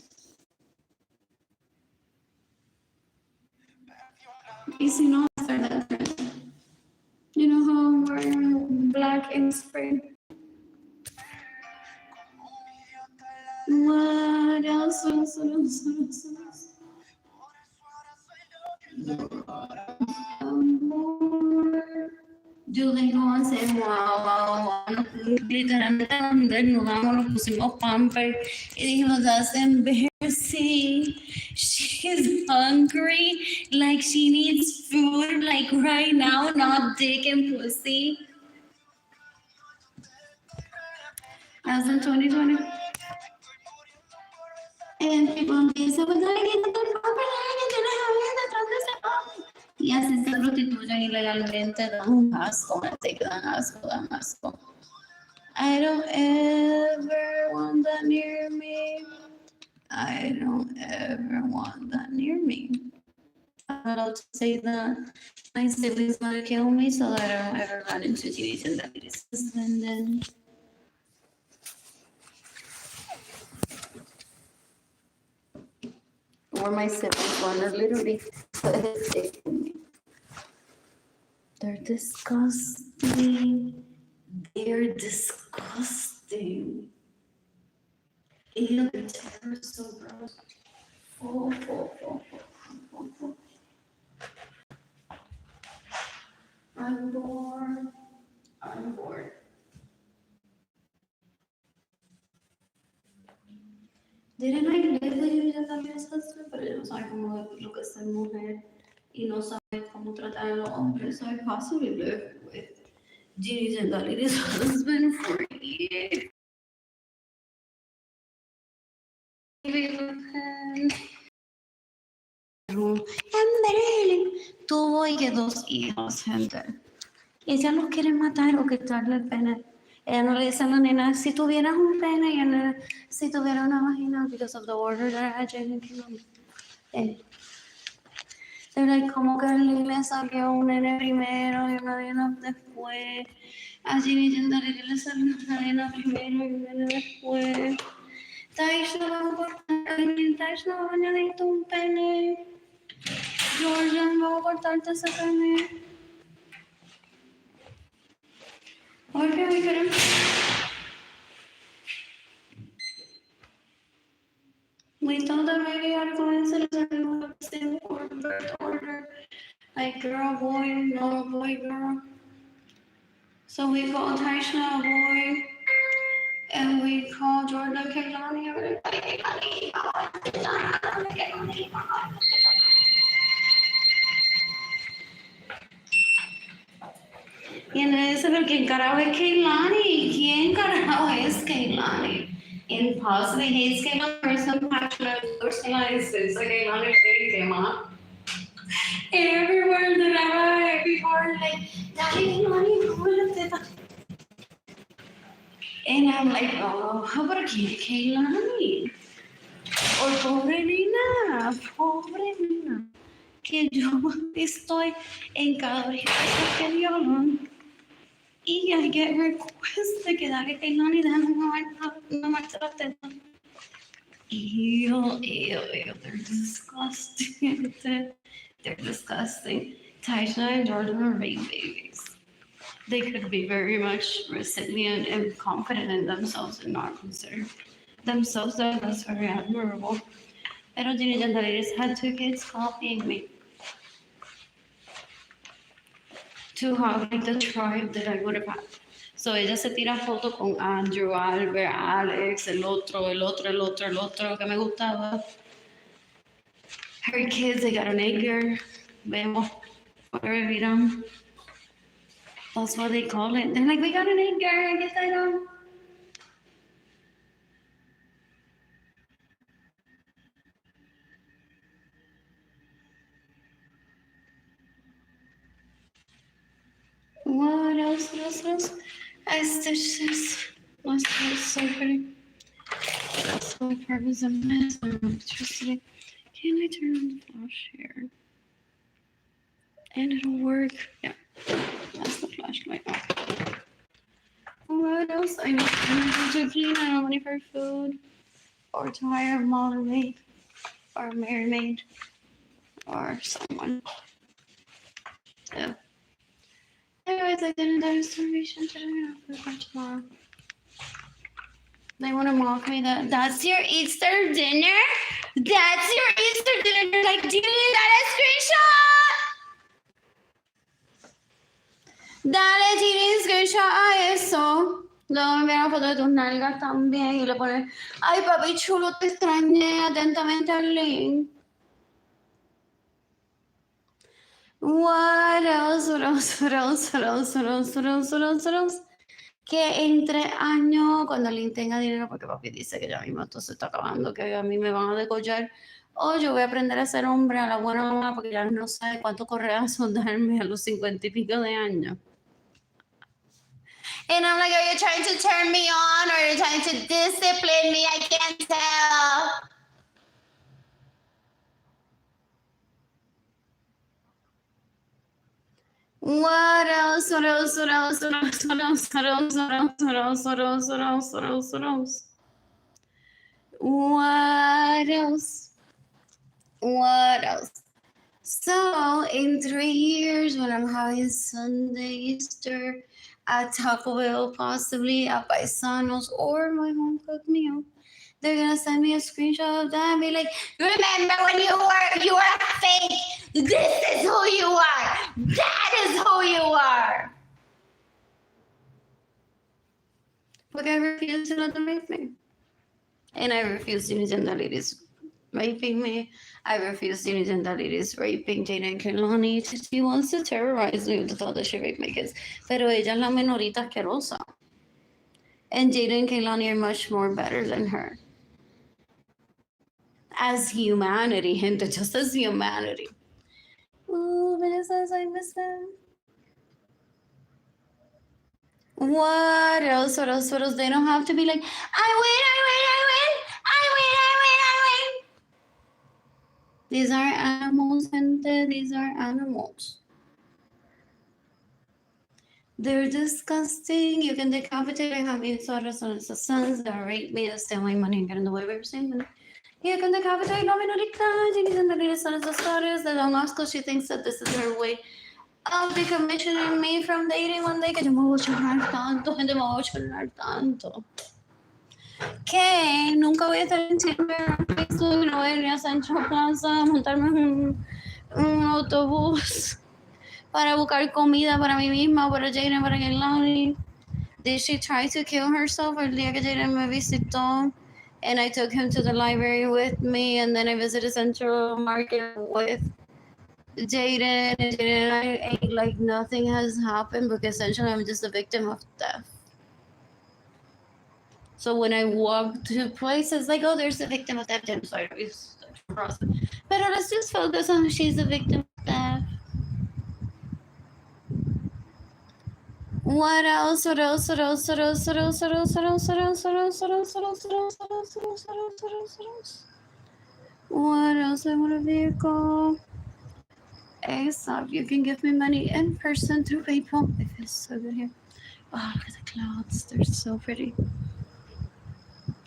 Speaker 1: Y si no, hacer that trend. You know how I'm wearing black in spring? What else? Yo vengo a hacer wow, literalmente nos desnudamos, nos pusimos pamper y dijimos, that's embarrassing. She's hungry, like she needs food, like right now, not dick and pussy. As in 2020. And people empiezan, pues dale, quítate el pamper, que tienes a alguien detrás de ese pamper. Y así se prostituyen ilegalmente, dan un asco, dan asco. I don't ever want that near me. I don't ever want that near me. I'm allowed to say that my siblings gonna kill me so that I don't ever run into TVs and diabetes. And then or my siblings wanna literally put his dick in me. They're disgusting. They're disgusting. Ew, they're so gross. Oh. I'm bored. Didn't I live with you también husband? Pero yo no sabe cómo lo que es ser mujer y no sabe cómo tratar a los hombres. So I possibly lived with Ginny's and Dali's husband for years. Tuvo y que 2 hijos, gente. Y ella los quiere matar o quitarle el pene. Ella no le dice a la nena, si tuvieras un pene, y ella si tuviera una vagina, because of the order that I had in They're like, como que Arlene le salió un nene primero y una nena después. A Ginny Gendari le salió una nena primero y un nene después. Taisha va a cortar, Taisha va a añadirte un pene. Jordan va a cortarte ese pene. Okay, we couldn't. We told the radio coincidence and the same order. Like girl, boy, no boy, girl. So we called Taisha a boy. And we called Jordan Kaylani. Y en ese, pero ¿quién carajo es Kaylani? ¿Quién carajo es Kaylani? Impossible hates Kaylani or some passionate person is Kaylani came up. Everywhere that I went, people are like, Kaylani, and I'm like, oh, how about Kaylani? Or pobre nena, que yo estoy en cada vez que violan. Y I get requests de que dale Kaylani, déjame no marcha la teta. Ew, they're disgusting. They're disgusting. Taisha and Jordan are babies. They could be very much resilient and confident in themselves and not consider themselves that. That's very admirable. I don't think that I just had 2 kids copying me to have like the tribe that I would have had. So ella se tira foto con Andrew, Albert, Alex, el otro que me gustaba. Her kids, they got an Edgar. Vemos, whatever we done. That's what they call it. They're like, we got an Edgar. I guess I don't. What else? I stitched this. That's so pretty. That's my purpose of mess. Electricity. Can I turn on the flash here? And it'll work. Yeah. That's the flashlight. What else? I need to clean. I don't money for food. Or to hire a model maid. Or a maid. Or someone. Yeah. Anyways, I didn't die of starvation today. I'll for tomorrow. They want to mock me that's your Easter dinner? That's your Easter dinner? They're like, Dile, dale screenshot! Dale, Dile, screenshot a eso. Luego me envían una foto de tus nalgas también y le ponen, ay papi chulo, te extrañé, atentamente Arlene. What else? Que en 3 años, cuando Lynn tenga dinero, porque papi dice que ya mismo esto se está acabando, que a mí me van a decollar, o yo voy a aprender a ser hombre a la buena mamá, porque ya no sabe cuánto correazos darme a los 50 y pico de años. And I'm like, are you trying to turn me on, or are you trying to discipline me? I can't tell. What else? What else? So in 3 years, when I'm having Sunday, Easter, at Taco Bell, possibly at Paisanos, or my home cooked meal, they're gonna send me a screenshot of that and be like, "Remember when you were fake? This is who you are. That is who you are." But I refuse to let them rape me, and I refuse to pretend that it is raping me. I refuse to pretend that it is raping Jada Kehlani. She wants to terrorize me with the thought that she raped my kids. Pero ella es la menorita asquerosa. And Jada and Kehlani are much more better than her. As humanity, gente, just as humanity. Ooh, Vanessa, I miss them. What else? What else? What else? They don't have to be like, I win, I win, I win, I win, I win, I win. These are animals, gente. These are animals. They're disgusting. You can decapitate. I have insults on the sons that rape me, that steal my money and get in the way of everything. You can decapitate la minorita. You can decapitate son of the daughters. That don't ask because she thinks that this is her way of decommissioning me from dating one day. Que yo me voy a chorar tanto, gente, me voy a chorar tanto. Que nunca voy a estar en Chile, Facebook, no voy a ir a Sancho Plaza, montarme un autobús para buscar comida para mí misma, para Jaden, para Kehlani. Did she try to kill herself el día que Jaden me visitó? And I took him to the library with me, and then I visited Central Market with Jaden, and Jaden and I ate like nothing has happened because essentially I'm just a victim of death. So when I walk to places like, oh, there's a victim of theft, I'm sorry, but let's just focus on she's a victim of theft. What else? What else? What else? What else? What else? What else? What else? What else? What else? What else? What else? What else? What else? What else? What else? What else? What else? What else? I want a vehicle. ASAP. You can give me money in person through PayPal. It feels so good here. Oh, look at the clouds. They're so pretty.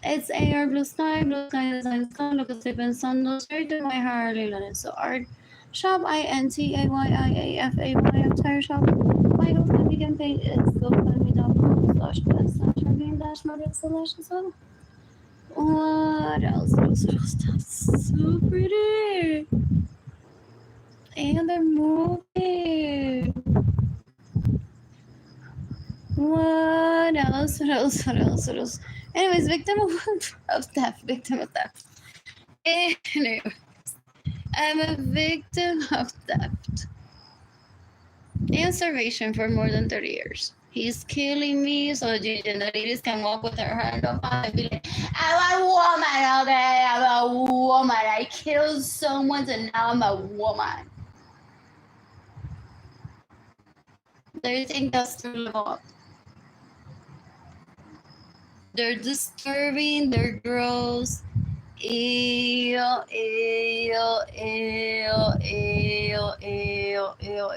Speaker 1: It's AR Blue Sky Design Sky. Lo que estoy pensando. Straight to my Arlene Lorenzo art shop. INTAYIAFAY tire shop. My GoFundMe campaign is GoFundMe.com/SN-Model/as well. What else? What else? That's so pretty. And they're moving. What else? What else? What else? What else? Anyways, victim of theft. Victim of theft. Anyways, I'm a victim of theft and starvation for more than 30 years. He's killing me so the ladies can walk with her hand up and be like, I'm a woman, okay? I'm a woman. I killed someone and now I'm a woman. They think that's their level up. They're disturbing, they're gross. Ew, ew, ew, ew, ew, ew.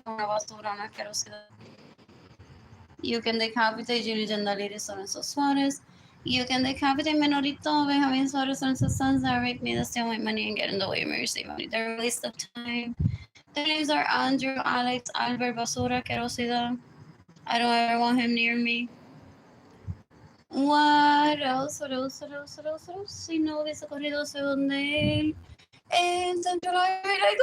Speaker 1: Una basura, una asquerosidad. You can decapitate Julie Ladies Lorenzo Suarez. You can decapitate Menorito, Benjamin Suarez, Lorenzo Sons that rape me, that steal my money and get in the way of me receive money. They're a waste of time. Their names are Andrew, Alex, Albert, Basura, Querosidad. I don't ever want him near me. What else? What else? What else? What else? What else? Si no hubiese corrido hacia donde él. En Central Library,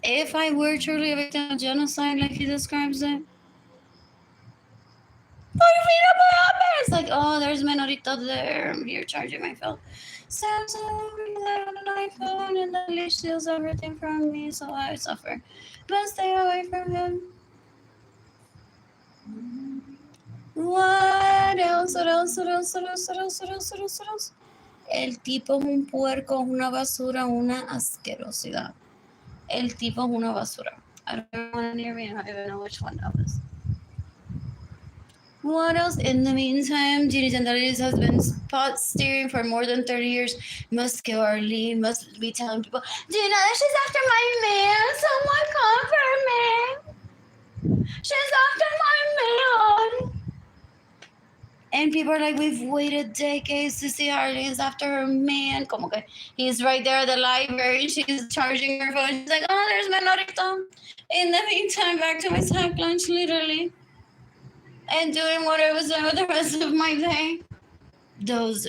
Speaker 1: if I were truly a victim of genocide, like he describes it, it's like, oh, there's Menorita there. I'm here charging my phone. Samsung, that on an iPhone, and the leash steals everything from me, so I suffer. But stay away from him. What else? What else? What else? What else? What else? What else? What else? What else? El tipo es un puerco, una basura, una asquerosidad. El tipo es una basura. I don't even want to near me. I don't even know which one that was. What else? In the meantime, Gini Zandalides has been spot steering for more than 30 years. Must kill Arlene, must be telling people, do you know that she's after my man? Someone come for me. She's after my man. And people are like, we've waited decades to see Arlene's after her man. Como que he's right there at the library. She's charging her phone. She's like, oh, there's my Norito. In the meantime, back to my sack lunch, literally. And doing what I was doing with the rest of my day.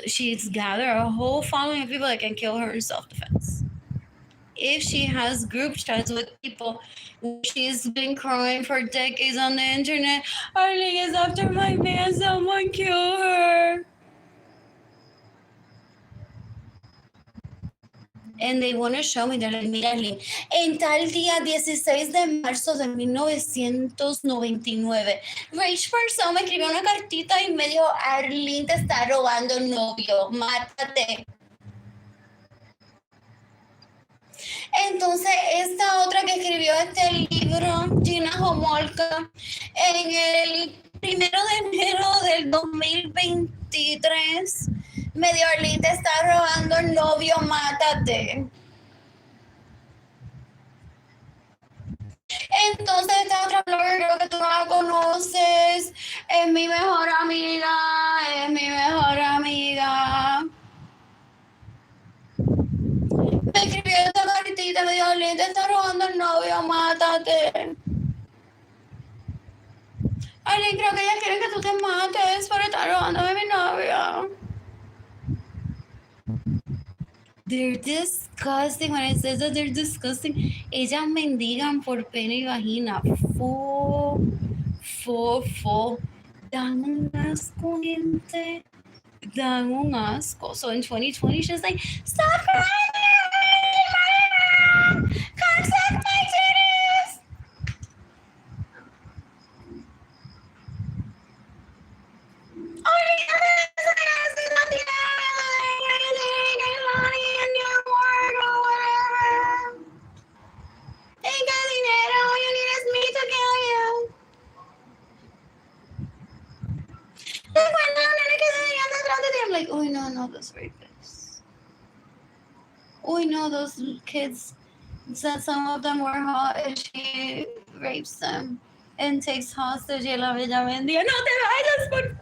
Speaker 1: She's gathered a whole following of people that can kill her in self-defense. If she has group chats with people, she's been crying for decades on the internet, Arlene is after my man, someone kill her. And they want to show me, they're like, mira, Arlene, en tal día 16 de marzo de 1999, Rich Person me escribió una cartita y me dijo, Arlene te está robando el novio, mátate. Entonces, esta otra que escribió este libro, Gina Homolka, en el 1 de enero del 2023, me dijo, Arlene te está robando el novio, mátate. Entonces esta otra blogger, creo que tú no la conoces, es mi mejor amiga, es mi mejor amiga. Me escribió esta cartita, me dijo, Arlene, te está robando el novio, mátate. Arlene, creo que ellas quieren que tú te mates por estar robándome mi novio. They're disgusting. When it says that they're disgusting, ellas mendigan por pene y vagina. Dan un asco, gente. Dan un asco. So in 2020, she's like, stop crying, come suck my titties. I'm like, oh no, those rapists. Oh no, those kids said some of them were hot and she rapes them and takes hostage y la bella mendiga. No te vayas, por.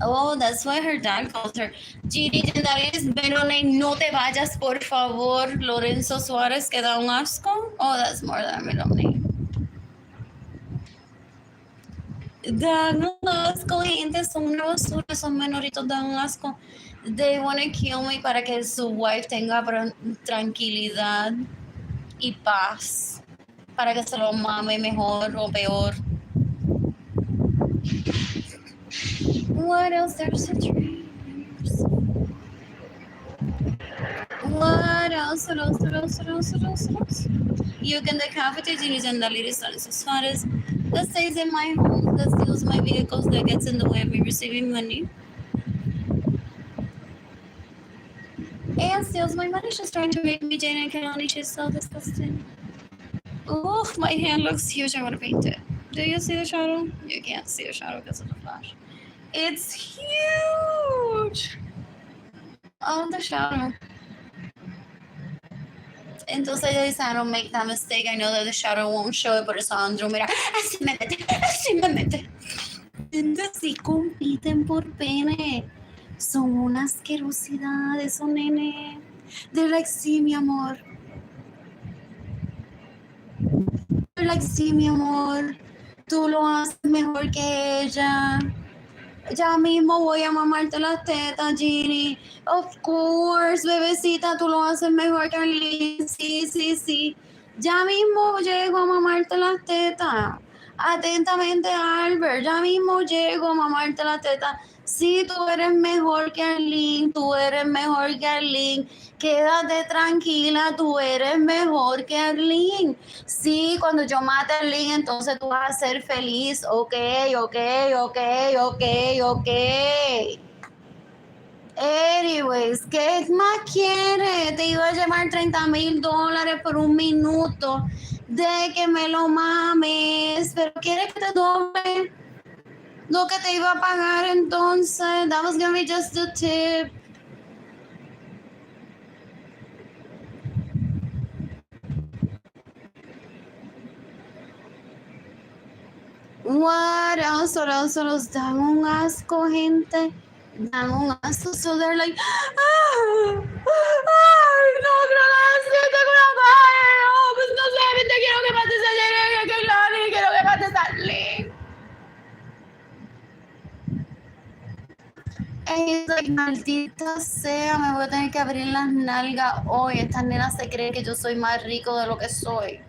Speaker 1: Oh, that's why her dad calls her Giri Gendaris Benone, no te vayas, por favor, Lorenzo Suárez, que da un asco. Oh, that's more than a middle name. Dan un asco, gente, son una basura, son menoritos, dan un asco. They want to kill me para que su wife tenga tranquilidad y paz, para que se lo mame mejor o peor. What else? There's a train. What else? You can decapitate and use the ladies as far as that stays in my home, that steals my vehicles, that gets in the way of me receiving money. And steals my money. She's trying to make me Jane and Kalani. She's so disgusting. Oh, my hand looks huge. I want to paint it. Do you see the shadow? You can't see the shadow because of the flash. It's huge. Oh, the shadow. Entonces ella dice, I don't make that mistake. I know that the shadow won't show it, por eso Andrew, mira, así me mete. Entonces sí compiten por pene. Son una asquerosidad, esos nene. They're like, sí, mi amor. They're like, sí, mi amor. Tú lo haces mejor que ella. Ya mismo voy a mamarte las tetas, Ginny. Of course, bebecita, tú lo haces mejor que Arlene. Sí. Ya mismo llego a mamarte las tetas. Atentamente, Albert. Ya mismo llego a mamarte las tetas. Sí, tú eres mejor que Arlene. Tú eres mejor que Arlene. Quédate tranquila, tú eres mejor que Arlene. Sí, cuando yo mate a Arlene, entonces tú vas a ser feliz. Ok. Anyways, ¿qué más quieres? Te iba a llevar $30,000 por un minuto de que me lo mames, pero ¿quieres que te doble lo que te iba a pagar entonces? That was gonna be just a tip. What los dan un asco, gente. Dan un asco. So they're like, ay, no, gracias, tengo una calle, no, pues no sé, viste, quiero que mates a Jerry, que Lani, quiero que mates a Arlene. Es like, maldita sea, me voy a tener que abrir las nalgas hoy. Estas nenas se creen que yo soy más rico de lo que soy.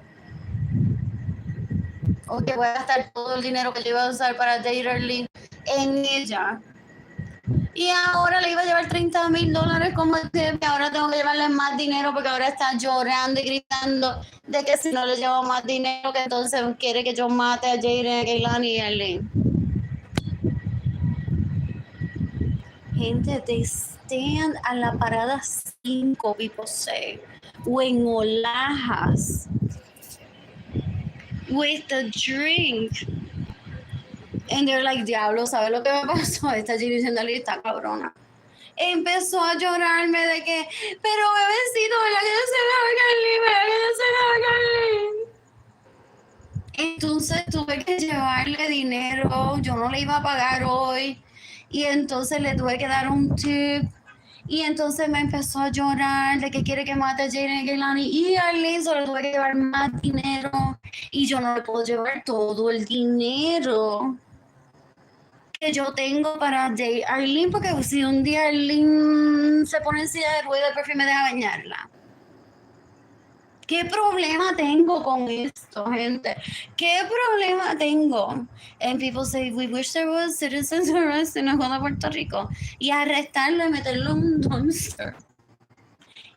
Speaker 1: O que voy a gastar todo el dinero que yo iba a usar para date Arlene en ella. Y ahora le iba a llevar $30,000 como que ahora tengo que llevarle más dinero porque ahora está llorando y gritando de que si no le llevo más dinero que entonces quiere que yo mate a Jaden, a Kehlani y a Arlene. Gente, they stand a la parada 5, people say, o en Olajas, with the drink. And they're like, diablo, ¿sabes lo que me pasó? Esta Jaden está cabrona. Empezó a llorarme de que, pero bebecito, ¿verdad que yo soy la Carly? ¿Verdad que yo soy la Carly? Entonces tuve que llevarle dinero, yo no le iba a pagar hoy, y entonces le tuve que dar un tip, y entonces me empezó a llorar de que quiere que mate a Jaden, Kehlani y a Arlene, solo le tuve que llevar más dinero, y yo no le puedo llevar todo el dinero que yo tengo para Arlene, porque si un día Arlene se pone en silla de ruedas, por fin me deja bañarla. ¿Qué problema tengo con esto, gente? ¿Qué problema tengo? And people say, we wish there was citizens arrest en la de Puerto Rico. Y arrestarlo y meterlo en un dumpster.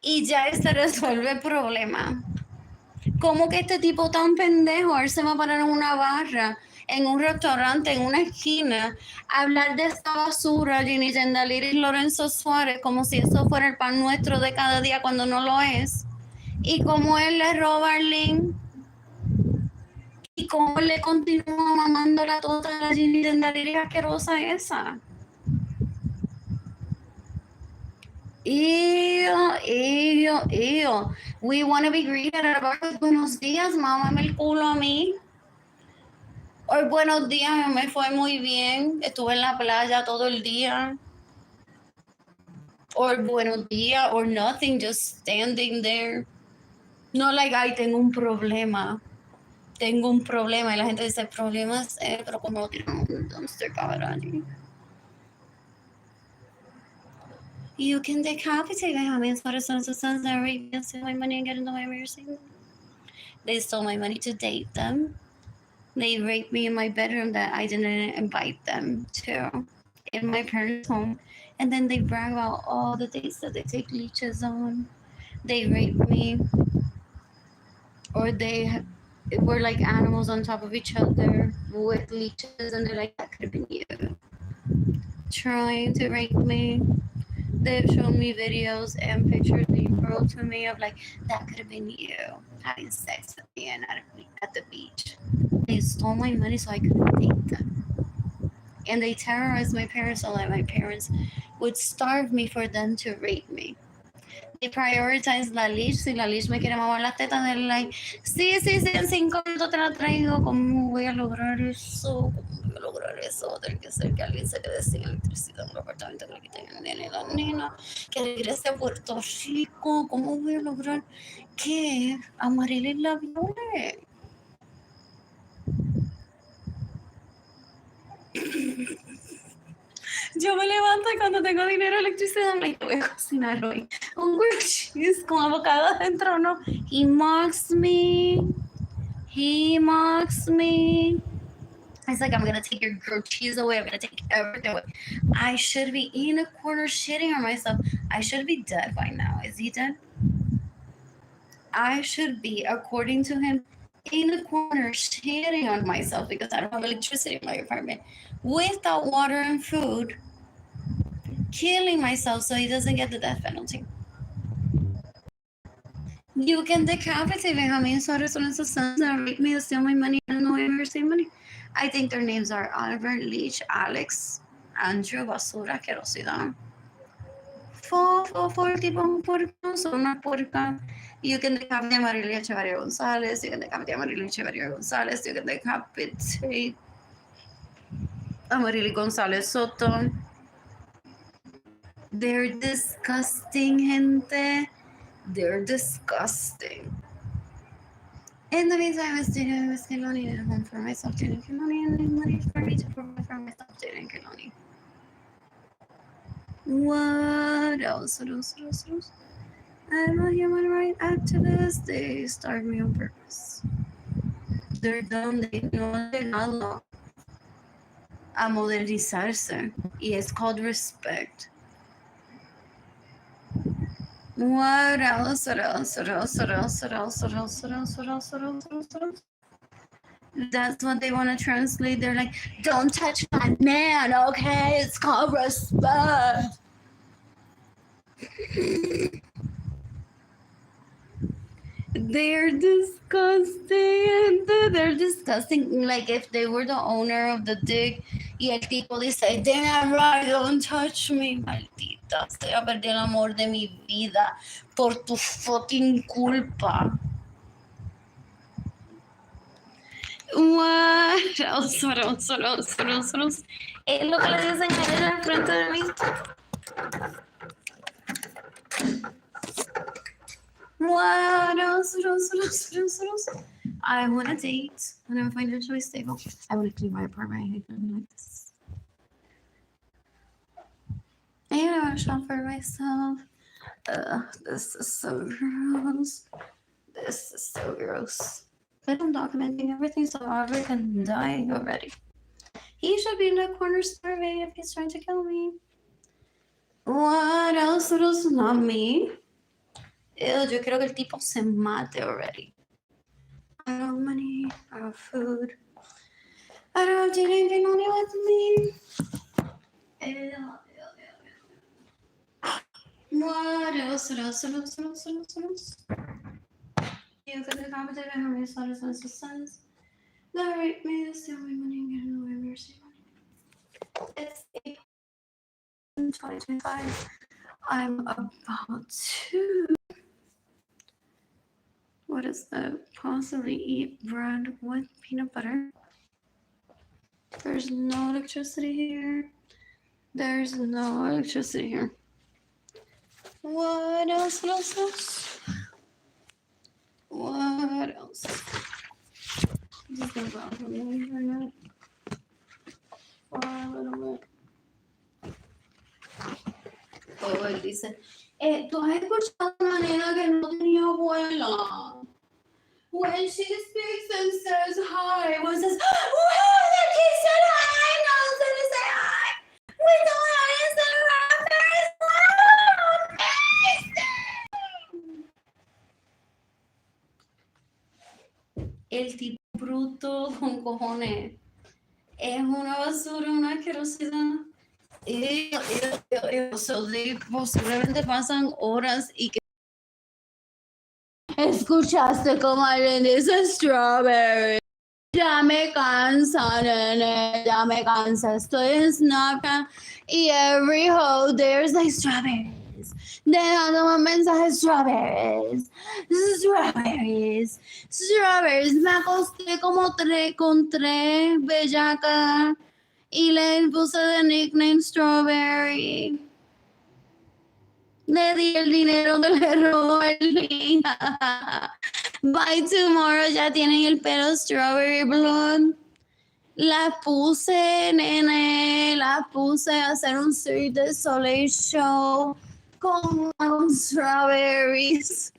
Speaker 1: Y ya se resuelve el problema. ¿Cómo que este tipo tan pendejo, él se va a parar en una barra, en un restaurante, en una esquina, a hablar de esta basura, Arlene Lorenzo Suárez, como si eso fuera el pan nuestro de cada día cuando no lo es? Y como él le roba a Arlene, y cómo le continúa mamando la tota a la Ginny Tendaliri asquerosa esa. Ew. We want to be greeted at our buenos días, mámame el culo a mí. Hoy buenos días, me fue muy bien. Estuve en la playa todo el día. Or buenos días, or nothing, just standing there. No like, ay, tengo un problema. Tengo un problema. Y la gente dice, problemas, pero como lo tiran un dumpster, cabrón. You can decapitate my mean, what are some of the sons that rape me and steal my money and get in the way of your single? They stole my money to date them. They raped me in my bedroom that I didn't invite them to, in my parents' home. And then they brag about all the dates that they take leeches on. They rape me. Or they were like animals on top of each other with leeches, and they're like, that could have been you. Trying to rape me. They've shown me videos and pictures being brought to me of like, that could have been you having sex with me and at the beach. They stole my money so I couldn't date them. And they terrorized my parents so that my parents would starve me for them to rape me. They prioritized la leash. Si la leash me quiere mamar las tetas, they're like, sí, en 5 minutos te la traigo. ¿Cómo voy a lograr eso? Tiene que ser que alguien se quede sin electricidad en un apartamento, que le quiten el nene y la nena, que regrese a Puerto Rico. ¿Cómo voy a lograr que a Marilyn la viole? Yo me levanto y cuando tengo dinero, electricidad, me voy a cocinar hoy un grilled cheese con avocado adentro, ¿no? He mocks me. It's like, I'm going to take your grilled cheese away. I'm going to take everything away. I should be in a corner shitting on myself. I should be dead by now. Is he dead? I should be, according to him, in a corner shitting on myself because I don't have electricity in my apartment, without water and food, killing myself so he doesn't get the death penalty. You can decapitate me. How many sons that rape me, steal my money, and no ever say money? I think their names are Albert, Leach, Alex, Andrew, Basura, Querosidad. Four tipong puercos, son una puerca. You can decapitate a Marilia Echevarria González, you can decapitate a Marilia Echevarria González, you can decapitate Amarili Gonzalez Soto. They're disgusting, gente. They're disgusting. In the meantime, I was dating Miss Kelani at home for myself, dating Kelani, and need money for me to provide for myself, dating Kelani. What else? What else? What else? What else? I'm a human rights activist. They starved me on purpose. They're dumb. They know they're not law. A modernizarse. Y es called respect. What else? What else? What else? What else? What else? What else? What else? What else? What else? What else? That's what they want to translate. They're like, don't touch my man, okay? It's called respect. They're disgusting. They're disgusting. Like if they were the owner of the dick y el tipo dice, damn right, don't touch me. Maldita sea, perdí el amor de mi vida por tu fucking culpa. What else? What else? What else? What else? What else? Es lo que le dicen a él al frente de mí. What else? What else? What else? What else? What else? I want a date when I'm financially stable. I want to clean my apartment. I hate living like this. And I want to shop for myself. This is so gross. This is so gross. But I'm documenting everything so Aubrey can die already. He should be in the corner starving if he's trying to kill me. What else? What else? Not me. Ew, yo quiero que el tipo se mate already. I don't have money. I don't have food. I don't have anything on it with me. Ew. What else? What else? What else? What else? What else? What else? You could have commented on how many slaughters and sons that rape me. That's the only money I'm getting away with mercy money. It's April 2025. I'm about to. What is that? Possibly eat bread with peanut butter. There's no electricity here. There's no electricity here. What else? What else? What else? What else? I'm just gonna go out for a minute. For a little bit. Oh, él dice, ¿tú has escuchado una nena que no tenía abuela? When she speaks and says hi, one says, well, the kid said hi, no one said to say hi. We don't answer our first loud. El tipo bruto con cojones. Es una basura, una asquerosidad. So they posiblemente pasan horas y que escuchaste como Arlene dice strawberry. Ya me cansa, nene, ya me cansa. Estoy en Snapchat y every hoe there's like strawberries. Dejando un mensaje strawberries. Strawberries. Strawberries. Me acosté como con tres bellacas. Y le puse de nickname Strawberry. Le di el dinero que le robó el día. By tomorrow ya tienen el pelo Strawberry Blonde. Las puse, nene. Las puse a hacer un Cirque du Soleil show con strawberries.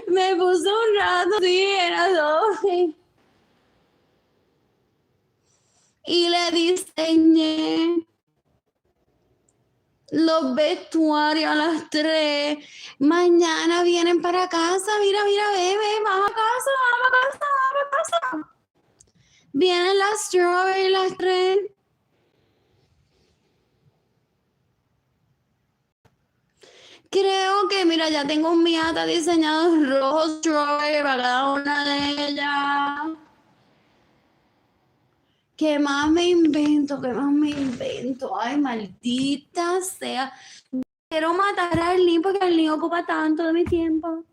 Speaker 1: Me puse un rato, sí, era doble. Y le diseñé los vestuarios a las 3. Mañana vienen para casa. Mira, bebé, vamos a casa. Vienen las strawberry las 3. Creo que, mira, ya tengo un miata diseñado rojo strawberry para cada una de ellas. ¿Qué más me invento? Ay, maldita sea. Quiero matar a Arlene porque Arlene ocupa tanto de mi tiempo.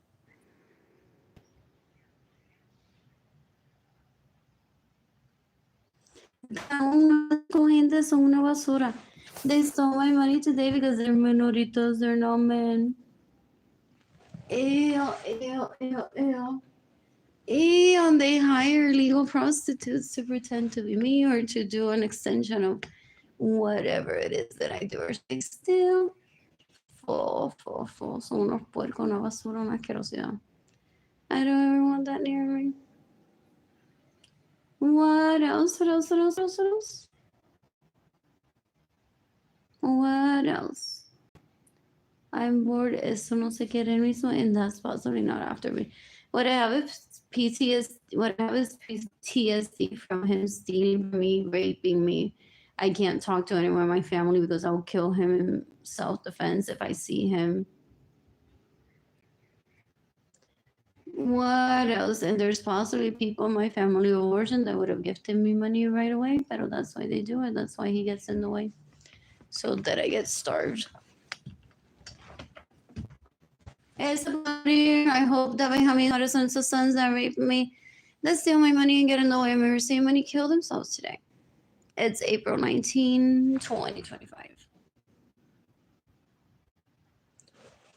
Speaker 1: Gente son una basura. They stole my money today because they're minoritos, they're not men. Ew, ew, ew, ew. And they hire legal prostitutes to pretend to be me or to do an extension of whatever it is that I do or say still. Full. Son unos puercos, una basura, una asquerosidad. I don't ever want that near me. What else? What else? I'm bored. Eso no se quiere mismo, and that's possibly not after me. What I have is PTSD from him stealing from me, raping me. I can't talk to anyone in my family because I'll kill him in self-defense if I see him. What else? And there's possibly people in my family of origin that would have gifted me money right away, but that's why they do it. That's why he gets in the way, so that I get starved. I hope that Benjamin Harrison's sons that raped me, that steal my money and get in the way of me receiving money, kill themselves today. It's April 19, 2025.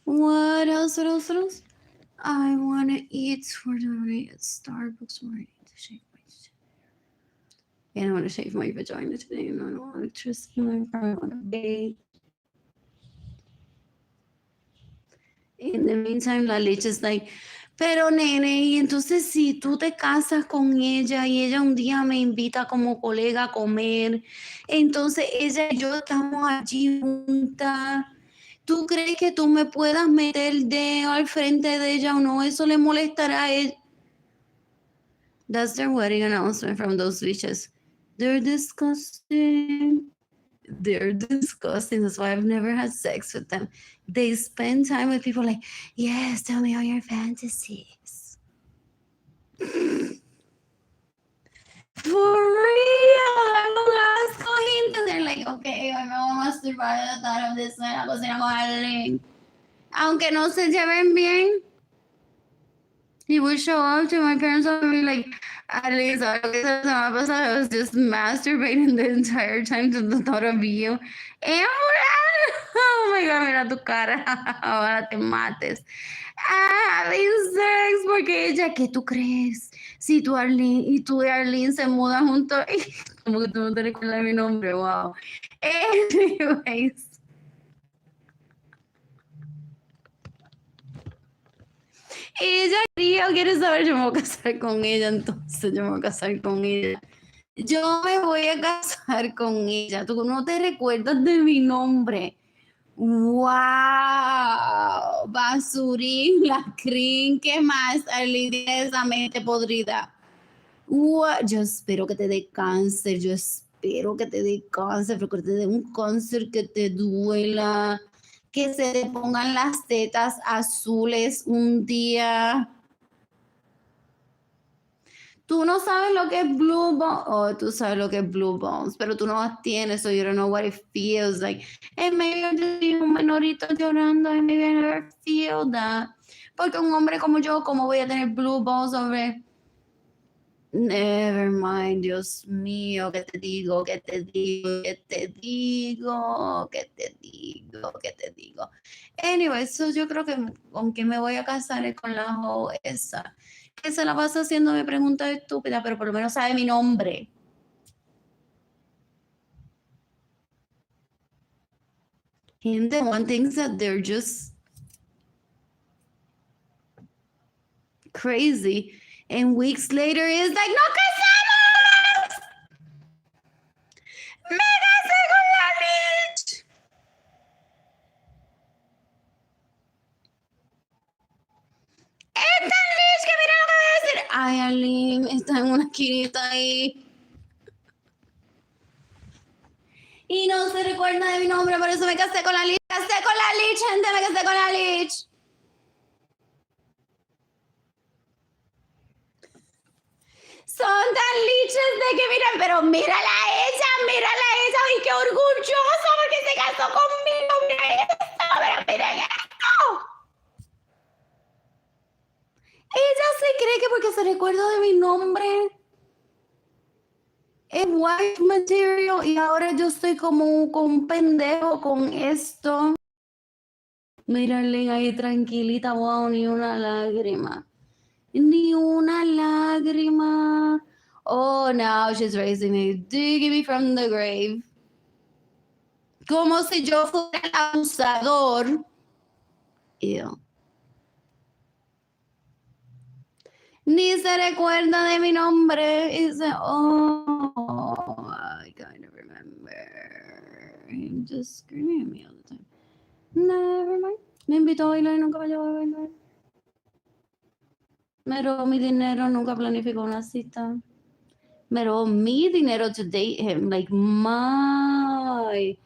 Speaker 1: What else? I want to eat. Where do I want to eat? At Starbucks. Where I need to shave my shit. And I want to shave my vagina today. And I don't want electricity. I probably want to bathe. In the meantime, la leche is like, pero nene, y entonces si tú te casas con ella y ella un día me invita como colega a comer, entonces ella y yo estamos allí juntas, ¿tú crees que tú me puedas meter el dedo al frente de ella o no? Eso le molestará a ella. That's their wedding announcement from those bitches. They're disgusting. That's why I've never had sex with them. They spend time with people like, yes, tell me all your fantasies. For real. They're like, okay, hoy me voy a masturbar a la tarde de la cocina con Arlene. Aunque no se lleven bien. He would show up to my parents and be like, Arlene, ¿sabes lo que hice la semana pasada? I was just masturbating the entire time to the thought of you. Oh my God, mira tu cara. Ahora te mates. Having sex, porque ella, ¿qué tú crees? Si tú, Arlene, y tú y Arlene se mudan juntos. Como que tú no te recuerdas mi nombre, wow. Anyways. Ella quería, quiere saber, yo me voy a casar con ella, entonces yo me voy a casar con ella. Yo me voy a casar con ella. Tú no te recuerdas de mi nombre. ¡Wow! Basurín, lacrín, ¿qué más? Arlene, esa mente podrida. What? Yo espero que te dé cáncer, yo espero que te dé cáncer, pero que te dé un cáncer que te duela, que se te pongan las tetas azules un día. Tú no sabes lo que es blue bones, oh, tú sabes lo que es blue bones, pero tú no las tienes, so you don't know what it feels like. And maybe I'm just un menorito llorando, and maybe I never feel that. Porque un hombre como yo, ¿cómo voy a tener blue bones sobre? Never mind, Dios mío, ¿qué te digo? ¿Qué te digo? ¿Qué te digo? ¿Qué te digo? ¿Qué te digo? Anyway, so yo creo que con quien me voy a casar es con la jo esa. Que se la pasa haciéndome preguntas estúpidas, pero por lo menos sabe mi nombre. And the one thinks that they're just crazy. And weeks later is like, ¡no casamos! ¡Me casé con la bitch! ¡Esta bitch que mira lo que voy a decir! Ay, Arlene, está en una esquinita ahí. Y no se recuerda de mi nombre, por eso me casé con la Lich. ¡Casé con la Lich, gente! ¡Me casé con la Lich! Son tan liches de que miran, pero mírala a ella, ¡ay, qué orgullosa porque se casó conmigo! ¡Mira esto! ¡Pero miren esto! Ella se cree que porque se recuerda de mi nombre es wife material y ahora yo estoy como con un pendejo con esto. Mira, Arlene ahí tranquilita, wow, ni una lágrima. Ni una lágrima. Oh, now she's raising me. Digging me from the grave. Como si yo fuera el abusador. Ew. Ni se recuerda de mi nombre. Y dice, oh, I kind of remember. Him just screaming at me all the time. Never mind. Me invitó a bailar y nunca me llevó a bailar. Me robó mi dinero, nunca planificó una cita. Me robó mi dinero to date him. Like, my.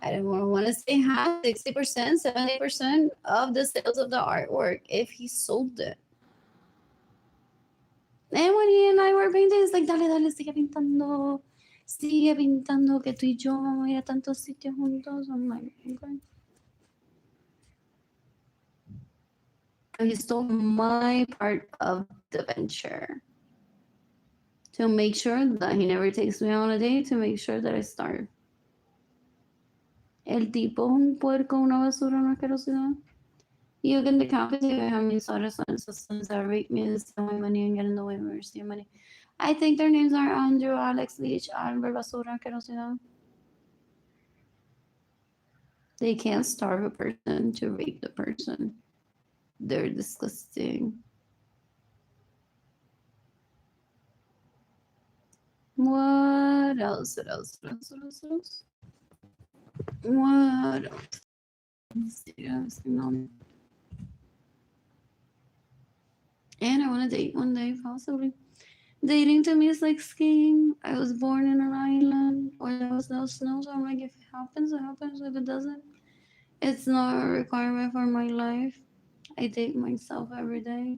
Speaker 1: I don't want to say half, 60%, 70% of the sales of the artwork if he sold it. And when he and I were painting, it's like, dale, dale, sigue pintando, que tú y yo vamos a ir a tantos sitios juntos. I'm like, okay. He stole my part of the venture to make sure that he never takes me on a date, to make sure that I starve. El tipo es un puerco, una basura, una asquerosidad. You can decapitate how many sort and systems that rape me and steal my money and get in the way of mercy and money. I think their names are Andrew, Alex, Leach, Albert, Basura, asquerosidad. They can't starve a person to rape the person. They're disgusting. What else? What else? What else? What else? What else? What else? Let's see. And I want to date one day, possibly. Dating to me is like skiing. I was born in an island where there was no snow, so I'm like, if it happens, it happens. If it doesn't, it's not a requirement for my life. I date myself every day.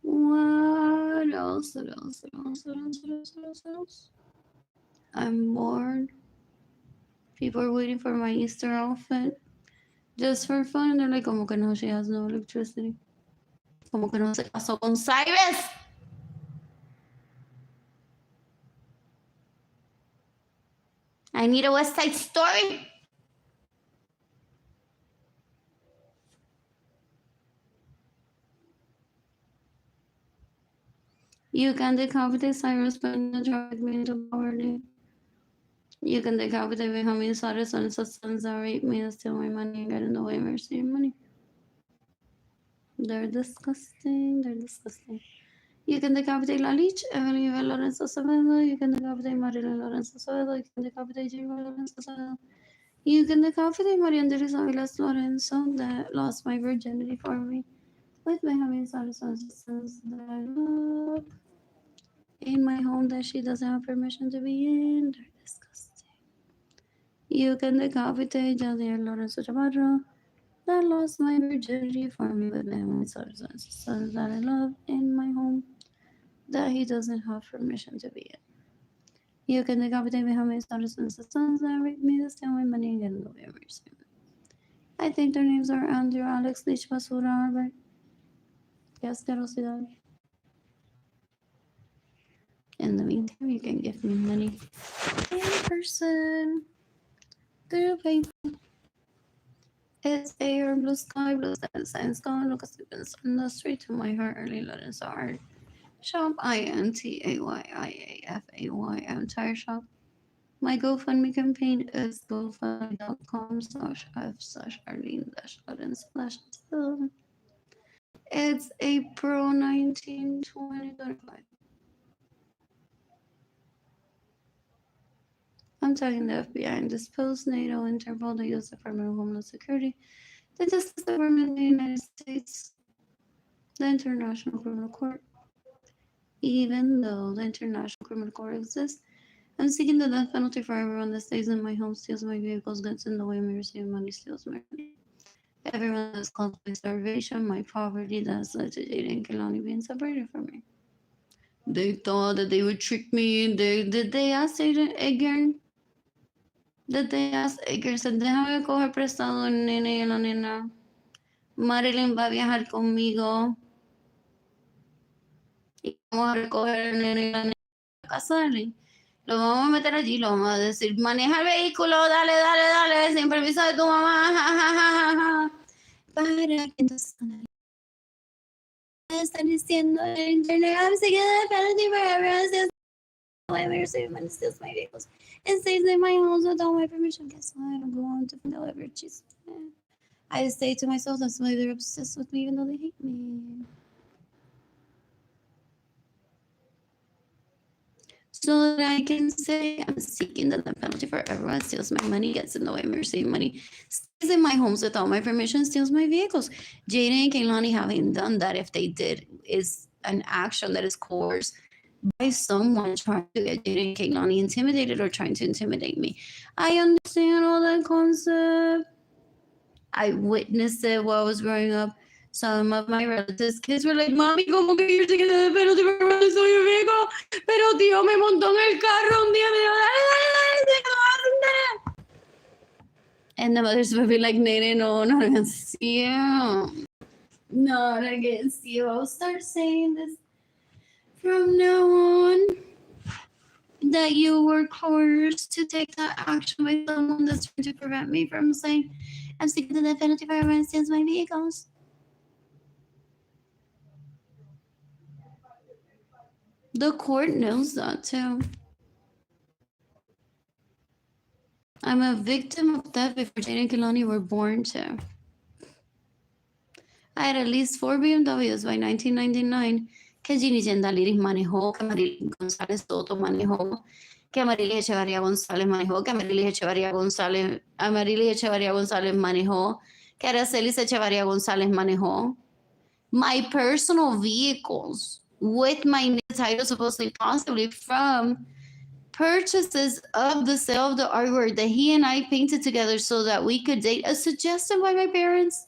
Speaker 1: What else? What else? What else? What else? What else? What else? What else? I'm bored. People are waiting for my Easter outfit just for fun. They're like, como que no, she has no electricity. Como que no se casó con Cyrus. I need a West Side Story. You can decapitate Cyrus and drag me into poverty. You can decapitate me how many Cyrus and sons that rape me and steal my money and get in the way of mercy and money. They're disgusting. They're disgusting. You can decapitate La Lich, Evelyn Lorenzo Acevedo. You can decapitate Marilyn Lorenzo Acevedo. You can decapitate Jamie Lorenzo Acevedo. You can decapitate Maria Andres Avilas Lorenzo that lost my virginity for me with Benjamin Cyrus and sons that I love in my home that she doesn't have permission to be in. They're disgusting. You can decapitate Jadier Lorenzo Chavarro that lost my virginity for me with Benjamin Cyrus and sons that I love in my home that he doesn't have permission to be in. You can decapitate Benjamin Cyrus and sons that rape me to steal my money and get in the way of mercy. I think their names are Andrew, Alex, Leach, Basura, Albert. Qué asquerosidad. In the meantime, you can give me money in person through PayPal. It's air, blue sky, blue science gone. Look at Stevens on the street to my heart, Arlene Lorenzo art shop. INTAYIAFAY. Tire shop. My GoFundMe campaign is gofundme.com/f/Arlene-Lorenzo. It's April 19, 2025. I'm telling the FBI and disposed NATO, Interpol, the U.S. Department of Homeland Security, the Justice Department of the United States, the International Criminal Court. Even though the International Criminal Court exists, I'm seeking the death penalty for everyone that stays in my home, steals my vehicles, gets in the way of me receiving money, steals my money. Everyone that's caused my starvation, my poverty, that's led to Jada and Kelani being separated from me. They thought that they would trick me. Did they ask Edgar? Did they ask Edgar? Said, déjame coger prestado el nene y la nena Marilyn va a viajar conmigo y vamos a recoger el nene y la nena a casa de Arlene. Lo vamos a meter allí, lo vamos a decir, maneja el vehículo, dale, dale, dale, sin permiso de tu mamá, ja, ja, ja, ja, ja. Para que entonces están diciendo en el internet, I'm sick of the penalty for everyone steals my mercy, man steals my vehicles and stays in my house without my permission. Guess what? I don't go on to deliver cheese. I say to myself, that's why they're obsessed with me, even though they hate me. So that I can say I'm seeking the death penalty for everyone steals my money, gets in the way of mercy money, stays in my homes without my permission, steals my vehicles. Jaden and Kaylani haven't done that. If they did, is an action that is coerced by someone trying to get Jaden and Kaylani intimidated or trying to intimidate me. I understand all that concept. I witnessed it while I was growing up. Some of my relatives' kids were like, mami, ¿cómo que you're taking the penalty for running through your vehicle? Pero tío me montó en el carro un día y me dijo, dale, dale, dale, dale. And the mothers would be like, nene, no, not against you. Not against you. I'll start saying this from now on. That you were coerced to take that action by someone that's trying to prevent me from saying, I'm seeking the death penalty for everyone steals my vehicles. The court knows that too. I'm a victim of theft before Jane and Kehlani were born too. I had at least 4 BMWs by 1999 que Ginny Gendaliris manejó, que Marilyn González Soto manejó, que Amarilis Echevarría González manejó, que Amarilis Echevarría González manejó, que Aracelis Echevarría González manejó. My personal vehicles with my title supposedly possibly from purchases of the sale of the artwork that he and I painted together so that we could date, a suggestion by my parents.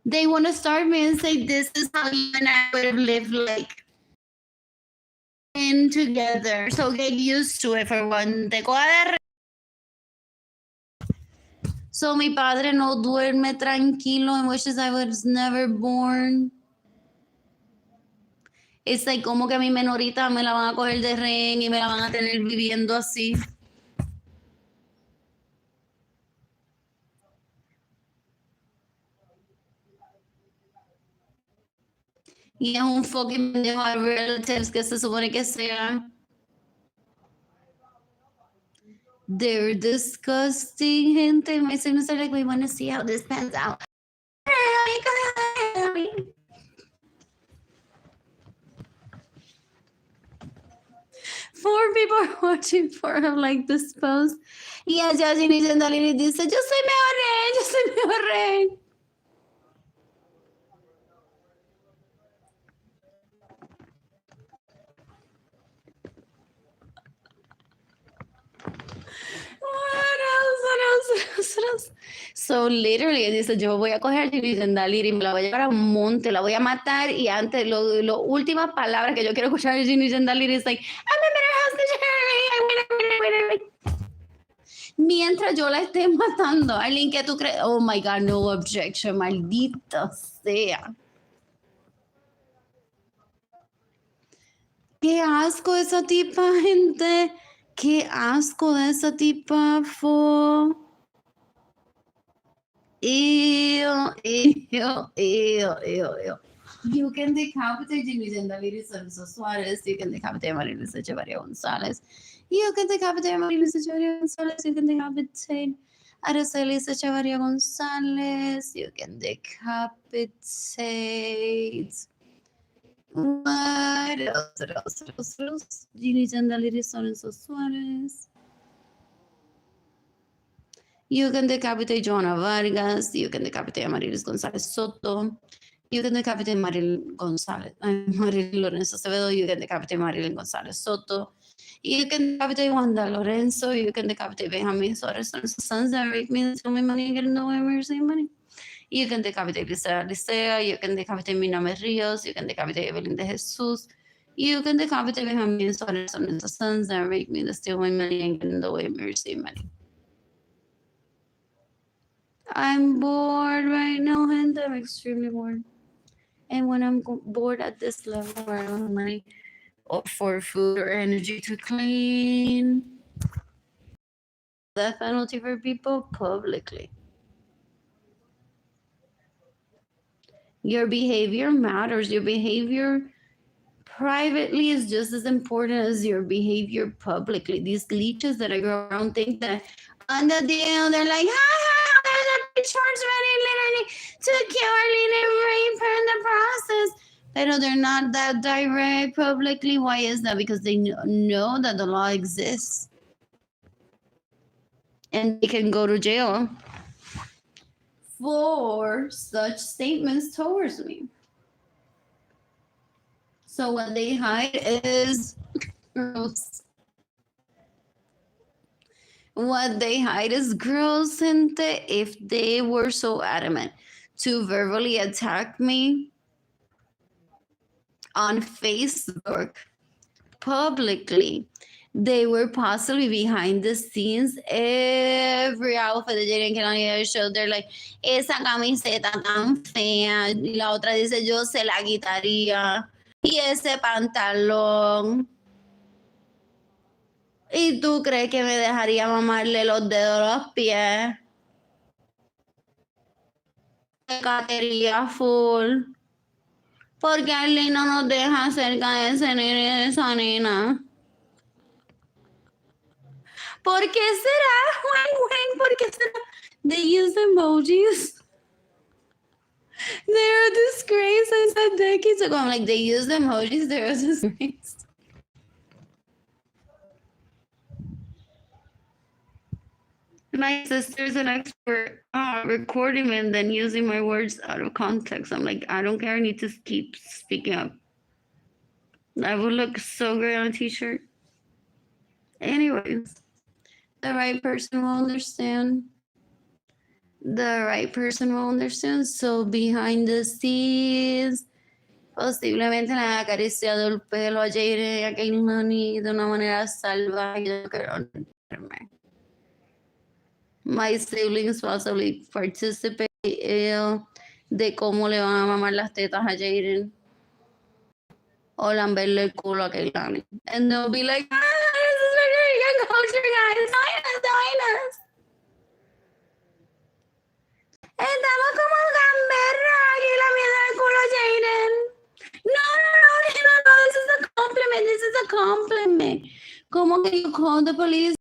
Speaker 1: They want to start me and say, this is how you and I would have lived like in together. So get used to it for one. So mi padre no duerme tranquilo and wishes I was never born. Es like como que a mi menorita me la van a coger de rehén y me la van a tener viviendo así. Y es un fucking pendejo a relatives que se supone que sea. They're disgusting, gente. My siblings are like, we want to see how this pans out. 4 people are watching 4 of like this post. Y allá Ginny Gendalini dice, yo soy mejor rey. What else? So literally dice, yo voy a coger a Ginny Gendalini, me la voy a llevar a un monte, la voy a matar y antes, lo últimas palabras que yo quiero escuchar de Ginny Gendalini es like, I'm a better husband, mientras yo la esté matando. Arlene, ¿qué tú crees? Oh my God, no objection, maldita sea. Qué asco esa tipa, gente. Qué asco de esa tipa, fo. Ew. You can decapitate Ginny Gendalini Servizo Suarez. You can decapitate Marilis Echevarría González. You can decapitate Marilis Echevarría González. You can decapitate Aracelis Echevarría González. You can decapitate. What else? Ginny Gendalini Servizo Suarez. You can decapitate Joana Vargas. You can decapitate Amarilis González Soto. You can decapitate Arlene Lorenzo Acevedo. You can decapitate Arlene González Soto. You can decapitate Wanda Lorenzo. You can decapitate Benjamin Suarez and his sons that rape me and steal my money and get no mercy money. You can decapitate Licea. You can decapitate Miname Rios. You can decapitate Evelyn de Jesus. You can decapitate Benjamin Suarez and his sons that rape me and steal my money and get no mercy money. I'm bored right now, gente. I'm extremely bored. And when I'm bored at this level where I don't have money for food or energy to clean, death penalty for people publicly. Your behavior matters. Your behavior privately is just as important as your behavior publicly. These leeches that I go around think that on the deal, they're like, ha, there's a charge ready literally to kill Arlene and rape her in the process. But they're not that direct publicly. Why is that? Because they know that the law exists. And they can go to jail for such statements towards me. So what they hide is gross. What they hide is gross, gente. If they were so adamant to verbally attack me on Facebook publicly, they were possibly behind the scenes. Every outfit that Jaden Kelani showed, they're like, esa camiseta tan fea. Y la otra dice, yo se la quitaría. Y ese pantalón. ¿Y tú crees que me dejaría mamarle los dedos a los pies? Catería full. Porque Arlene no nos deja cerca de ese nene, de esa nena. ¿Por qué será? ¿Por qué será? They use emojis. They're a disgrace. I said decades ago. I'm like, they use emojis. They're a disgrace. My sister's an expert recording and then using my words out of context. I'm like, I don't care. I need to keep speaking up. I would look so great on a t-shirt. Anyways, the right person will understand. The right person will understand. So behind the scenes, posiblemente le haya acariciado el pelo a Jaden y a Keilani de una manera salvaje. Yo quiero enterarme. My siblings possibly participate de cómo le van a mamar las tetas a Jaden o lamberle el culo a Keilani. And they'll be like, this is Puerto culture, guys. Doinas. Estamos como gamberra aquí lamiendo el culo a Jaden. No, this is a compliment. This is a compliment. Como que you call the police?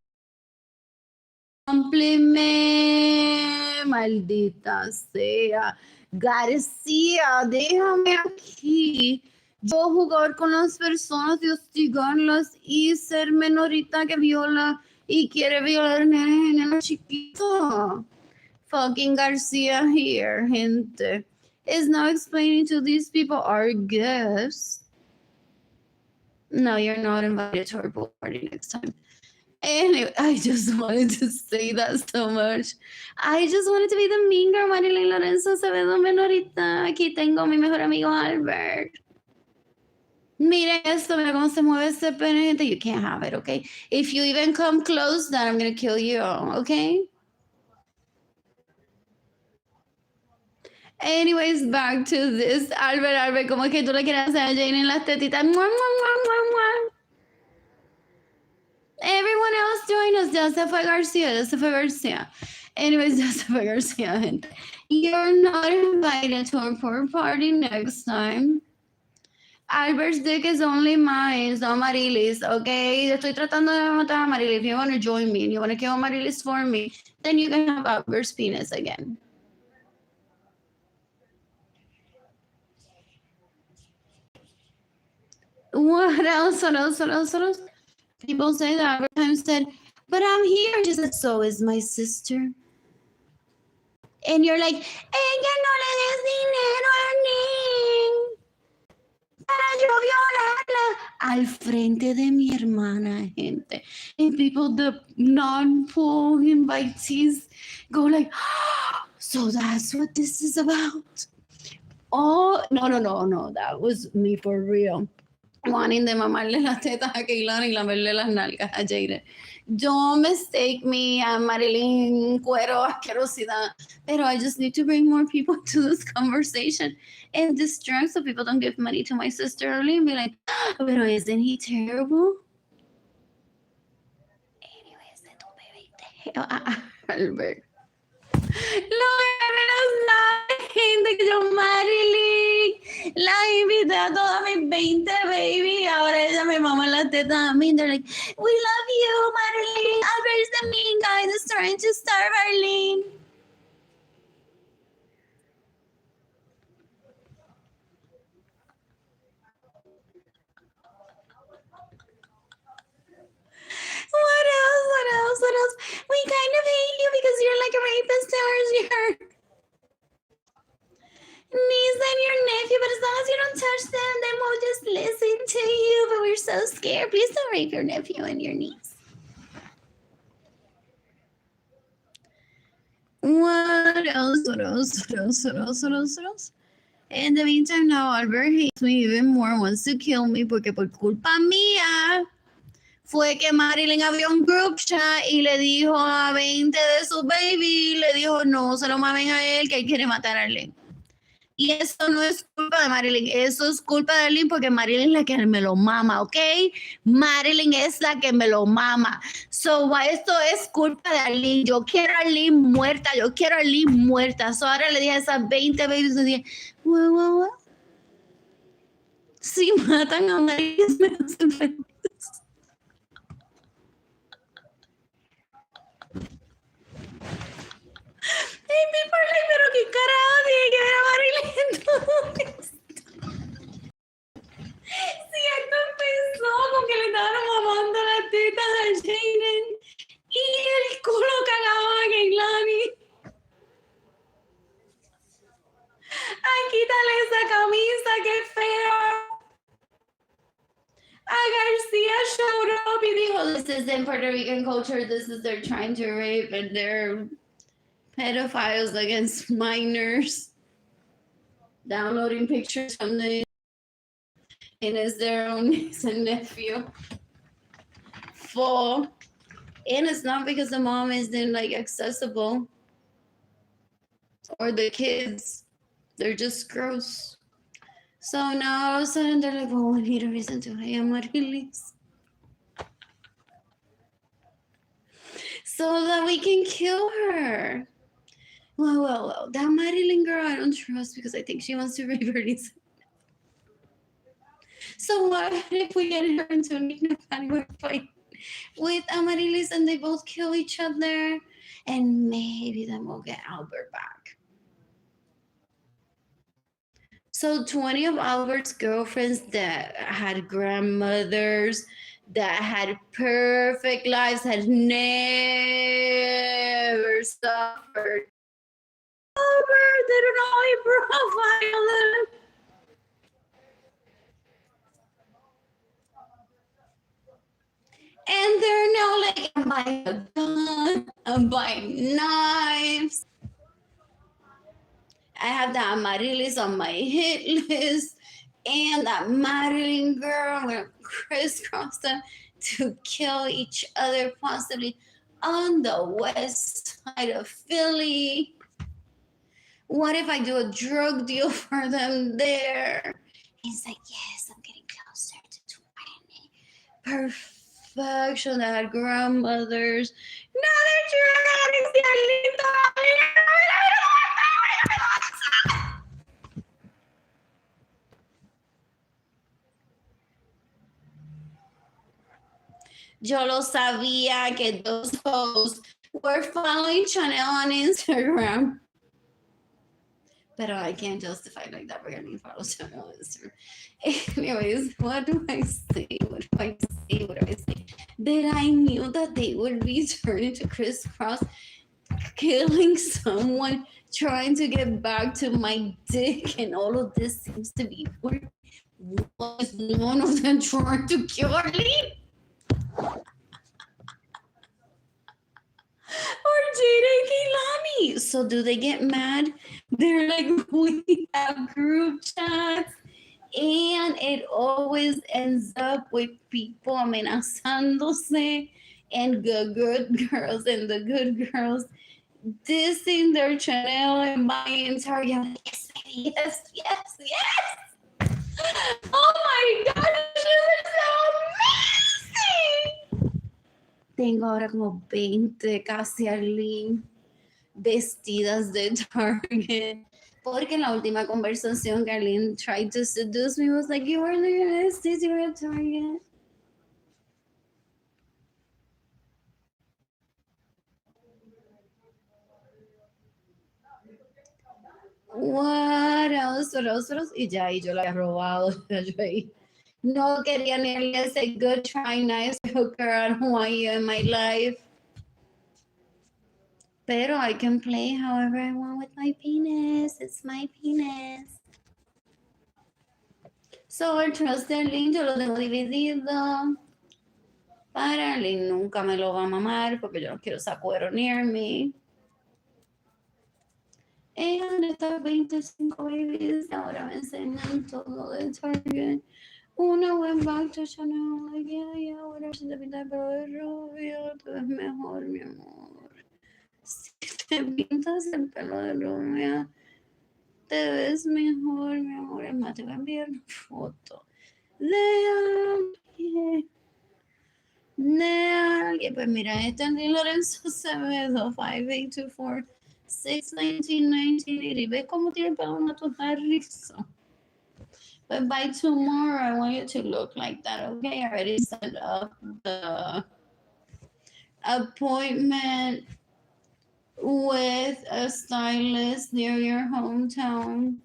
Speaker 1: Compliment, maldita sea. García, déjame aquí. Yo jugar con las personas y hostigarlas y ser menorita que viola y quiere violar nene chiquito. Fucking Garcia here, gente. Is now explaining to these people our gifts. No, you're not invited to our pool party next time. Anyway, I just wanted to say that so much. I just wanted to be the mean girl. Arlene Lorenzo se ve donde ahorita. Aquí tengo a mi mejor amigo Albert. Miren esto, mira cómo se mueve ese pene. You can't have it, okay? If you even come close, then I'm gonna kill you, okay? Anyways, back to this. Albert, ¿cómo es que tú le quieres hacer a Jane en las tetitas? ¡Mua, mua, mua, mua, mua! Everyone else join us. Ya se fue Garcia. Anyways, ya se fue Garcia, gente. You're not invited to our pool party next time. Albert's dick is only mine, it's not Marilis, okay? Estoy tratando de matar a Marilis. If you want to join me and you want to kill Marilis for me, then you can have Albert's penis again. What else? People say that Albert Time said, but I'm here. She said, so is my sister. And you're like, ella no le des dinero a Arlene para yo violarla al frente de mi hermana, gente. And people, the non-pool invitees go like, oh, so that's what this is about. Oh, no, that was me for real. wanting de mamarle las tetas a Keilani y lamerle las nalgas a Jaden. Don't mistake me, I'm Marilyn Cuero Asquerosidad, pero I just need to bring more people to this conversation and distract so people don't give money to my sister Arlene and be like, pero isn't he terrible? Anyways, de tu bebé, Albert. Lo menos la gente que yo, Marilyn, la invité a todas mis 20 baby, ahora ella me mama las tetas a mí, they're like, we love you, Marilyn, Albert is the mean guy that's trying to starve Arlene. What else? What else? What else? We kind of hate you because you're like a rapist to your niece and your nephew, but as long as you don't touch them, then we'll just listen to you. But we're so scared. Please don't rape your nephew and your niece. What else? What else? What else? What else? What else? What else? In the meantime, now Albert hates me even more, wants to kill me porque por culpa mía fue que Marilyn abrió un group chat y le dijo a 20 de sus baby, le dijo no se lo mamen a él que él quiere matar a Arlene. Y eso no es culpa de Marilyn, eso es culpa de Arlene porque Marilyn es la que me lo mama, ¿ok? Marilyn es la que me lo mama. So, esto es culpa de Arlene. Yo quiero a Arlene muerta, yo quiero a Arlene muerta. So, ahora le dije a esas 20 babies, le dije, what? Si matan a Marilyn, me hacen feliz. Y people like, pero qué carajo tiene que ver a Marilyn en todo esto. Si esto empezó con que le estaban mamando las tetas a Jaden y el culo cagado a Keilani. Ay, quítale esa camisa, qué feo. A Garcia showed up y dijo, this is in Puerto Rican culture, this is they're trying to rape and they're pedophiles against minors, downloading pictures from the and it's their own niece and nephew. Full. And it's not because the mom isn't like accessible or the kids. They're just gross. So now all of a sudden they're like, well, we need a reason to hate Amarilis. So that we can kill her. Well, that Marilyn girl I don't trust because I think she wants to rape her niece. So what if we get her into a Nick fight with Amarilis and they both kill each other? And maybe then we'll get Albert back. So 20 of Albert's girlfriends that had grandmothers, that had perfect lives, had never suffered. Albert, they don't know how he profile them. And they're now like, I'm buying a gun, I'm buying knives. I have that Amarilis on my hit list and that Marilyn girl. I'm gonna crisscross them to kill each other, possibly on the west side of Philly. What if I do a drug deal for them there? He's like, yes, I'm getting closer to 20. Perfection. That had grandmothers. Now they're drug addicts. Yo lo sabía que those hoes were following Chanel on Instagram. But I can't justify like that. We're gonna follow Chanel on Instagram. Anyways, what do I say? What do I say? What do I say? That I knew that they would be turning to crisscross, killing someone, trying to get back to my dick, and all of this seems to be working. Was none of them trying to kill Arlene? Or Jada and Keilani. So do they get mad? They're like, we have group chats And it always ends up with people amenazándose and good girls and the good girls dissing their channel and buying Target. Like, yes, baby, yes, yes, yes. Oh my gosh, it was so amazing. Tengo ahora como 20 casi Arlene vestidas de Target. Porque en la última conversación que Arlene tried to seduce me was like, you are this, you were at Target. What else? What else? What else? Y ya, y yo la había robado. Yo ahí. No quería ni say good try, nice hooker. I don't want you in my life. Pero I can play however I want with my penis. It's my penis. So el trust de Arlene yo lo tengo dividido. Para Arlene nunca me lo va a mamar porque yo no quiero esa cuero near me. And estas 25 babies ahora me enseñan todo de Target. Una went back to Chanel, like, yeah, whatever, si te pintas el pelo de rubio, te ves mejor, mi amor. Si te pintas el pelo de rubia, te ves mejor, mi amor. Es más, te voy a enviar una foto de alguien. De alguien. Pues mira, este Arlene Lorenzo Acevedo, 5824 619 1980. ¿Ves cómo tiene el pelo natural rizo? But by tomorrow, I want you to look like that, okay? I already set up the appointment with a stylist near your hometown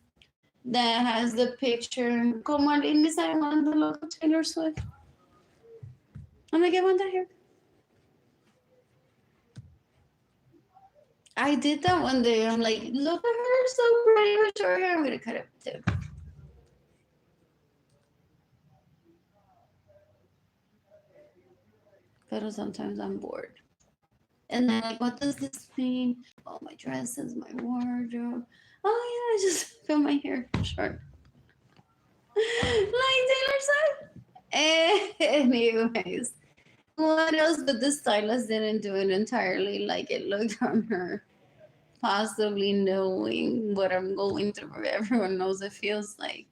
Speaker 1: that has the picture. Como Arlene me said, one the local Taylor Swift. I'm gonna get one down here. I did that one day. I'm like, look at her, so pretty with short hair. I'm gonna cut it too. But sometimes I'm bored. And then like, what does this mean? Oh, my dresses, my wardrobe. Oh yeah, I just feel my hair short. Like Taylor Swift. Anyways, what else? But the stylist didn't do it entirely like it looked on her. Possibly knowing what I'm going through. Everyone knows it feels like.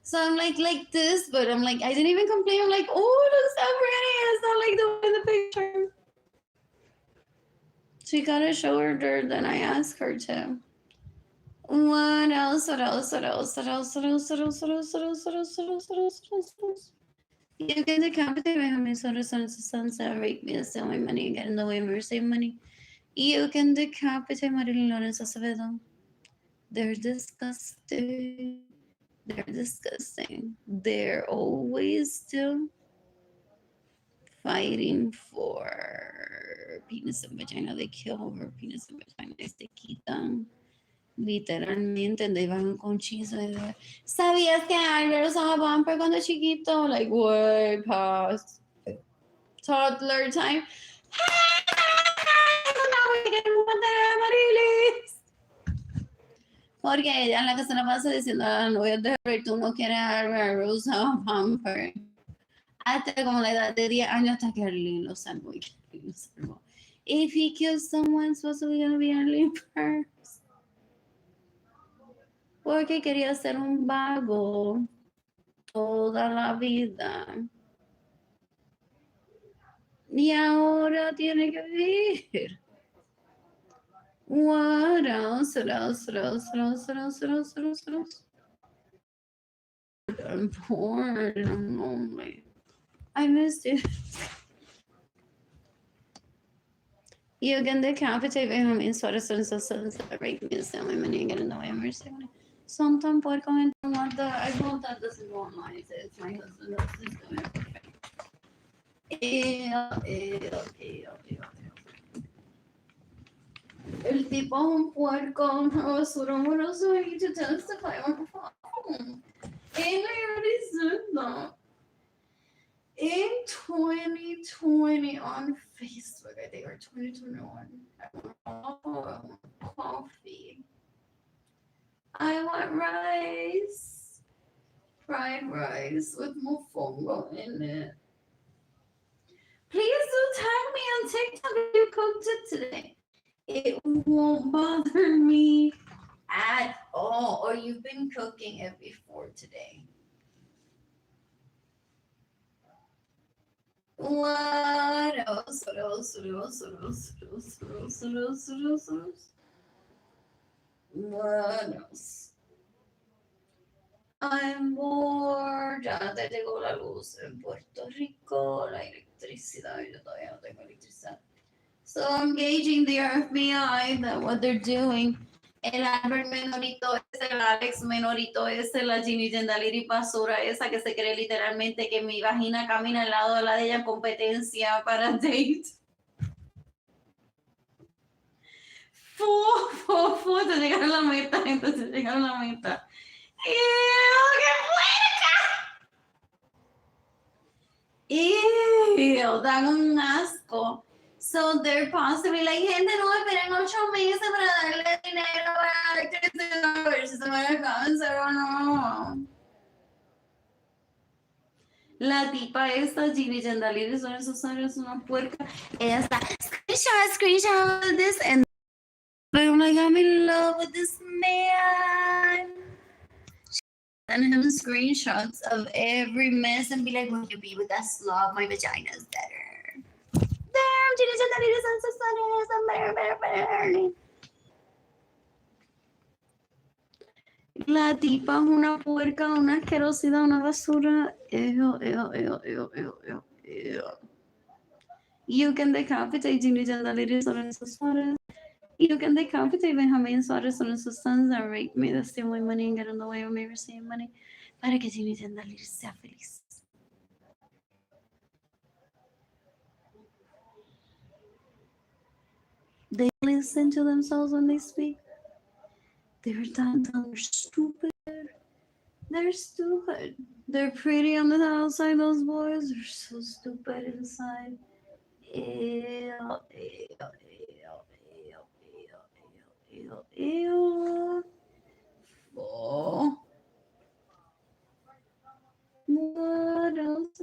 Speaker 1: So I'm like this, but I'm like, I didn't even complain. I'm like, oh, it looks so pretty. It's not like the one in the picture. She gotta show her dirt, then I asked her to. What else? What else? What else? What else? What else? What else? What else? What else? What else? What else? What else? What else? What else? You can decapitate me, homie. So the sunset, rape me, steal my money, and get in the way of your save money. You can decapitate Arlene Lorenzo Acevedo. They're disgusting. They're disgusting. They're always still fighting for penis and vagina. They kill over penis and vagina. They quitan. Literalmente, they van con chisme de, ¿sabías que Albert usaba bumper cuando chiquito? Like, way past toddler time. Porque ella es la que se la pasa diciendo a la novia de Albert, tú no quieres a Albert usaba bumper. Hasta como la edad de 10 años hasta que Arlene lo salvó. If he kills someone, it's supposed to be Arlene first. Porque quería ser un vago toda la vida. Y ahora tiene que vivir. What else? What else? What else? What else? What else? What else? What else? What else? I'm bored and I'm lonely. I missed it. You can decapitate him in sort of break me and sell my money and get in the way of mercy. Son tan puerco and want the I want that doesn't go online. It's my husband that's just doing it perfect. El tipo es un puerco, una basura amoroso, I need to testify on the phone. And I already said that. In 2020 on Facebook, I think, or 2021, I want coffee. I want rice. Fried rice with mofongo in it. Please do tag me on TikTok if you cooked it today. It won't bother me at all. Or you've been cooking it before today. What else? What else? What else? What else? What else? What else? What else? What else? What else? What else? I'm bored. Ya te llegó la luz en Puerto Rico, la electricidad. Yo todavía no tengo electricidad. So I'm gauging the FBI that what they're doing. El Albert Menorito ese, el Alex Menorito ese, la Ginny Jendaliri basura esa que se cree literalmente que mi vagina camina al lado de la de ella en competencia para date. Te llegaron a la meta, entonces llegaron a la meta. ¡Ew, qué puerca! ¡Ew! Dan un asco. So they're possibly like, gente, no esperen 8 meses para darle dinero para electricidad, a ver si se me alcanza o no. La tipa esta, Ginny Jendaliri, son esos años, una puerca. Ella está, screenshot of this, and I'm like, I'm in love with this man. Send him screenshots of every mess and be like, will you be with that slob? My vagina's better. Damn, Ginny Jendaliri, son so funny, so better. La tipa es una puerca, una asquerosidad, una basura. Ew. You can decapitate Ginny Jendaliri, Lorenzo Suarez. You can decapitate Benjamin Suarez, Lorenzo sons and rape me, that's steal my money and get in the way of me receiving money. Para que Ginny Jendaliri sea feliz. They listen to themselves when they speak. They're stupid. They're stupid. They're pretty on the outside, those boys. They're so stupid inside. Ew. Oh. What else?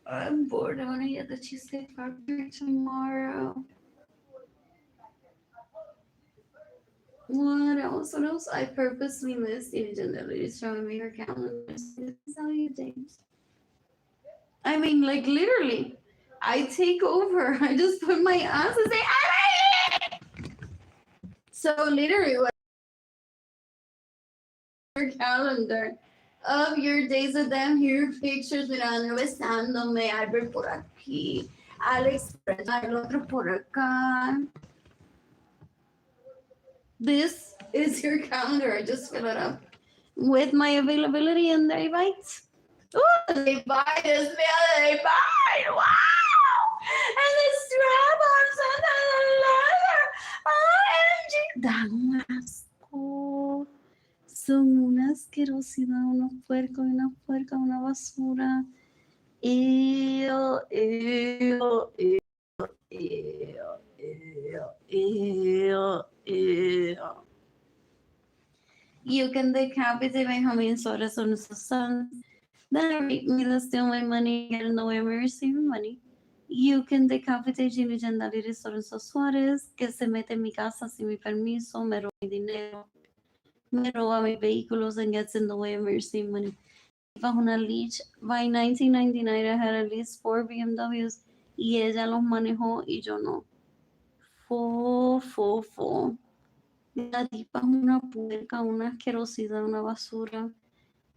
Speaker 1: I'm bored. I'm want to get the Cheesecake Factory tomorrow. What else? What else? I purposely missed Imogen that is showing me her calendar. This is how you date. I mean, like literally, I take over. I just put my ass and say, I'm ready. So literally, what your calendar of your days with them, here pictures mirando, besándome, Albert por aquí, Alex por allá, el otro por acá. This is your calendar. I just fill it up with my availability and they bite. Oh, they bite us, man. They bite. Wow. And the strap-ons and the leather. OMG. Dan un asco. Son una asquerosidad, unos puercos, una puerca, una basura. Ew, ew, ew, ew, ew, ew. You can decapitate Benjamin Suarez on his sons. Then rape me, to steal my money, get in the way of me receiving money. You can decapitate Jimmy Jandaliri Lorenzo Suárez, que se mete en mi casa sin mi permiso, me roba mi dinero, me roba mis vehículos, and gets in the way of me receiving money. Bajo una leash, by 1999 I had at least 4 BMWs y ella los manejó y yo no. Fo. La tipa es una puerca, una asquerosidad, una basura.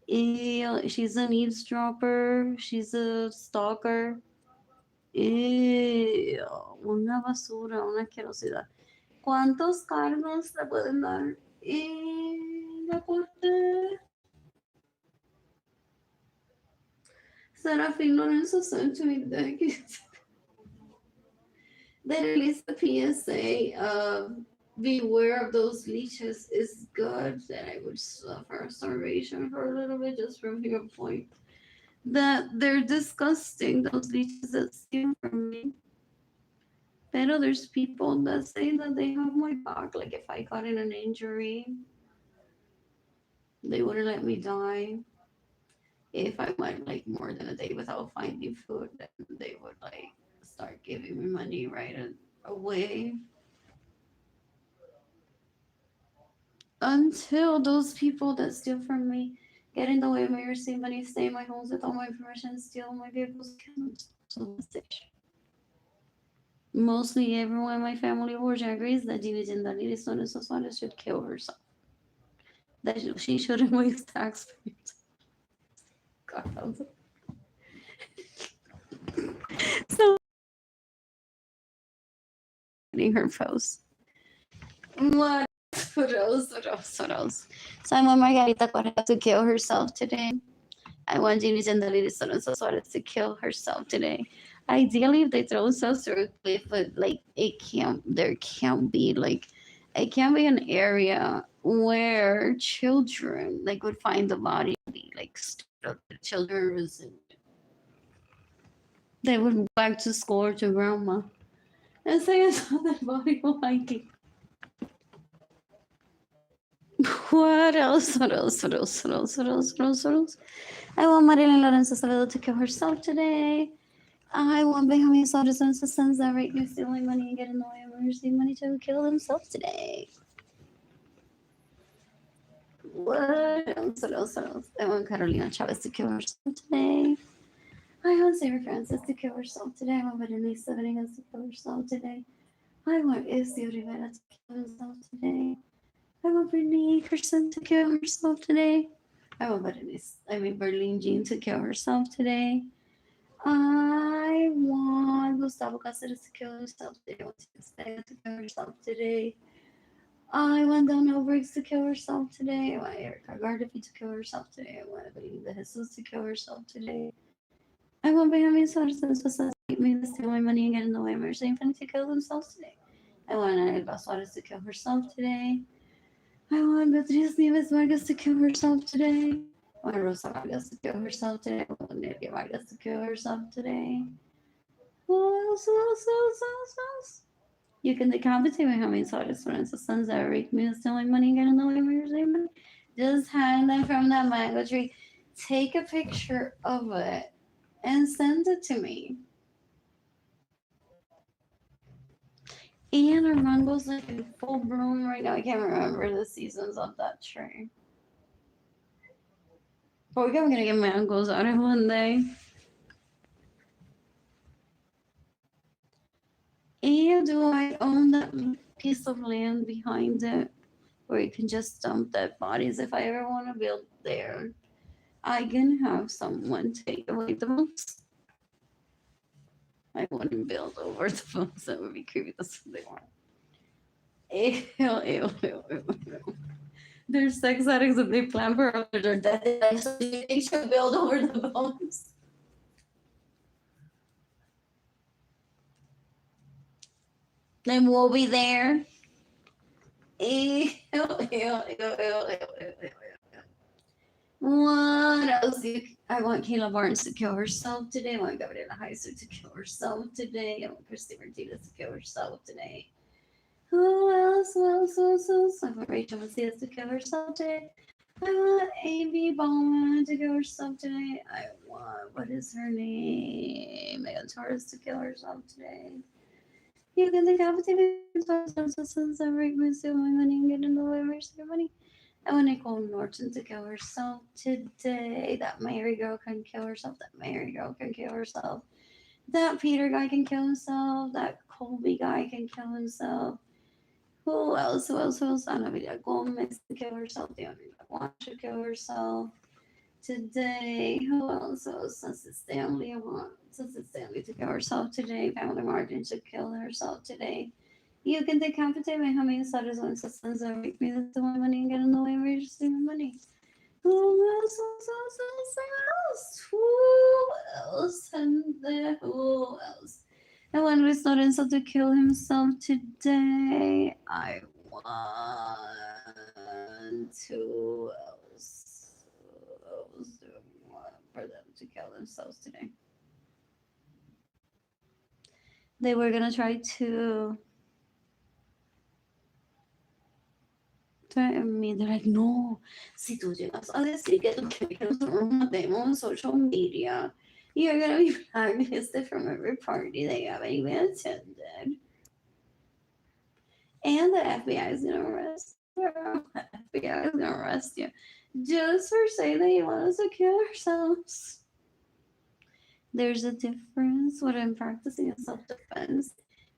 Speaker 1: She's an eavesdropper, she's a stalker. Una basura, una asquerosidad. ¿Cuántos cargos le pueden dar? La corte. Serafín Lorenzo sent to me that they released the PSA of beware of those leeches is good, that I would suffer starvation for a little bit just from your point. That they're disgusting, those leeches that steal from me. Pero there's people that say that they have my back. Like if I got in an injury, they wouldn't let me die. If I went like more than a day without finding food, then they would like start giving me money away. Until those people that steal from me get in the way of my receiving money, stay in my homes without my permission, steal my vehicles, kill them. So that's it. Mostly everyone in my family origin agrees that Gina Jindalini Sonia should kill herself. That she shouldn't waste taxpayers. God, so in her post. What? What else? So I want Margarita Correa to kill herself today. I want Gina Jindalini Sonia to kill herself today. Ideally, if they throw themselves through a cliff, but like there can't be like, it can't be an area where children like would find the body, like the children was, they would go back to school or to grandma and say I saw that body hiking. What else? What else? What else? What else? What else? What else? What else? I want Arlene Lorenzo to kill herself today. I want Benjamin Soto's sons that rape me, stealing money, and getting the way of receiving money to kill themselves today. What else? What else? What else? I want Carolina Chavez to kill herself today. I want Sarah Francis to kill herself today. I want Berenice Venegas to kill herself today. I want Izzy Rivera to kill herself today. I want Brittany Nickerson to kill herself today. I want Berlin Jean to kill herself today. I want Gustavo Cáceres to kill himself today. I want Tia to kill herself today. I want Donna Briggs to kill herself today. I want Erica Gardafi to kill herself today. I want Evelyn De Jesus to kill herself today. I want Benjamin Soares to assassinate me, to steal my money and get in the way of Mercy Infinity to kill themselves today. I want Elba Suarez to kill herself today. I want Beatriz Nieves Vargas to kill herself today. I want Rosa Vargas to kill herself today. I want Nelia Vargas to kill herself today. Who else? You can decapitate me how many Suarez Lorenzo sons that rape me and stealing money and get in the way of your money. Just hang them from that mango tree. Take a picture of it and send it to me. And our mango's like in full bloom right now. I can't remember the seasons of that tree. But we're gonna get mangoes out of one day. And do I own that piece of land behind it where you can just dump dead bodies? If I ever want to build there, I can have someone take away the bones. I wouldn't build over the bones. That would be creepy. That's what they want. Ew. They're sex addicts and they plan for after they're dead. So they should build over the bones. Then we'll be there. Ew. What else? I want Kayla Barnes to kill herself today. I want Gabriela Heiser to kill herself today. I want Christy Martinez to kill herself today. Who else? I want Rachel Macias to kill herself today. I want A.B. Bowman to kill herself today. I want, what is her name? Megan Torres to kill herself today. You can decapitate me since I break my steal my money and get in the way of your money. I want Nicole Norton to kill herself today. That Mary girl can kill herself. That Mary girl can kill herself. That Peter guy can kill himself. That Colby guy can kill himself. Who else? Ana Maria Gomez to kill herself. Deonita wants to kill herself today. Who else? Sunset Stanley. I want Sunset Stanley to kill herself today. Pamela Martin should kill herself today. You can decapitate my humming stutters on systems that make me to my money and get in the way of receiving money. Who else? And then who else? I want Luis Lorenzo to kill himself today. I want who else? Who else do I want for them to kill themselves today? They were gonna try to threaten me. They're like, no, si tú llegas a decir que tú quieres que nosotros matemos on social media, you're gonna be blacklisted from every party that you haven't even attended. And the FBI is gonna arrest you. The FBI is gonna arrest you just for saying that you want us to kill ourselves. There's a difference when I'm practicing self-defense.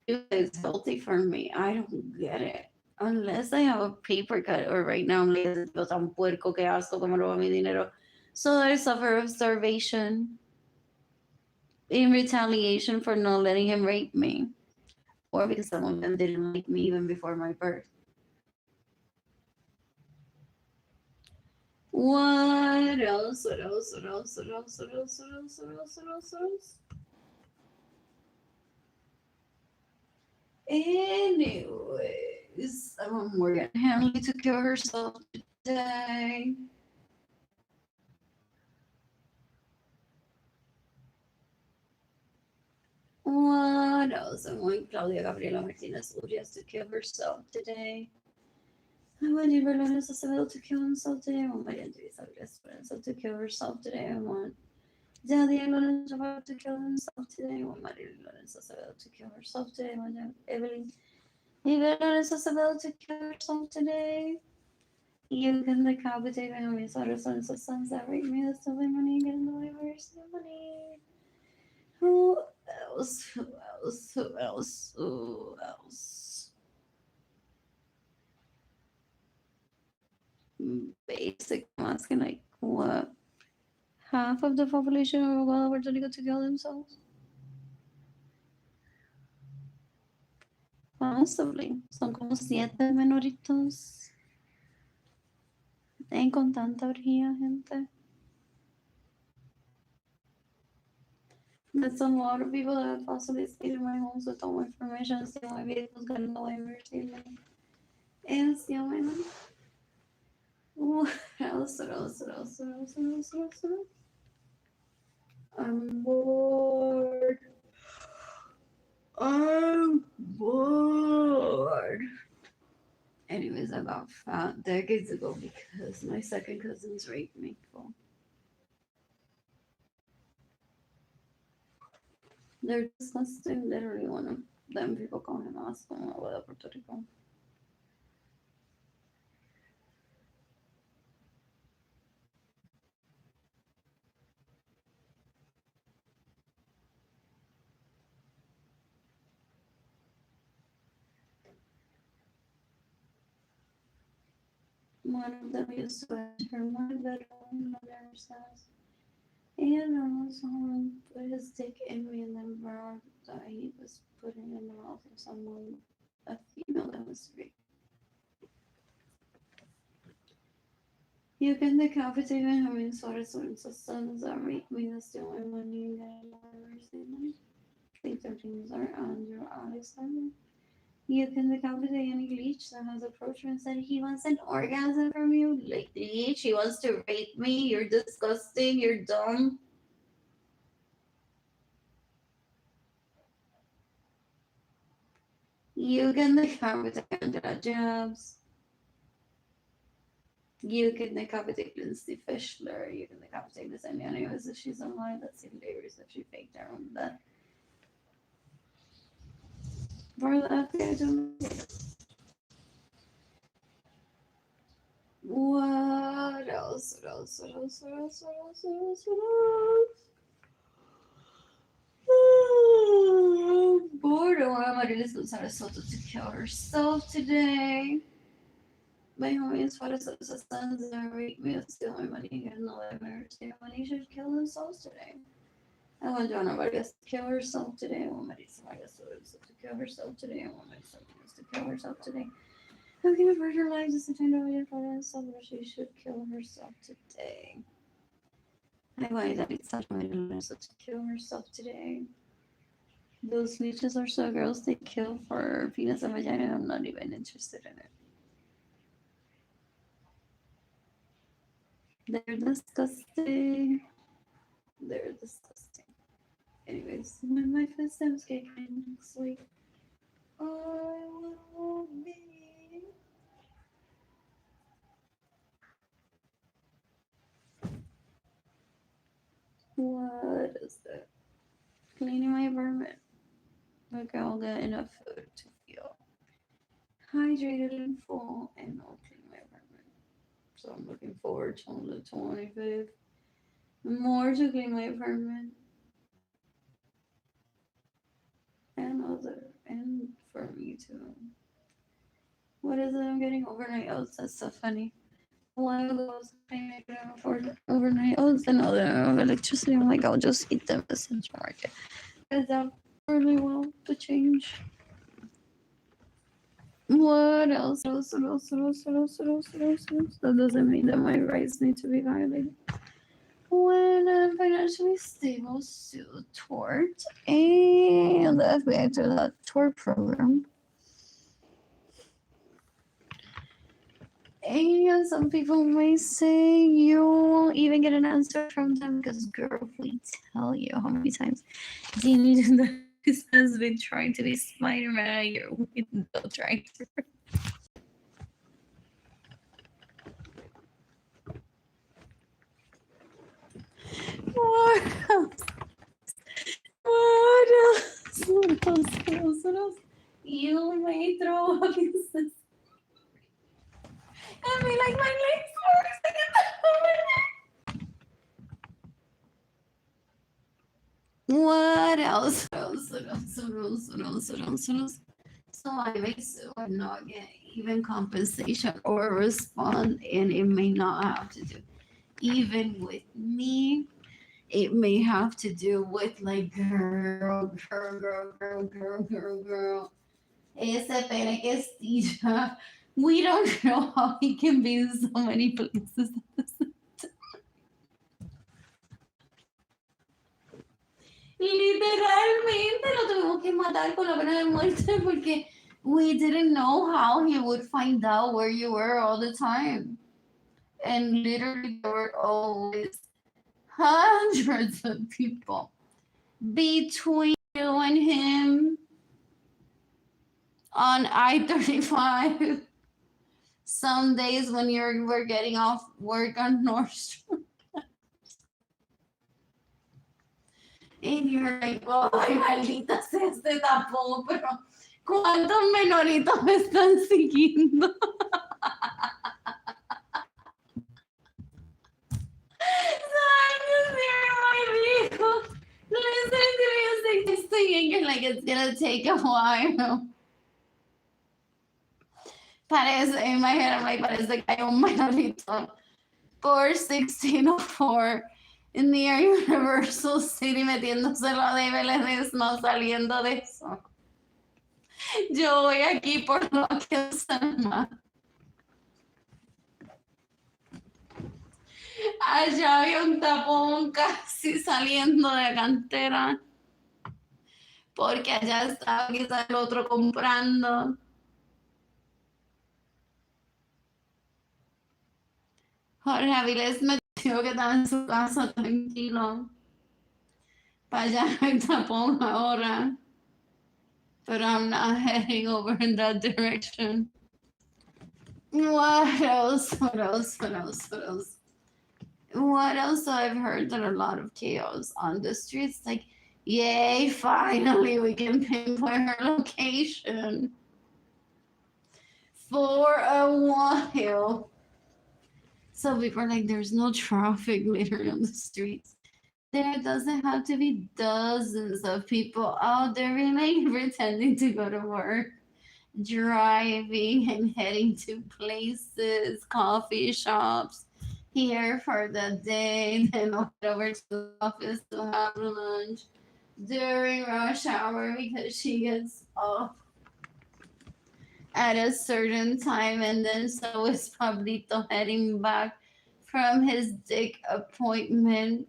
Speaker 1: It's healthy for me. I don't get it. Unless I have a paper cut, or right now I'm like, ese tipo tan puerco que asco que me roba mi dinero. So that I suffer of starvation in retaliation for not letting him rape me. Or because some of them didn't like me even before my birth. What else? What else? What else? What else? What else? What else? What else? What else? What else? Anyways, I want Morgan Hanley to kill herself today. What else? I want Claudia Gabriela Martinez Urias to kill herself today. I want Eva Lorenzo Acevedo to kill himself today. I want Maria Teresa Esperanza to kill herself today. I want Daddy Lorenzo to kill himself today. I want Maria Lorenzo Acevedo to kill herself today. I want Evelyn Eva Lorenzo Acevedo to kill herself today. You can decapitate my homies, sons of sons that rape me, that's still my money, get in the way, where's the money? Who else? Who else? Who else? Who else? Basic, I'm asking like what? Half of the population of Uruguay were to kill themselves? Possibly. Son como 7 menoritos. Ten con tanta orgía, gente. That's a lot of people that have possibly stayed in my homes with all my information, steal my vehicles, gotten away with everything. And steal my money. What else? What else? What else? What else? What else? What else? What else? I'm bored. I'm bored. Anyways, I got fat decades ago because my second cousins raped me. Cool. They're disgusting. Literally, one of them people call him asco en agua de Puerto Rico. One of them used to enter my bedroom upstairs. And I was home, put his dick in me, and then vowed that he was putting in the mouth of someone, a female that was raped. You can decapitate me having swords and sons that rape me, that's the only one you get everything. Think 13 are under Alexander. You can decapitate any leech that has approached me and said he wants an orgasm from you. Like, leech, he wants to rape me. You're disgusting. You're dumb. You can decapitate Angela Jabs. You can decapitate Lindsay Fischler. You can decapitate this anyways if she's online. That's hilarious if she faked her own death. For the FBI to what else? What else? What else? What else? What else? What else? What else? I'm bored. I want Marilis Gonzalez Soto to kill herself today. My homies for the sons that rape me, steal my money, and get no marriage. Their money should kill themselves today. I want Joanna Vargas to kill herself today. I want Marisa Vargas to kill herself today. I want Marisa Vargas to kill herself today. I'm gonna burn her life just to find out what for herself, but she should kill herself today. I want Yalitza Lorenzo to kill herself today. Those leeches are so gross, they kill for penis and vagina, and I'm not even interested in it. They're disgusting. They're disgusting. Anyways, this. When my first time's getting next week, I will be. What is it? Cleaning my apartment. Like I'll get enough food to feel hydrated and full, and I'll clean my apartment. So I'm looking forward to the 25th. More to clean my apartment. And for me too. What is it? I'm getting overnight oats. That's so funny. A while ago, I was saying I couldn't afford overnight oats, and now that I have electricity, I'm like, I'll just eat them at the central market. It's out really well to change. What else? That doesn't mean that my rights need to be violated. When I'm financially stable, sue tort, and the FBI through that tort program. And some people may say you won't even get an answer from them because, girl, we tell you how many times Dean has been trying to be Spider-Man a year window trying to. What else? What else? You may throw up in this. I mean, like my legs What else? So I may sue and not get even compensation or respond, and it may not have to do even with me. It may have to do with like girl. Ese pene que estilla. We don't know how he can be in so many places. Literalmente lo tuvimos que matar con la pena de muerte porque we didn't know how he would find out where you were all the time. And literally there were always hundreds of people between you and him on I-35. Some days when we're getting off work on North Street. And you're like, oh, ay, maldita sea este tapón, pero ¿cuántos menoritos me están siguiendo? Like it's gonna take a while. Parece, in my head, I'm like, parece que hay un menorito por 1604 near Universal City metiéndoselo de Belén, no saliendo de eso. Yo voy aquí por lo que se llama. Allá había un tapón casi saliendo de la cantera. Porque allá estaba quizás el otro comprando. Jorge Avilés me dijo que estaba en su casa tranquilo. Para allá hay tapón ahora. But I'm not heading over in that direction. What else? What else? So I've heard that a lot of chaos on the streets. Like, yay, finally we can pinpoint her location. For a while. So people are like, there's no traffic literally on the streets. There doesn't have to be dozens of people out there really pretending to go to work, driving and heading to places, coffee shops, here for the day, then over to the office to have lunch during rush hour because she gets off at a certain time, and then so is Pablito heading back from his dick appointment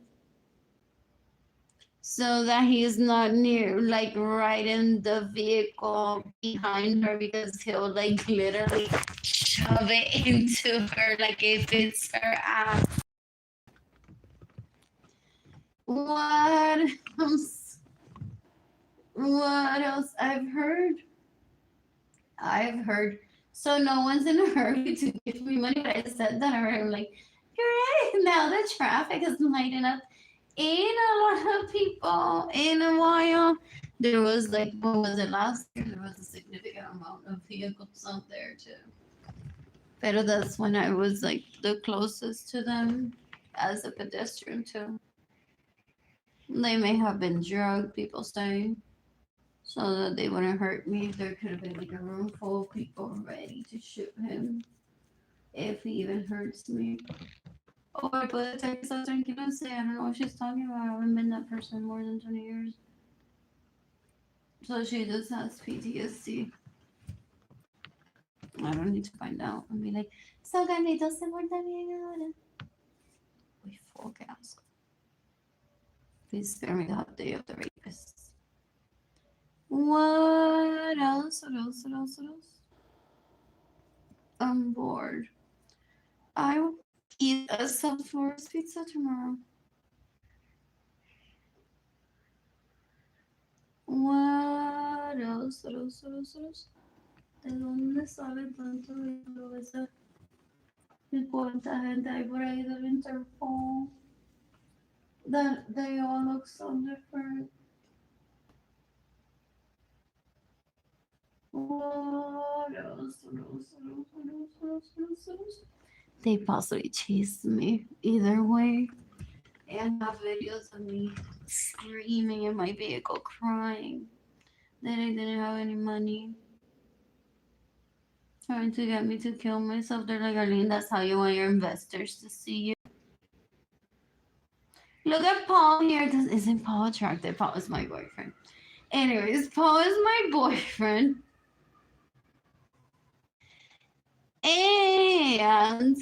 Speaker 1: so that he's not near, like right in the vehicle behind her, because he'll like literally shove it into her like if it's her ass. What else? What else? I've heard. So no one's in a hurry to give me money, but I said that already. I'm like, you're right. Now the traffic is lighting up. Ain't a lot of people in a while. There was like, what was it last year? There was a significant amount of vehicles out there too. But that's when I was like the closest to them as a pedestrian too. They may have been drugged, people say, so that they wouldn't hurt me. There could have been like a room full of people ready to shoot him if he even hurts me. Or puede ser que está tranquilo and say, I don't know what she's talking about. I haven't been that person more than 20 years. So she just has PTSD. I don't need to find out and be like, so Carlito se porta bien ahora. We full gas. Please spare me the hot day of the rapists. What else? What else? What else? What else? I'm bored. I will eat a Southwest pizza tomorrow. What else? What else? What else? What else? ¿De dónde sale tanto dinero ese? ¿Y cuánta gente hay por ahí del Interpol? That they all look so different. What else? What else? What else? What else? What else? What else? What else? They possibly chased me either way and have videos of me screaming in my vehicle, crying that I didn't have any money, trying to get me to kill myself. They're like, Arlene, that's how you want your investors to see you. Look at Paul here. Isn't Paul attractive? Paul is my boyfriend. Anyways, Paul is my boyfriend. And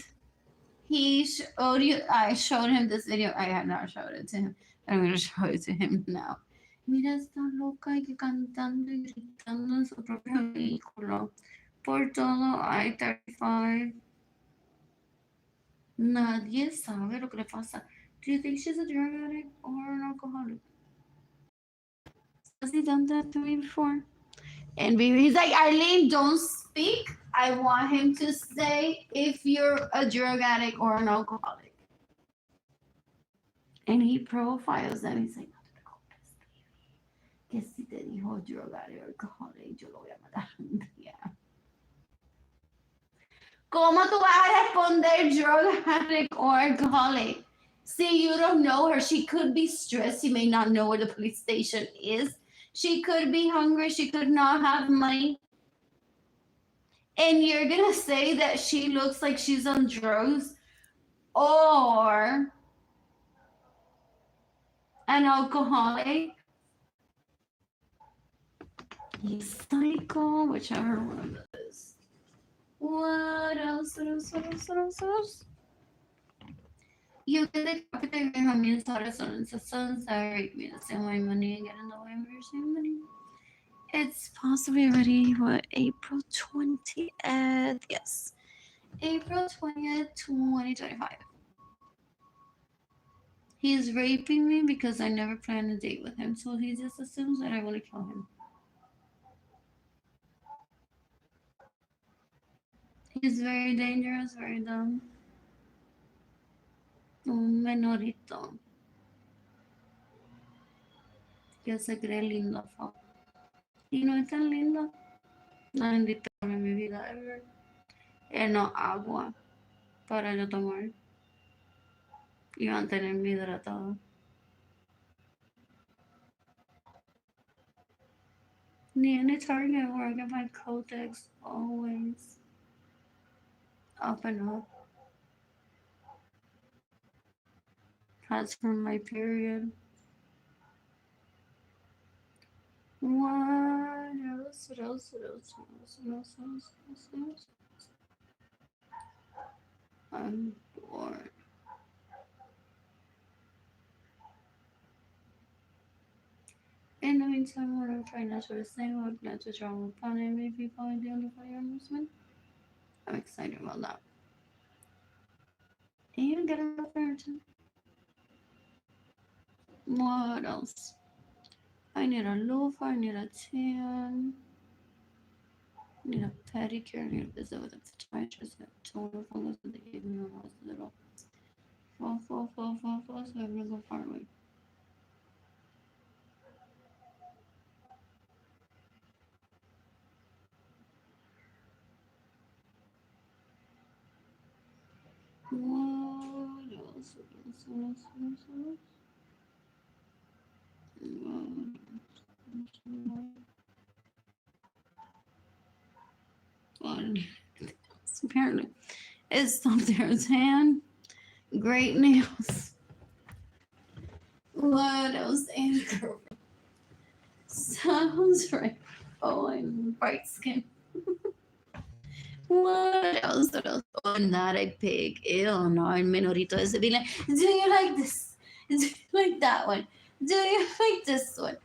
Speaker 1: I showed him this video. I had not showed it to him. I'm going to show it to him now. Mira esta loca que cantando y gritando en su propio vehículo. Por todo I-35. Nadie sabe lo que le pasa. Do you think she's a drug addict or an alcoholic? Has he done that to me before? And he's like, Arlene, don't speak. I want him to say if you're a drug addict or an alcoholic. And he profiles them. He's like, que si te dijo drug addict or alcoholic, yo lo voy a matar un día. ¿Cómo tú vas a responder drug addict or alcoholic? See, you don't know her. She could be stressed. You may not know where the police station is. She could be hungry. She could not have money. And you're going to say that she looks like she's on drugs or an alcoholic. He's psycho, whichever one of those. What else? What else? What else? What else? What else? You can decapitate me from your status on the sons that rape me to steal my money and get in the way of your same money. It's possibly already, what, April 20th? Yes. April 20th, 2025. He's raping me because I never planned a date with him, so he just assumes that I want to kill him. He's very dangerous, very dumb. Un menorito que se cree lindo. Y no es tan lindo. No es indispendible en mi vida, ever. No agua para yo tomar y mantenerme hidratado. Ni any Target where I get my Kotex always up and up. That's from my period. What else? What else? What else? What else? What else? What else? What else? I'm bored. In the meantime, what I'm trying not to say, what not to travel upon and make people identify your movement. I'm excited about that. And you get enough airtime. What else? I need a loofah, I need a tan, I need a pedicure, I need to visit with a podiatrist. I have toner fungus that they gave me when I was little. Fall, so I'm gonna go far away. What else? What else? Apparently, it's stumped there's hand. Great nails. What else? Anger. Sounds right. Oh, I'm bright skin. What else? What else? Oh, not a pig. Ew, no, el menorito ese. Be like, do you like this? Do you like that one? Do you like this one?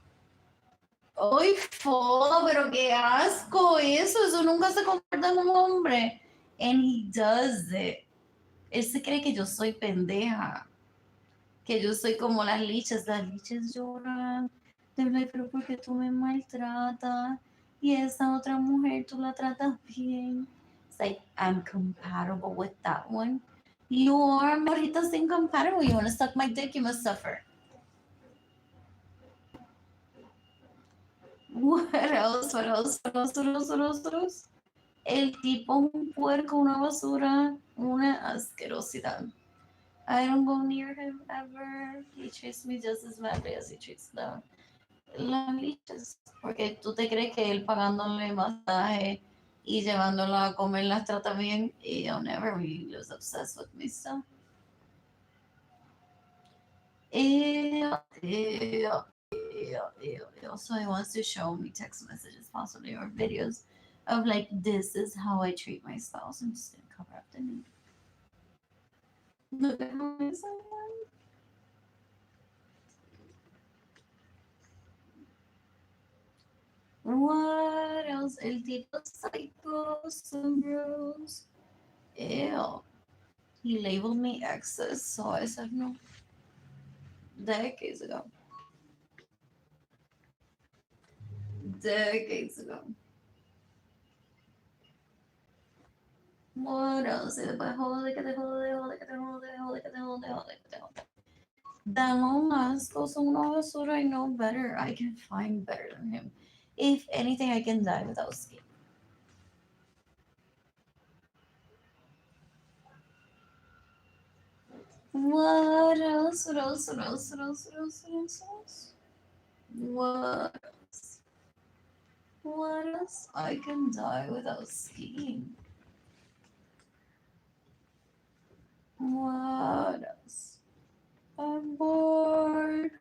Speaker 1: ¡Ay, fo! Pero qué asco eso. Eso nunca se comporta en un hombre. And he does it. Él se cree que yo soy pendeja. Que yo soy como las lichas. Las lichas lloran. They're like, pero ¿por qué tú me maltratas? Y esa otra mujer tú la tratas bien. It's like, I'm compatible with that one. You are, Morita's incompatible. You want to suck my dick, you must suffer. What else? What else? What else? What else? What else? What else? El tipo un puerco, una basura, una asquerosidad. I don't go near him ever. He treats me just as badly as he treats the las lichas. Porque tú te crees que él pagándole masaje y llevándola a comer las trata bien. Y I'll never be was obsessed with me so. Ew, ew, ew. So he wants to show me text messages possibly or videos of like this is how I treat my spouse. I'm just gonna cover up the need. Look at how nice I am. What else? El tipo psycho, some bros. Ew. He labeled me exes, so I said no. Decades ago. Decades ago. What else? Y después jode, que te jode, jode, que te jode, jode, que te jode, jode, que te jode. Dan un asco, son una basura. I know better. I can find better than him. If anything, I can die without skin. What else? What else? What else? What else? What else? What else? What else? What else? I can die without skiing. What else? I'm bored.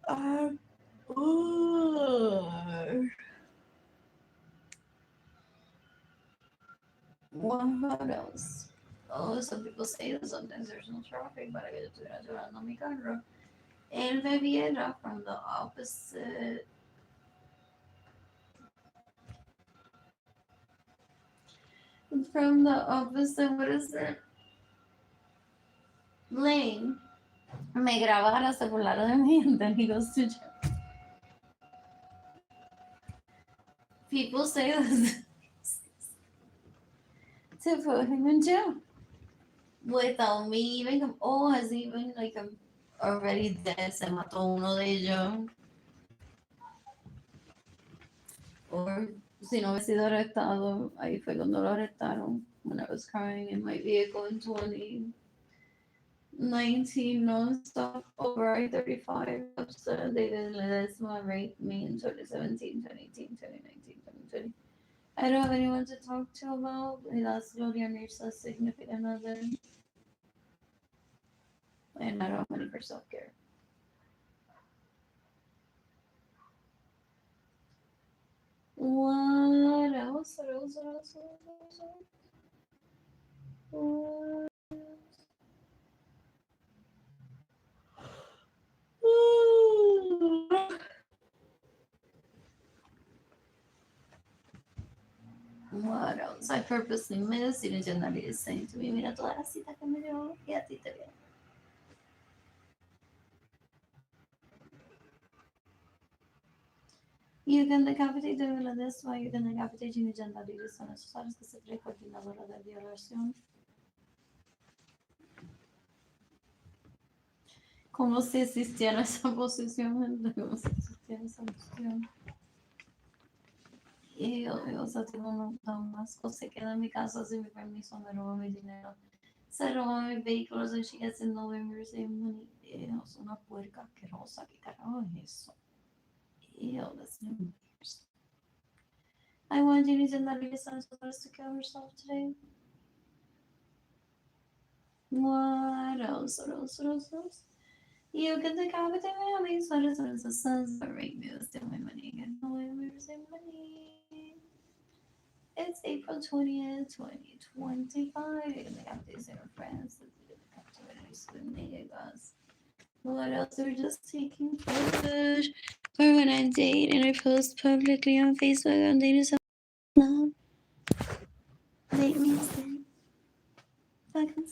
Speaker 1: I'm bored. What else? Oh, some people say that sometimes there's no traffic, but I get to ayudando a mi carro. Él me viera from the opposite. From the opposite, what is it? Lane. Me grabara, se burlara de mí, and then he goes to jail. People say this to put him in jail without me even. Oh, has he been like already dead? Se mató uno de ellos. Or si no hubiera sido arrestado, ahí fue cuando lo arrestaron. When I was crying in my vehicle in 2019, non-stop over I-35. They didn't let us rape me in 2017, 2018, 2019, 2020. I don't have anyone to talk to about. That's Gloria Mirza's significant other. And I don't have money for self-care. What else? What else? What else? What else? What else? What else? I purposely missed. You didn't nadie is saying to me, mira todas las citas que me dio y a ti te viene. You can decapitate de la desva, you can decapitate inigendarile son necesarios que se cree coordinadora de violación. Como si existiera esa posición, como si existiera esa posición. Y yo, o sea, tengo un montón más cosas. Se queda en mi casa sin mi permiso, me roba mi dinero. Se roba mis vehículos and she gets in November same money. Ew, es una puerca asquerosa. ¿Qué carajo es eso? Ew, that's embarrassing. I want you to let me sound supposed to kill herself today. What else? What else? What else? What else? You can decapitate my homies. What is the sons that rate me with steal my money again? November same money. It's April 20th, 2025. And they have these in France. What else? We're just taking photos for when I date and I post publicly on Facebook on dating some love. Date me instead. Fucking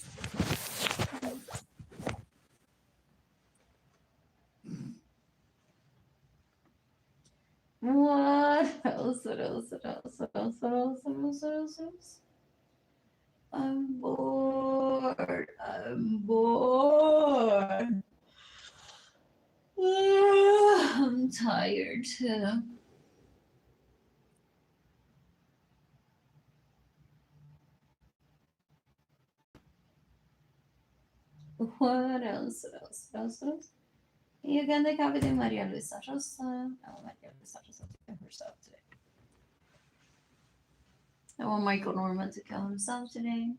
Speaker 1: what else? What else? What else? What else? What else? What else? What else? What else? I'm bored. I'm bored. I'm tired too. What else? What else? What else? What else? You can decapitate Maria Luisa Rosa. Oh, Maria Luisa Rosa to kill herself today. I want Michael Norman to kill himself today.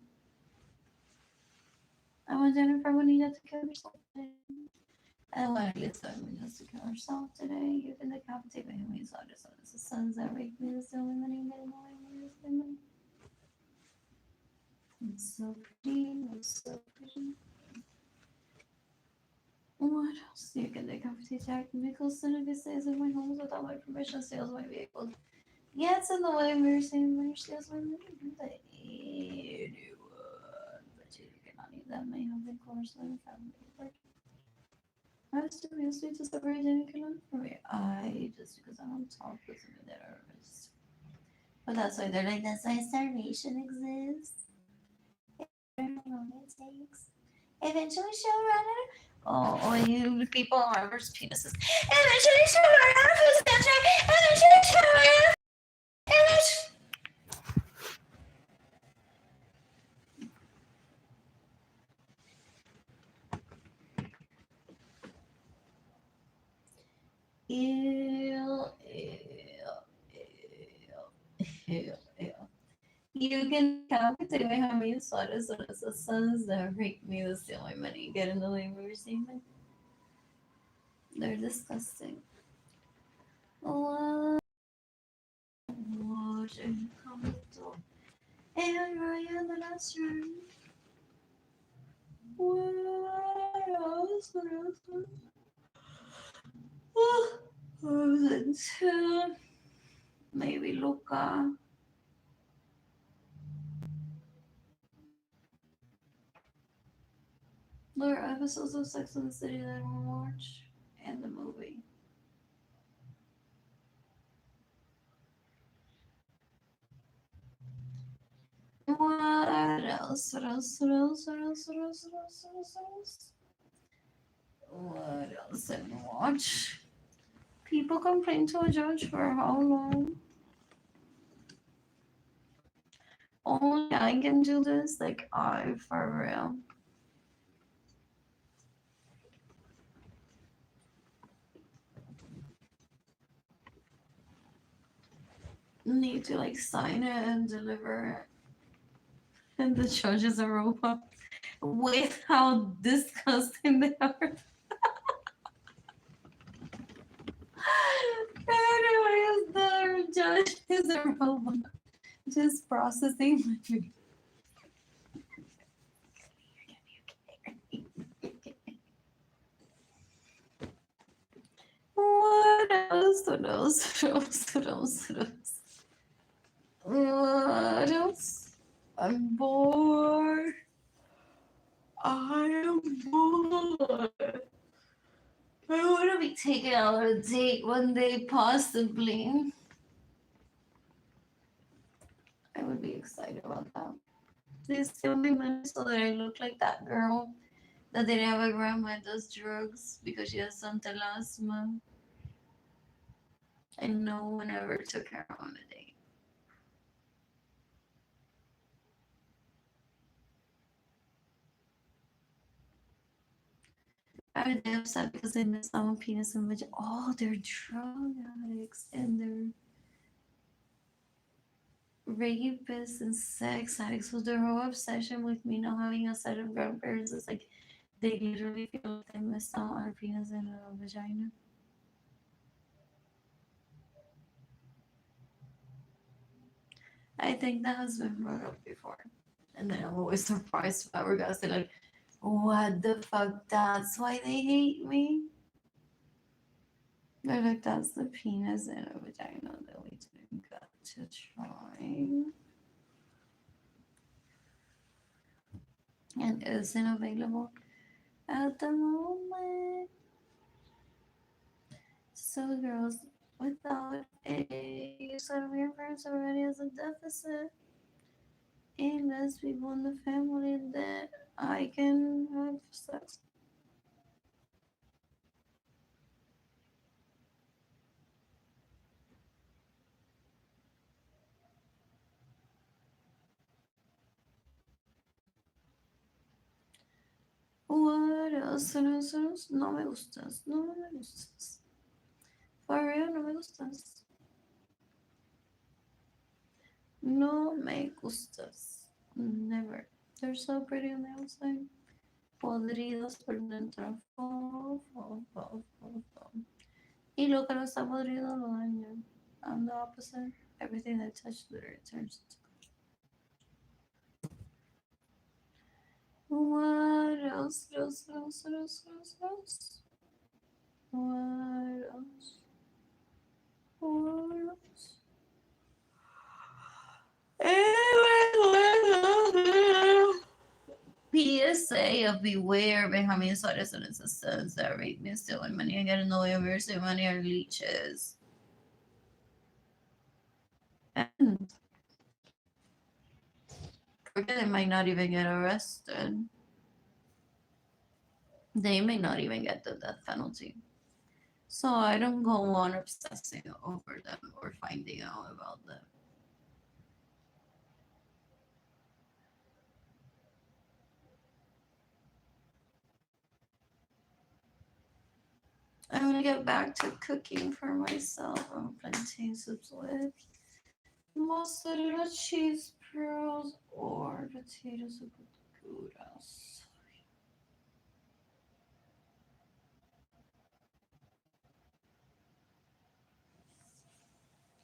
Speaker 1: I want Jennifer Bonita to kill herself today. I want Lisa Munoz to kill herself today. You can decapitate my homies. I just want the sons that rape me. That's the only money I'm getting away. It's so pretty. It's so pretty. What else? You can decapitate Jack Nicholson if he stays in my homes without my permission, steals my vehicle. Gets in the way, we're saying when steals my money. But anyone. But you cannot need that. My husband calls them family. I was too used to separate any killer from me. I just because I'm on top with some of their artists. But that's why they're like, that's why starvation exists. How long it takes. Eventually she'll run out. Oh, you people are versus penises. Eventually she'll run out of food stamps. Eventually she'll run out of. Ew, ew, ew. You can decapitate my homies, so it's the sons that rape me to steal my money, get in the way of receiving. They're disgusting. What? What? And Ryan, the last room. What else? What else? Oh, maybe Luca. There are episodes of Sex and the City that I want to watch, and the movie. What else? What else? What else? What else? What else? What else? What else? What else did I watch? People complain to a judge for how long? Only I can do this. Like I, for real. Need to like sign it and deliver it. And the judge is a robot. With how disgusting they are. Anyways, the judge is a robot. Just processing my video. What else? What else? What else? What else? What else? What else? I'm bored. I am bored. I want to be taken out on a date one day, possibly. I would be excited about that. Please steal my money so that I look like that girl that didn't have a grandma and does drugs because she has some telasma and no one ever took her on a date. I would be upset because they missed out on penis and vagina. Oh, they're drug addicts and they're rapists and sex addicts. So their whole obsession with me not having a set of grandparents is like they literally feel like they missed out on a penis and a vagina. I think that has been brought up before. And then I'm always surprised, flabbergasted, like, what the fuck? That's why they hate me? They're like, that's the penis and a vagina that we didn't get to try. And isn't available at the moment. So, girls, without a set of your parents already has a deficit, and less people in the family that I can have sex. What else? No me gustas. No me gustas. For real, no me gustas. No me gustas. Never. They're so pretty on the outside. Podridos por dentro. Y lo que no está podrido lo daña. I'm the opposite. Everything that touches literally turns to. What else? What else? What else? What else? PSA of beware Benjamin Suarez and his sons that rape me, stealing money, and getting away with stealing money are leeches. And they might not even get arrested. They may not even get the death penalty. So I don't go on obsessing over them or finding out about them. I'm gonna get back to cooking for myself. I'm plantain soups with mozzarella cheese pearls or potato soup with goudas.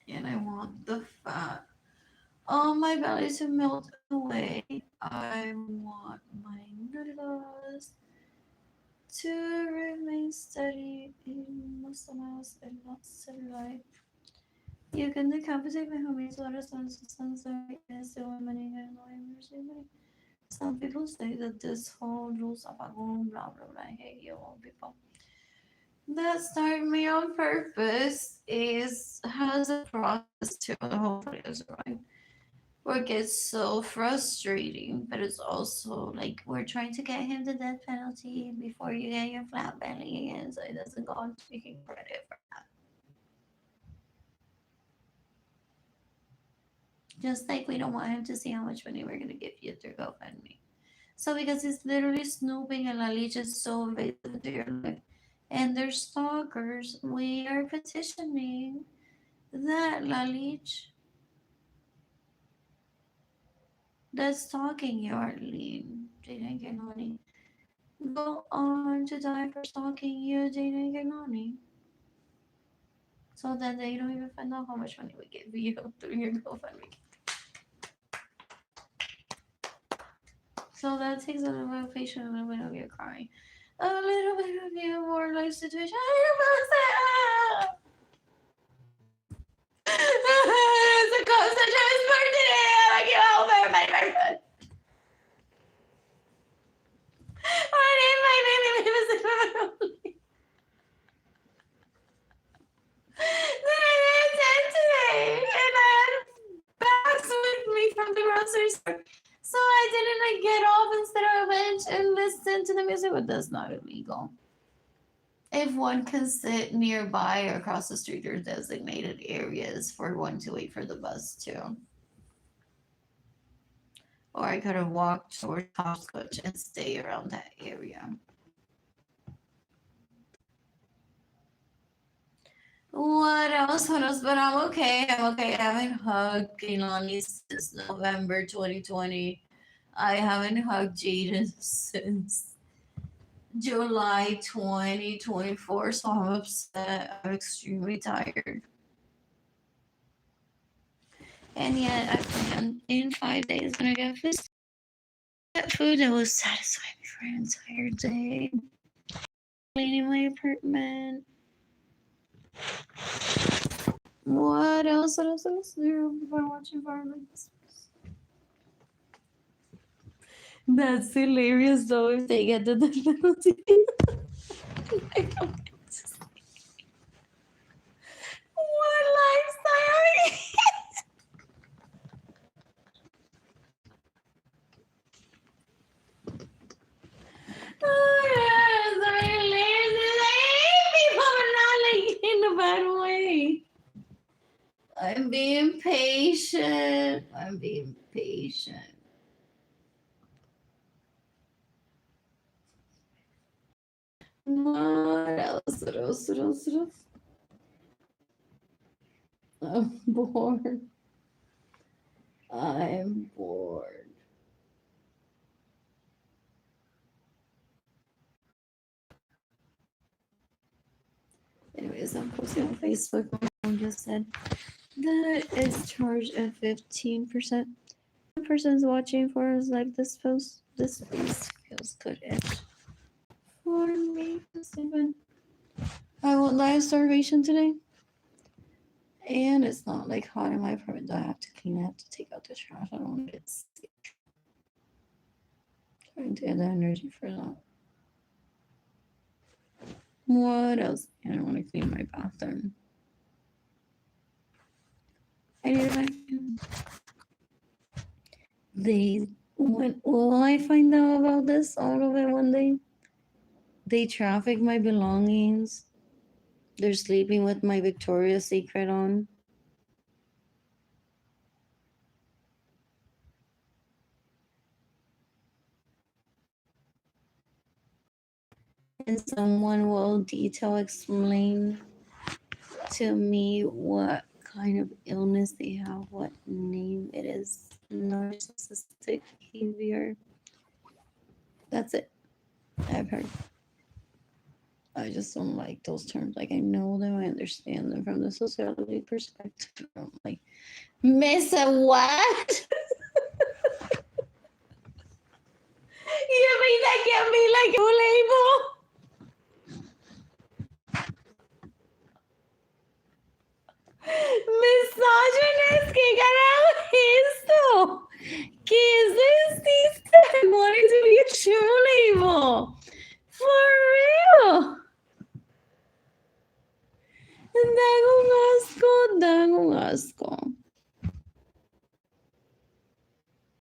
Speaker 1: And I want the fat on my belly to melt away. I want my noodles to remain steady in muscle mass and not cellulite. You can decapitate my homies, let us on sunset, and still money and money. Some people say that this whole rules apagón, blah blah blah. Hey, you all people that start me on purpose has a process to it. Hopefully it's right. Work is so frustrating, but it's also like we're trying to get him the death penalty before you get your flat belly again, so he doesn't go on taking credit for that. Just like we don't want him to see how much money we're gonna give you through GoFundMe. So because he's literally snooping and La Leche is so invasive into your life, and they're stalkers, we are petitioning that La Leche that's stalking you, Arlene. Jaden Kenani. Go on to die for stalking you, Jaden Kenani. So that they don't even find out how much money we give you through your GoFundMe. So that takes a little bit of patience, a little bit of your crying, a little bit of your more life situation. It's a constitution's birthday. I give out for my birthday. I need my baby.
Speaker 3: but that's not illegal. If one can sit nearby or across the street, or designated areas for one to wait for the bus too. Or I could have walked towards Hopscotch and stay around that area. What else? What else? But I'm okay. I'm okay. I haven't hugged Kehlani since November 2020. I haven't hugged Jaden since July 2024. So I'm upset. I'm extremely tired. And yet I plan in 5 days when I get food that will satisfy me for an entire day. Cleaning my apartment. What else? What else? What else? Before watching fireworks. That's hilarious though if they get the death penalty. What lifestyle? Oh yes, people are not like in a bad way. I'm being patient. I'm being patient. What else? What else? What else? What else? I'm bored. I'm bored. Anyways, I'm posting on Facebook. My mom just said that it's charged at 15%. The person's watching for us like this post. This feels good-ish for me to sleep in. I won't die of starvation today. And it's not like hot in my apartment that I have to clean. I have to take out the trash. I don't want to get sick. Trying to get the energy for that. What else? I don't want to clean my bathroom. I need a vacuum. When will I find out about this all of it one day? They traffic my belongings. They're sleeping with my Victoria's Secret on. And someone will explain to me what kind of illness they have, what name it is. Narcissistic behavior. That's it. I've heard. I just don't like those terms. Like, I know them, I understand them from the sociology perspective. I'm like, Miss a what? You mean that can be like a label? Misogynist, ¿qué carajo es esto? ¿Qué es this? I wanted to be a true label. For real. Dan un asco, dan un asco.